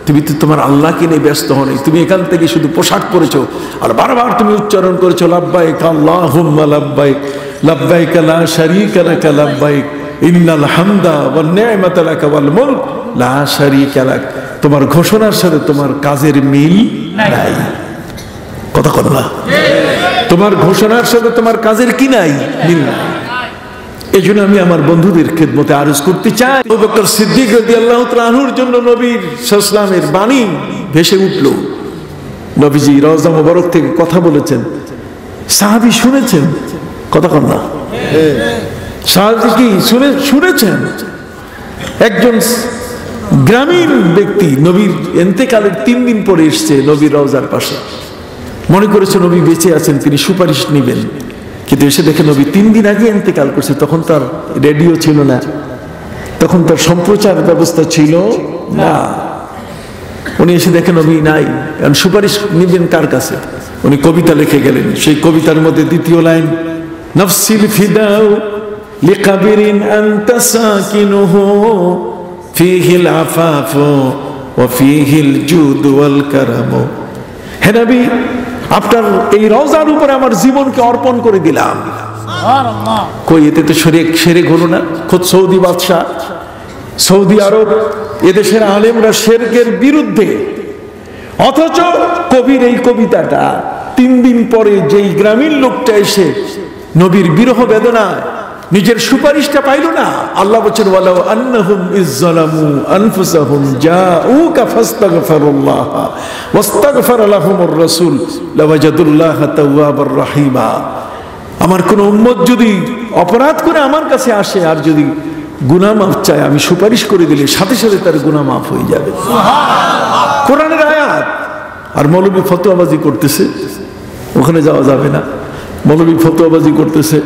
B: তুমি তো তোমার আল্লাহকে নিয়ে ব্যস্ত হও নাই। তুমি এখান থেকে শুধু পোশাক পরেছো আর বারবার তুমি উচ্চারণ করেছো লাব্বাইক আল্লাহুম্মা লাব্বাইক, লাব্বাইক লা শারীকা লাকা লাব্বাইক, ইন্নাল হামদা ওয়ান নি'মাতা লাকা ওয়াল মুলক লা শারীকা লাক। তোমার ঘোষণার সাথে তোমার কাজের মিল নাই। কথা কথা না, তোমার ঘোষণার সাথে তোমার কাজের কি নাই? মিল নাই। এই জন্য আমি আমার বন্ধুদের খেদমতে আরজ করতে চাই, আবু বকর সিদ্দিক রাদিয়াল্লাহু তাআলা আনহুর জন্য নবীর সাল্লাল্লাহু আলাইহি বাণী ভেসে উঠল। নবীজি রওজা মোবারক থেকে কথা বলেছেন, সাহাবী শুনেছেন। কথা কর না, সাহাবী কি শুনেছেন? একজন গ্রামীণ ব্যক্তি নবীর ইন্তেকালের 3 দিন পরে এসছে নবীর রওজার পাশে, মনে করেছে নবী বেঁচে আছেন, তিনি সুপারিশ নেবেন, কিন্তু এসে দেখে নবী 3 দিন আগে ইন্তেকাল করছে। তখন তার রেডিও ছিল না, তখন তার সম্প্রচার ব্যবস্থা ছিল না। উনি এসে দেখে নবী নাই, কারণ সুপারিশ নেবেন কার কাছে? উনি কবিতা লিখে গেলেন। সেই কবিতার মধ্যে দ্বিতীয় লাইন, নফসিল ফিদাউ লিকাবিরিন আনতা সাকিনুহু ফিহিল আফাফু ওয়া ফিহিল জুদ ওয়াল কারাম। হে নবী, আপনার এই রওজার উপরে আমার জীবনকে অর্পণ করে দিলাম। কই এতে তো সেরেক হলো না? খোদ সৌদি বাদশাহ, সৌদি আরব, এদেশের আলেমরা শিরকের বিরুদ্ধে, অথচ কবির এই কবিতাটা 3 দিন পরে যেই গ্রামীণ লোকটা এসে নবীর বিরহ বেদনায় নিজের সুপারিশটা পাইল না। আল্লাহ বলেন ওয়ালাউ আন্নাহুম ইযযালামু আনফুসাহুম জাউকা ফাস্তাগফিরুল্লাহ ওয়াস্তাগফার লাহুমুর রাসূল লাওয়াজাদুল্লাহ তাওয়াবার রহিমা। আমার কোন উম্মত যদি অপরাধ করে আমার কাছে আসে আর যদি গুনাহ মাফ চায়, আমি সুপারিশ করে দিলে সাথে সাথে তার গুনাহ মাফ হয়ে যাবে। সুবহানাল্লাহ, কোরআনের আয়াত। আর মৌলবী ফতোয়াবাজি করতেছে, ওখানে যাওয়া যাবে না। মৌলবী ফতোয়াবাজি করতেছে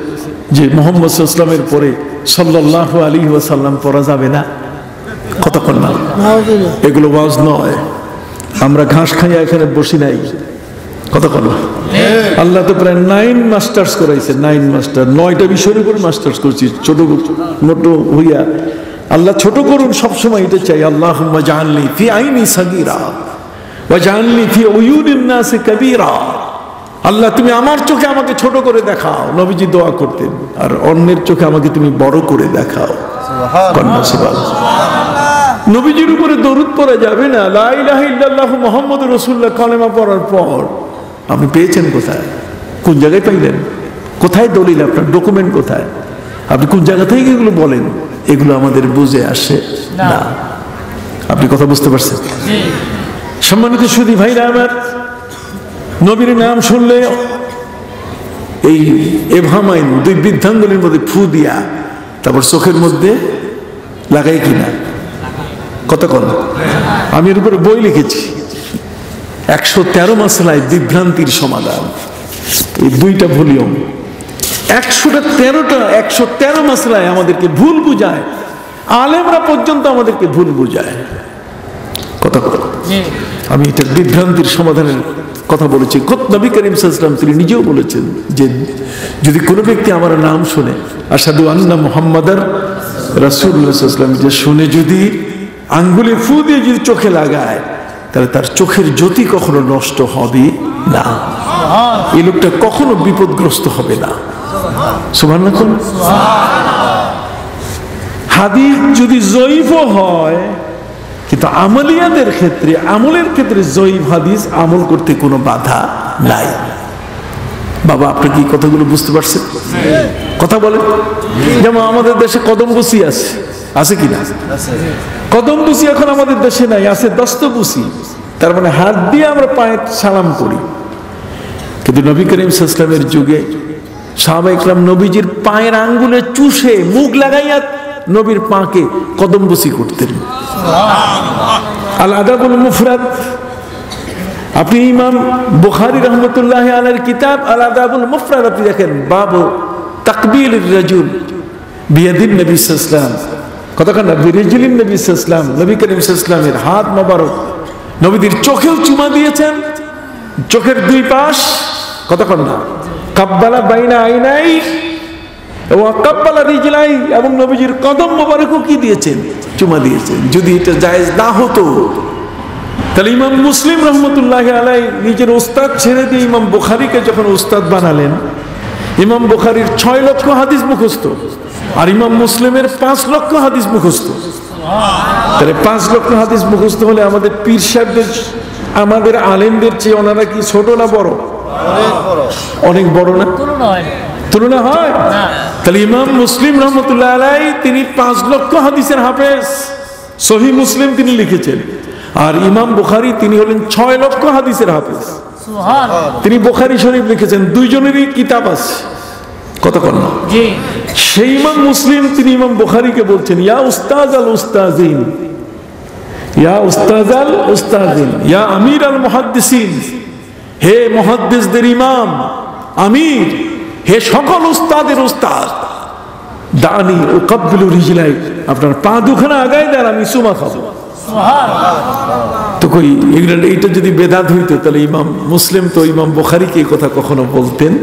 B: যে মুহাম্মদ সাল্লাল্লাহু আলাইহি ওয়াসাল্লামের পরে সাল্লাল্লাহু আলাইহি ওয়াসাল্লাম পড়া যাবে না। কতক্ষণ না, এগুলো ওয়াজ নয়। আমরা ঘাস খাইয়া এখানে বসি নাই। কতক্ষণ না, আল্লাহ তো প্রায় 9 মাস্টার্স করাইছে। 9 মাস্টার, 9টা বিষয়ের উপর মাস্টার্স করছি। ছোট মোটো হইয়া আল্লাহ ছোট করুন সবসময়, এটা চাই। আল্লাহুম্মা জাআলনি ফি আইনি সাগীরা ওয়া জাআলনি ফি উয়ুনিন নাসি কাবীরা। আল্লাহ তুমি আমার চোখে আমাকে ছোট করে দেখাও, নবীজি দোয়া করতেন। আর অন্যের চোখে আমাকে তুমি বড় করে দেখাও। নবীজির উপরে দরুদ পড়া যাবে না। লা ইলাহা ইল্লাল্লাহু মুহাম্মাদুর রাসূলুল্লাহ কালেমা পড়ার পর আপনি পেয়েছেন কোথায়? কোন জায়গায় পাইলেন? কোথায় দলিল? আপনার ডকুমেন্ট কোথায়? আপনি কোন জায়গা থেকে এগুলো বলেন? এগুলো আমাদের বুঝে আসে না। আপনি কথা বুঝতে পারছেন? সম্মানিত সুধী ভাইরা আমার, নবীর নাম শুনলে এই এভামাইন 2 বৃদ্ধাঙ্গুলির মধ্যে ফু দিয়া তারপর চোখের মধ্যে লাগাই কিনা। কতক্ষণ? আমি এর উপরে বই লিখেছি, 113 মাসলায় বিভ্রান্তির সমাধান। এই 2টা ভলিউম, 113 মাসলায় আমাদেরকে ভুল বুঝায়। আলেমরা পর্যন্ত আমাদেরকে ভুল বুঝায়। কতক্ষণ? আমি এটা বিভ্রান্তির সমাধানের কথা বলেছি। নবী করিম সাল্লাল্লাহু আলাইহি ওয়াসাল্লাম তিনি নিজেও বলেছেন যে যদি কোনো ব্যক্তি আমার নাম শুনে, আশহাদু আন্না মুহাম্মাদার রাসূলুল্লাহ সাল্লাল্লাহু আলাইহি ওয়াসাল্লাম, যে শুনে যদি আঙ্গুলে ফু দিয়ে যদি চোখে লাগায়, তাহলে তার চোখের জ্যোতি কখনো নষ্ট হবে না। এই লোকটা কখনো বিপদগ্রস্ত হবে না। সুবহানাল্লাহ। হাদিস যদি জয়ীফও হয়, কিন্তু আমলিয়াদের ক্ষেত্রে, আমলের ক্ষেত্রে জয়ীফ হাদিস আমল করতে কোনো বাধা নাই। বাবা, আপনি কি কথাগুলো বুঝতে পারছেন? কথা বলেন। যেমন আমাদের দেশে কদমবুসি আছে কিনা? কদমবুসি এখন আমাদের দেশে নাই, আছে দস্তবুসি। তার মানে হাত দিয়ে আমরা পায়ে সালাম করি। কিন্তু নবী করিম সাল্লাল্লাহু আলাইহি ওয়াসাল্লামের যুগে সাহাবায়ে কেরাম নবীজির পায়ের আঙ্গুলে চুষে মুখ লাগাইয়া নবীর পাকে কদমবুসি করতেন। আল আদাবুল মুফরাদ, আপনি ইমাম বুখারী রাহমাতুল্লাহি আলাইহির কিতাব আল আদাবুল মুফরাদ আপনি দেখেন, বাবু তাকবীলির রাজুল বিয়াদিন নবী সাল্লাল্লাহু আলাইহি ওয়াসাল্লাম। কতক্ষণ না, বিরিজলিন নবী সাল্লাল্লাহু আলাইহি ওয়াসাল্লাম, নবী করিম সাল্লাল্লাহু আলাইহি ওয়াসাল্লামের হাত মোবারক নবীদের চোখেও চুমা দিয়েছেন, চোখের 2 পাশ। কতক্ষণ না, কাব্বালা বাইনা আইনাই এবং কাব্বালা রিজলাই, এবং নবীজির কদম মোবারকও কি দিয়েছেন? চুমা দিয়েছেন। যদি এটা জায়েজ না হতো, তাহলে ইমাম মুসলিম রহমতুল্লাহ আলাইহি নিজের ওস্তাদ ছেড়ে দিয়ে ইমাম বুখারীকে যখন ওস্তাদ বানালেন, ইমাম বুখারীর 6 লক্ষ হাদিস মুখস্থ, আর ইমাম মুসলিমের 5 লক্ষ হাদিস মুখস্থ। তাহলে 5 লক্ষ হাদিস মুখস্থ হলে আমাদের পীর সাহেবদের, আমাদের আলেমদের চেয়ে ওনারা কি ছোট না বড়? অনেক বড় না? তুলনা হয়? তাহলে ইমাম মুসলিম রহমতুল্লাহ আলাইহি তিনি 5 লক্ষ হাদিসের হাফেজ, সহিহ মুসলিম তিনি লিখেছেন। আর ইমাম বুখারী তিনি হলেন 6 লক্ষ হাদিসের হাফেজ। তিনি বুখারী শরীফ লিখেছেন, 2 জনেরই কিতাব আছে। কতক্ষণ না, সেই ইমাম মুসলিম তিনি ইমাম বুখারীকে বলছেন, ইয়া উস্তাজ আল উস্তাজিন, ইয়া উস্তাজ আল উস্তাজিন, ইয়া আমির আল মুহাদ্দিসিন, হে মুহাদ্দিসদের ইমাম, আমির, হে সকল উস্তাদের উস্তাদ, দানি উকাব্বিলু রিজলাই, আপনার পা দুখানা আগায় দেন, আমি চুমা খাবো। তো কই এইটা যদি বেদাত হইতো, তাহলে ইমাম মুসলিম তো ইমাম বুখারীকে এই কথা কখনো বলতেন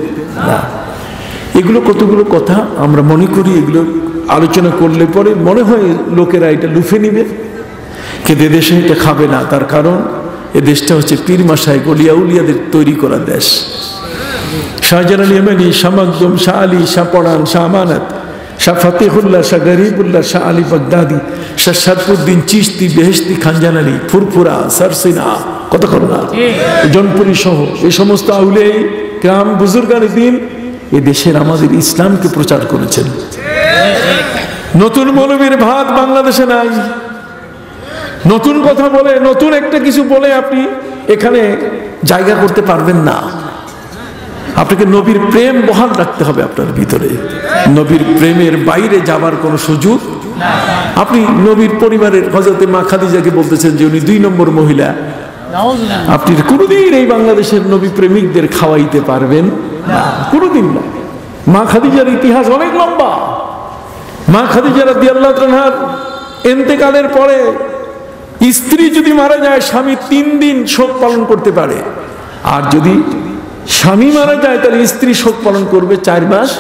B: না। এগুলো কতগুলো কথা আমরা মনে করি, এগুলো আলোচনা করলে পরে মনে হয় লোকেরা এটা লুফে নিবে, কিন্তু এদেশে এটা খাবে না। তার কারণ এ দেশটা হচ্ছে পীর মাশায়েখ ওলিয়া উলিয়াদের তৈরি করা দেশ। শাহজালাল ইয়েমেনি, শাহ মাকদুম, শাহ আলী, শাহ পরান, শাহ আমানত, শাহ ফতিহুল্লাহ, শাহ গরিবুল্লাহ, শাহ আলী বাগদাদি, শাহ শরফুদ্দিন চিশতি, বেহেশতি, খানজানানি, ফুরফুরা, সরসিনা, কতক্ষণ না, জনপুরি সহ এই সমস্ত আউলিয়া কিরাম বুজুর্গানে দ্বীন এ দেশের আমাদের ইসলামকে প্রচার করেছেন। নতুন মৌলবীর ভাত বাংলাদেশে নাই। নতুন কথা বলে, নতুন একটা কিছু বলে আপনি এখানে জায়গা করতে পারবেন না। আপনাকে নবীর প্রেম বহাল রাখতে হবে আপনার ভিতরে। নবীর প্রেমের বাইরে যাবার কোনো সুযোগ। আপনি নবীর পরিবারের হযরতে মা খাদিজাকে বলতেছেন যে উনি 2 নম্বর মহিলা। আপনি কোনোদিন এই বাংলাদেশের নবী প্রেমিকদের খাওয়াইতে পারবেন না, কোনোদিন না। মা খাদিজার ইতিহাস অনেক লম্বা। মা খাদিজা রাদিয়াল্লাহু তাআলার ইন্তেকালের পরে স্ত্রী যদি মারা যায়, স্বামী 3 দিন শোক পালন করতে পারে। আর যদি স্বামী মারা যায় তাহলে স্ত্রী শোক পালন করবে 4 মাস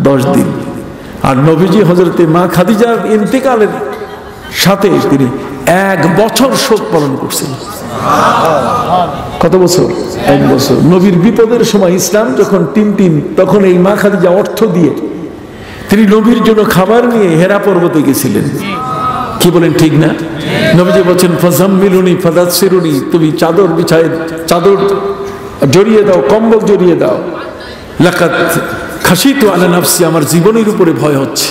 B: 10 দিন। আর নবীজি হযরতে মা খাদিজার ইন্তেকালের সাথে তিনি 1 বছর শোক পালন করছেন। কত বছর? 1 বছর। নবীর বিপদের সময় ইসলাম যখন টিন তখন এই মা খাদিজা অর্থ দিয়ে তিনি নবীর জন্য খাবার নিয়ে হেরা পর্বতে গেছিলেন। কি বলেন, ঠিক না? নবীজি বলছেন ফাজাম্মিলুনি ফাদাসসিরুনি, তুমি চাদর বিছায়, চাদর জড়িয়ে দাও, কম্বল জড়িয়ে দাও। লাকাত খাশিতু আলা নাফসি, আমার জীবনের উপরে ভয় হচ্ছে।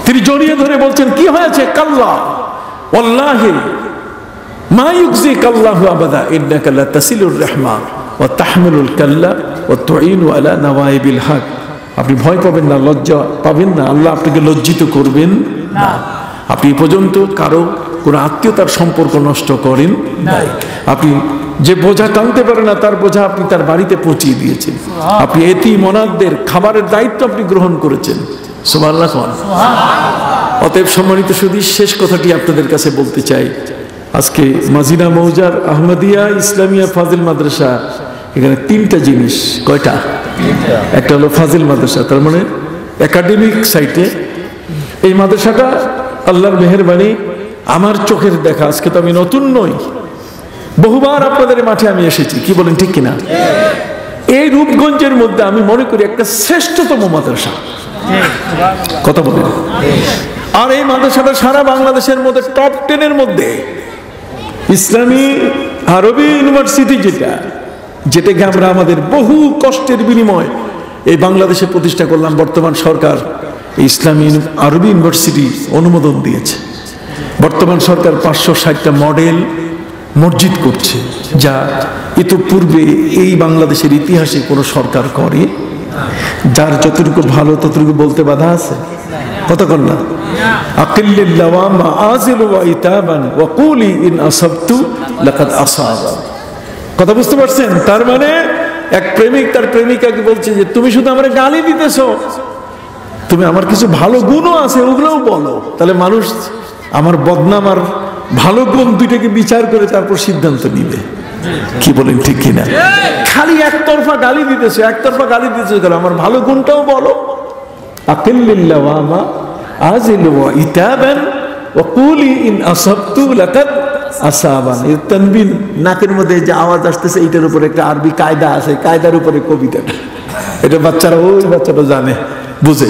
B: তিনি জড়িয়ে ধরে বলছেন কি হয়েছে? কাল্লা ওয়াল্লাহি মা ইউকজিকাল্লাহু আবাদা ইন্নাকা লা তাসিলুর রাহমা ওয়া তাহমিলুল কাল্লা ওয়া তুঈনু আলা নাওয়াইবিল হক। আপনি ভয় পাবেন না, লজ্জা পাবেন না, আল্লাহ আপনাকে লজ্জিত করবেন না। আপনি পর্যন্ত কারো কোনো আত্মীয়তার সম্পর্ক নষ্ট করেন নাই। আপনি যে বোঝা টানতে পারে না তার বোঝা আপনি তার বাড়িতে পৌঁছিয়ে দিয়েছেন। আপনি এতিম অনাথদের খাবারের দায়িত্ব আপনি গ্রহণ করেছেন। সুবহানাল্লাহ। অতএব সম্মানিত সুধী, শেষ কথাটি আপনাদের কাছে বলতে চাই। আজকে মাজিনা মৌজার আহমদিয়া ইসলামিয়া ফাজিল মাদ্রাসা, এখানে 3টা জিনিস। কয়টা? একটা হলো ফাজিল মাদ্রাসা, তার মানে একাডেমিক সাইটে এই মাদ্রাসাটা আল্লাহর মেহেরবানি, আমার চোখের দেখা। আজকে তো আমি নতুন নই, বহুবার আপনাদের মাঠে আমি এসেছি। কি বলেন, ঠিক কিনা? এই রূপগঞ্জের মধ্যে আমি মনে করি একটা শ্রেষ্ঠতম মাদ্রাসা। কথা বলেন। আর এই মাদ্রাসাটা সারা বাংলাদেশের মধ্যে টপ 10-এর মধ্যে। ইসলামী আরবি ইউনিভার্সিটি যেটাকে আমরা আমাদের বহু কষ্টের বিনিময় এই বাংলাদেশে প্রতিষ্ঠা করলাম, বর্তমান সরকার ইসলামী আরবি ইউনিভার্সিটি অনুমোদন দিয়েছে। বর্তমান সরকার 560টা মডেল মসজিদ করছে, যা ইতিপূর্বে এই বাংলাদেশের ইতিহাসে কোনো সরকার করে। যার যতটুকু ভালো ততটুকু বলতে বাধা আছে? কতক্ষণ না? আকিল্লিল লাওয়ামা আজিলু ওয়া ইতাবান ওয়া কুলি ইন আসাবতু লাকাদ আসাবা। কথা বুঝতে পারছেন? তার মানে এক প্রেমিক তার প্রেমিকাকে বলছে যে তুমি শুধু আমারে গালি দিতেছো, তুমি আমার কিছু ভালো গুণও আছে ওগুলোও বলো। তাহলে মানুষ আমার বদনাম আর ভালো গুণ দুইটাকে বিচার করে তারপর সিদ্ধান্ত নিবে। কি বলেন, ঠিক কিনা? খালি একতরফা গালি দিতেছে, একতরফা গালি দিতেছে, আমার ভালো গুণটাও বলো। আকিল্লিল লাওয়ামা আজিলু ওয়া ইতাবান ওয়া কুলি ইন আসাবতু লাকাদ আসাবান। এর তানবিন, নাকের মধ্যে যে আওয়াজ আসতেছে, এইটার উপরে একটা আরবি কায়দা আছে, কায়দার উপরে কবিতাটা। এটা বাচ্চারা, ওই বাচ্চাটা জানে, বুঝে।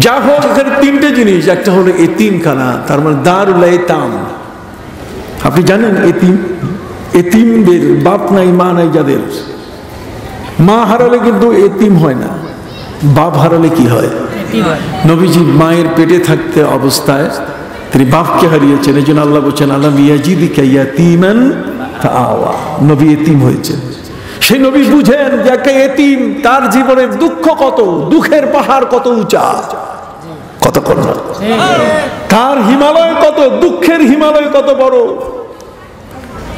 B: যা হোক, এখানে 3টে জিনিস। একটা হলো এতিমখানা, তার মানে দারুল আইতাম। আপনি জানেন এতিমদের বাপ নাই মা নাই, যাদের মা হারালে কিন্তু এতিম হয় না, বাপ হারালে কি হয়? নবীজি মায়ের পেটে থাকতে অবস্থায় তিনি বাপকে হারিয়েছেন। এই জন্য আল্লাহ বলছেন আলাম ইয়াজিদিকা ইয়াতীমান ফাআওয়া, নবী এতিম হয়েছেন। সেই নবী বুঝেন যে একটা এতিম, তার জীবনের দুঃখ কত, দুঃখের পাহাড় কত উঁচা, কত কন্যা, তার হিমালয় কত, দুঃখের হিমালয় কত বড়।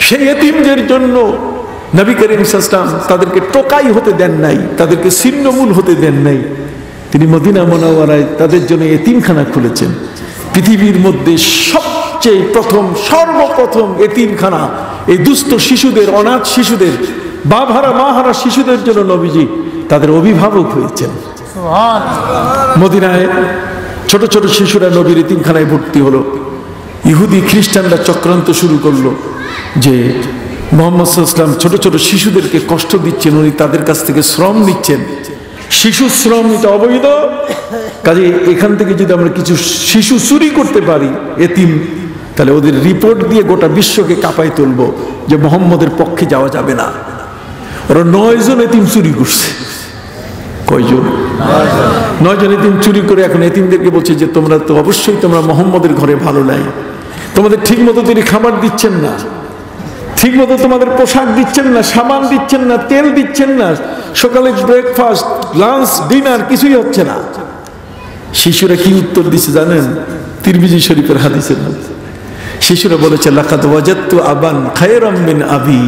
B: সেই এতিমদের জন্য নবী করিম সাল্লাল্লাহু আলাইহি ওয়াসাল্লাম তাদেরকে টোকাই হতে দেন নাই, তাদেরকে ছিন্নমূল হতে দেন নাই। তিনি মদিনা মুনাওয়ারায় তাদের জন্য এতিমখানা খুলেছেন। পৃথিবীর মধ্যে সবচেয়ে প্রথম, সর্বপ্রথম এতিমখানা এই দুস্থ শিশুদের, অনাথ শিশুদের, বাপহারা মাহারা শিশুদের জন্য নবীজি তাদের অভিভাবক হয়েছেন। মদিনায় ছোট ছোট শিশুরা নবীর এতিমখানায় ভর্তি হলো। ইহুদি খ্রিস্টানরা চক্রান্ত শুরু করলো যে মুহাম্মদ সাল্লাল্লাহু আলাইহি ওয়াসাল্লাম ছোট ছোট শিশুদেরকে কষ্ট দিচ্ছেন, উনি তাদের কাছ থেকে শ্রম নিচ্ছেন। শিশু শ্রম এটা অবৈধ, কাজে এখান থেকে যদি আমরা কিছু শিশু চুরি করতে পারি এতিম, তাহলে ওদের রিপোর্ট দিয়ে গোটা বিশ্বকে কাঁপায় তুলবো যে মুহাম্মদের পক্ষে যাওয়া যাবে না। ওরা 9 জন এতিম চুরি করছে। কয়জন? 9 জন এতিম চুরি করে এখন এতিমদেরকে বলছে যে তোমরা তো অবশ্যই তোমরা মোহাম্মদের ঘরে ভালো নাই, তোমাদের ঠিক মতো তিনি খাবার দিচ্ছেন না, ঠিক মতো তোমাদের পোশাক দিচ্ছেন না, সাবান দিচ্ছেন না, তেল দিচ্ছেন না, সকালে ব্রেকফাস্ট, লাঞ্চ, ডিনার কিছুই হচ্ছে না। শিশুরা কি উত্তর দিচ্ছে জানেন? তিরমিজি শরীফের হাদিসের মধ্যে শিশুরা বলেছে, লাকাদ ওয়াজাদতু আবান খায়রাম মিন আবি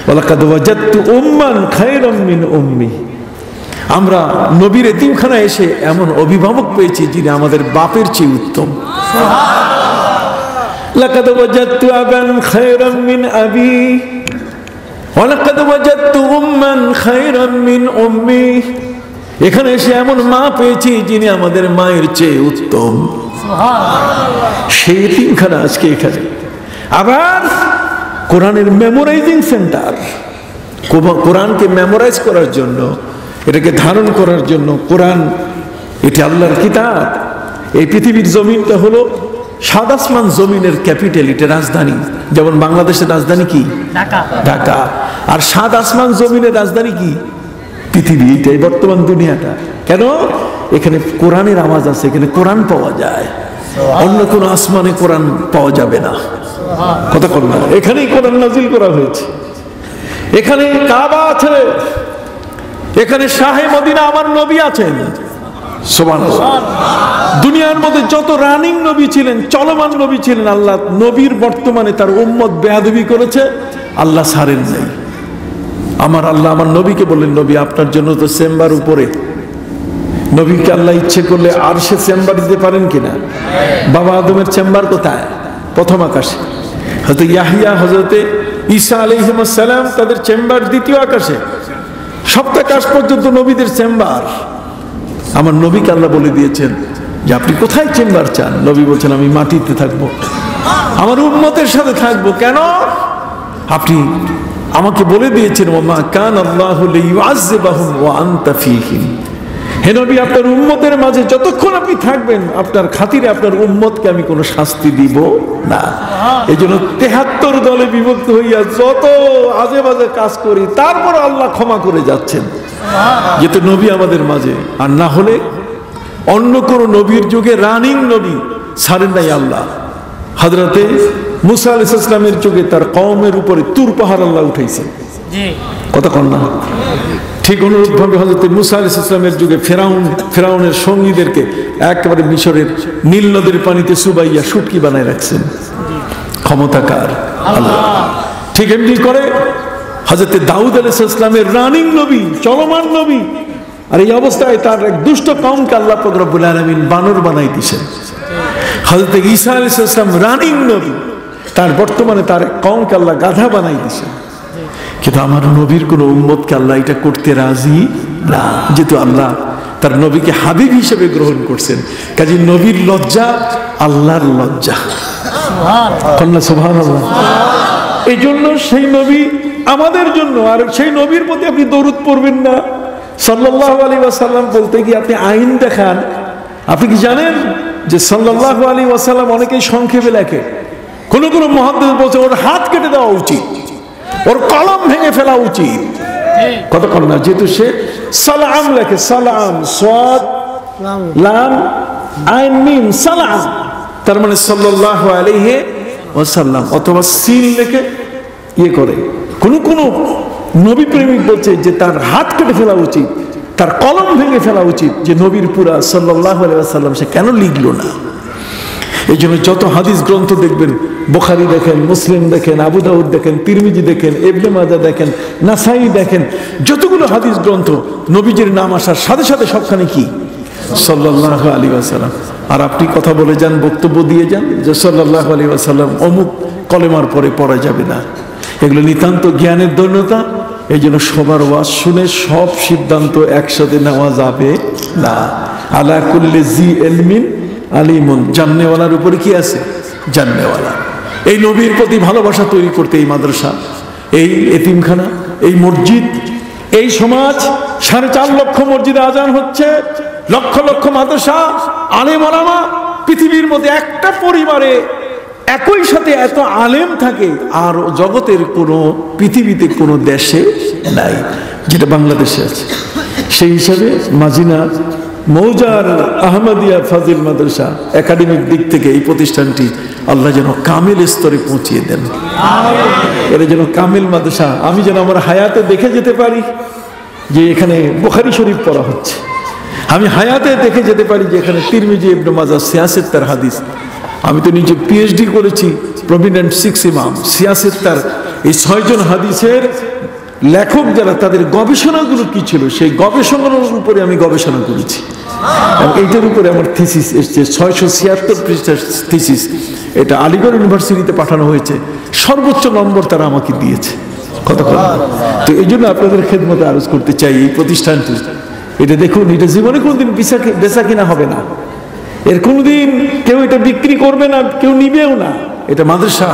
B: ওয়া লাকাদ ওয়াজাদতু উম্মান খায়রাম মিন উম্মি। আমরা নবীর এতিমখানায় এসে এমন অভিভাবক পেয়েছি যিনি আমাদের বাপের চেয়ে উত্তম। লাকাদ ওয়াজাদতু আবান খায়রাম মিন আবি ওয়া লাকাদ ওয়াজাদতু উম্মান খায়রাম মিন উম্মি। এখানে এসে এমন মা পেয়েছি যিনি আমাদের মায়ের চেয়ে উত্তম। সেই এতিমখানা আজকে এখানে। আবার কোরআনের মেমোরাইজিং সেন্টার, কোরআনকে মেমোরাইজ করার জন্য, এটাকে ধারণ করার জন্য। কোরআন এটি আল্লাহর কিতাব। এই পৃথিবীর জমিনটা হলো 7 আসমান জমিনের ক্যাপিটাল, এটা রাজধানী। যেমন বাংলাদেশের রাজধানী কি? ঢাকা। আর 7 আসমান জমিনের রাজধানী কি? পৃথিবী। এটাই বর্তমান দুনিয়াটা। কেন? এখানে কোরআনের আওয়াজ আছে, এখানে কোরআন পাওয়া যায়, অন্য কোন আসমানে কোরআন পাওয়া যাবে না। কথা বল না। এখানেই কোরআন নাজিল করা হয়েছে। এখানে কাবা আছে, এখানে শাহে মদিনা আমার নবী আছেন। সুবহানাল্লাহ। দুনিয়ার মধ্যে যত রানিং নবী ছিলেন, চলমান নবী ছিলেন, আল্লাহ নবীর বর্তমানে তার উম্মত বেয়াদবি করেছে, আল্লাহ ছাড়েন নাই। আমার আল্লাহ আমার নবীকে বললেন, নবী আপনার জন্য তো চেম্বার উপরে। নবীকে আল্লাহ ইচ্ছে করলে আর সে চেম্বার দিতে পারেন কিনা? বাবা আদমের চেম্বার কোথায়? প্রথম আকাশে। হযরত ইয়াহইয়া, হযরতে ঈসা আলাইহিস সালাম তাদের চেম্বার দ্বিতীয় আকাশে। সপ্তাকাশ পর্যন্ত নবীদের চেম্বার। আমার নবীকে আল্লাহ বলে দিয়েছেন যে আপনি কোথায় চেম্বার চান? নবী বলছেন আমি মাটিতে থাকবো, আমার উম্মতের সাথে থাকবো। কেন? আপনি আমাকে বলে দিয়েছেন, ওমা কান আল্লাহু লিয়ুআযযিবাহুম ওয়া আনতা ফীহিম। হে নবী, আপনার উম্মতের মাঝে যতক্ষণ আপনি থাকবেন, আপনার খাতিরে আপনার উম্মতকে আমি কোনো শাস্তি দিব না। এই জন্য 73 দলে বিভক্ত হইয়া যত আজে বাজে কাজ করি, তারপর আল্লাহ ক্ষমা করে যাচ্ছেন, যেহেতু নবী আমাদের মাঝে। আর না হলে অন্য কোন নবীর যুগে রানিং নবী ছাড়েন নাই আল্লাহ। হযরতে মুসা আলাইহিস সালামের যুগে তার কওমের উপরে তুর পাহাড় আল্লাহ উঠাইছে। কথা কন না? ঠিক অনুরূপভাবে হযরতে মুসা আলাইহিস সালামের যুগে ফেরাউনের সঙ্গীদেরকে একেবারে মিশরের নীল নদীর পানিতে চুবাইয়া শুটকি বানায় রাখছেন। ক্ষমতাকার আল্লাহ। ঠিক এমনি করে হযরতে দাউদ আলাইহিস সালামের রানিং নবী, চলমান নবী, আর এই অবস্থায় তার এক দুষ্ট কওমকে আল্লাহ পাক রব্বুল আলামিন বানর বানাই দিয়েছেন। হযরতে ঈসা আলাইহিস সালাম রানিং নবী, তার বর্তমানে তার এক কওমকে আল্লাহ গাধা বানাই দিয়েছেন। কিন্তু আমার নবীর কোন উম্মতকে আল্লাহ এটা করতে রাজি না, যেহেতু আল্লাহ তার নবীকে হাবিব হিসেবে গ্রহণ করছেন। কাজে নবীর লজ্জা আল্লাহর লজ্জা। সুবহানাল্লাহ। এই জন্য সেই নবী আমাদের জন্য। আর সেই নবীর প্রতি আপনি দরুদ পড়বেন না সাল্লাল্লাহু আলাইহি ওয়াসাল্লাম বলতে গিয়ে আপনি আইন দেখান। আপনি কি জানেন যে সাল্লাল্লাহু আলাইহি ওয়াসাল্লাম অনেকেই সংক্ষেপে লেখে। কোন কোন মুহাদ্দিস বলছে ওর হাত কেটে দেওয়া উচিত, ওর কলম ভেঙে ফেলা উচিত। কতক্ষণ না, যেহেতু সে সালাম লেখে, সালাম সাদ লাম আইন মিম সালাম, তার মানে সাল্লাল্লাহু আলাইহি ওয়াসাল্লাম। অথবা সিন লেখে ইয়ে করে। কোন কোন নবী প্রেমিক বলছে যে তার হাত কেটে ফেলা উচিত, তার কলম ভেঙে ফেলা উচিত, যে নবীর পুরা সাল্লাল্লাহু আলাইহি ওয়াসাল্লাম সে কেন লিখলো না। এই জন্য যত হাদিস গ্রন্থ দেখবেন, বুখারী দেখেন, মুসলিম দেখেন, আবু দাউদ দেখেন, তিরমিজি দেখেন, ইবনে মাজাহ দেখেন, নাসাই দেখেন, যতগুলো হাদিস গ্রন্থ নবীজির নাম আসার সাথে সাথে সবখানে কি সাল্লাল্লাহু আলাইহি ওয়াসাল্লাম। আর আপনি কথা বলে যান, বক্তব্য দিয়ে যান যে সাল্লাল্লাহু আলাইহি ওয়াসাল্লাম অমুক কলেমার পরে পড়া যাবে না। এগুলো নিতান্ত জ্ঞানের দৈন্যতা। এই জন্য সবার ওয়াজ শুনে সব সিদ্ধান্ত একসাথে নেওয়া যাবে না। আলা কুল্লি জি ইলমিন আলিমুন। জাননেওয়ালার উপরে কি আছে? জাননেওয়ালা। এই নবীর প্রতি ভালোবাসা তৈরি করতে এই মাদ্রাসা, এই এতিমখানা, এই মসজিদ, এই সমাজ, 4.5 লক্ষ মসজিদে আজান হচ্ছে, লক্ষ লক্ষ মাদ্রাসা, আলেম ওলামা। পৃথিবীর মধ্যে একটা পরিবারে একই সাথে এত আলেম থাকে আর জগতের কোনো, পৃথিবীতে কোনো দেশে নাই, যেটা বাংলাদেশে আছে। সেই হিসাবে মাজিনা মৌজার আহমদিয়া ফাজিল মাদ্রাসা একাডেমিক দিক থেকে এই প্রতিষ্ঠানটি আল্লাহ যেন কামিল স্তরে পৌঁছিয়ে দেন, এরা যেন কামিল মাদ্রাসা, আমি যেন আমার হায়াতে দেখে যেতে পারি যে এখানে বুখারী শরীফ পড়া হচ্ছে, আমি হায়াতে দেখে যেতে পারি যে এখানে তিরমিজি, ইবনে মাজাহ, সিয়াসেত্তার হাদিস। আমি তো নিজে পিএইচডি করেছি, প্রমিনেন্ট 6 ইমাম, সিয়াসেত্তার, এই 6 জন হাদিসের লেখক যারা, তাদের গবেষণাগুলো কি ছিল, সেই গবেষণার উপরে আমি গবেষণা করেছি। এইটার উপরে আমার থিসিস এসছে, 676 পৃষ্ঠার থিসিস। এটা আলিগড় ইউনিভার্সিটিতে পাঠানো হয়েছে, সর্বোচ্চ নম্বর তারা আমাকে দিয়েছে। কতক্ষণ! তো এই জন্য আপনাদের খেদমতে আরজ করতে চাই, এই প্রতিষ্ঠানটি, এটা দেখুন, এটা জীবনে কোনোদিন বেচা কিনা হবে না, এর কোনোদিন কেউ এটা বিক্রি করবে না, কেউ নিবেও না, এটা মাদ্রাসা।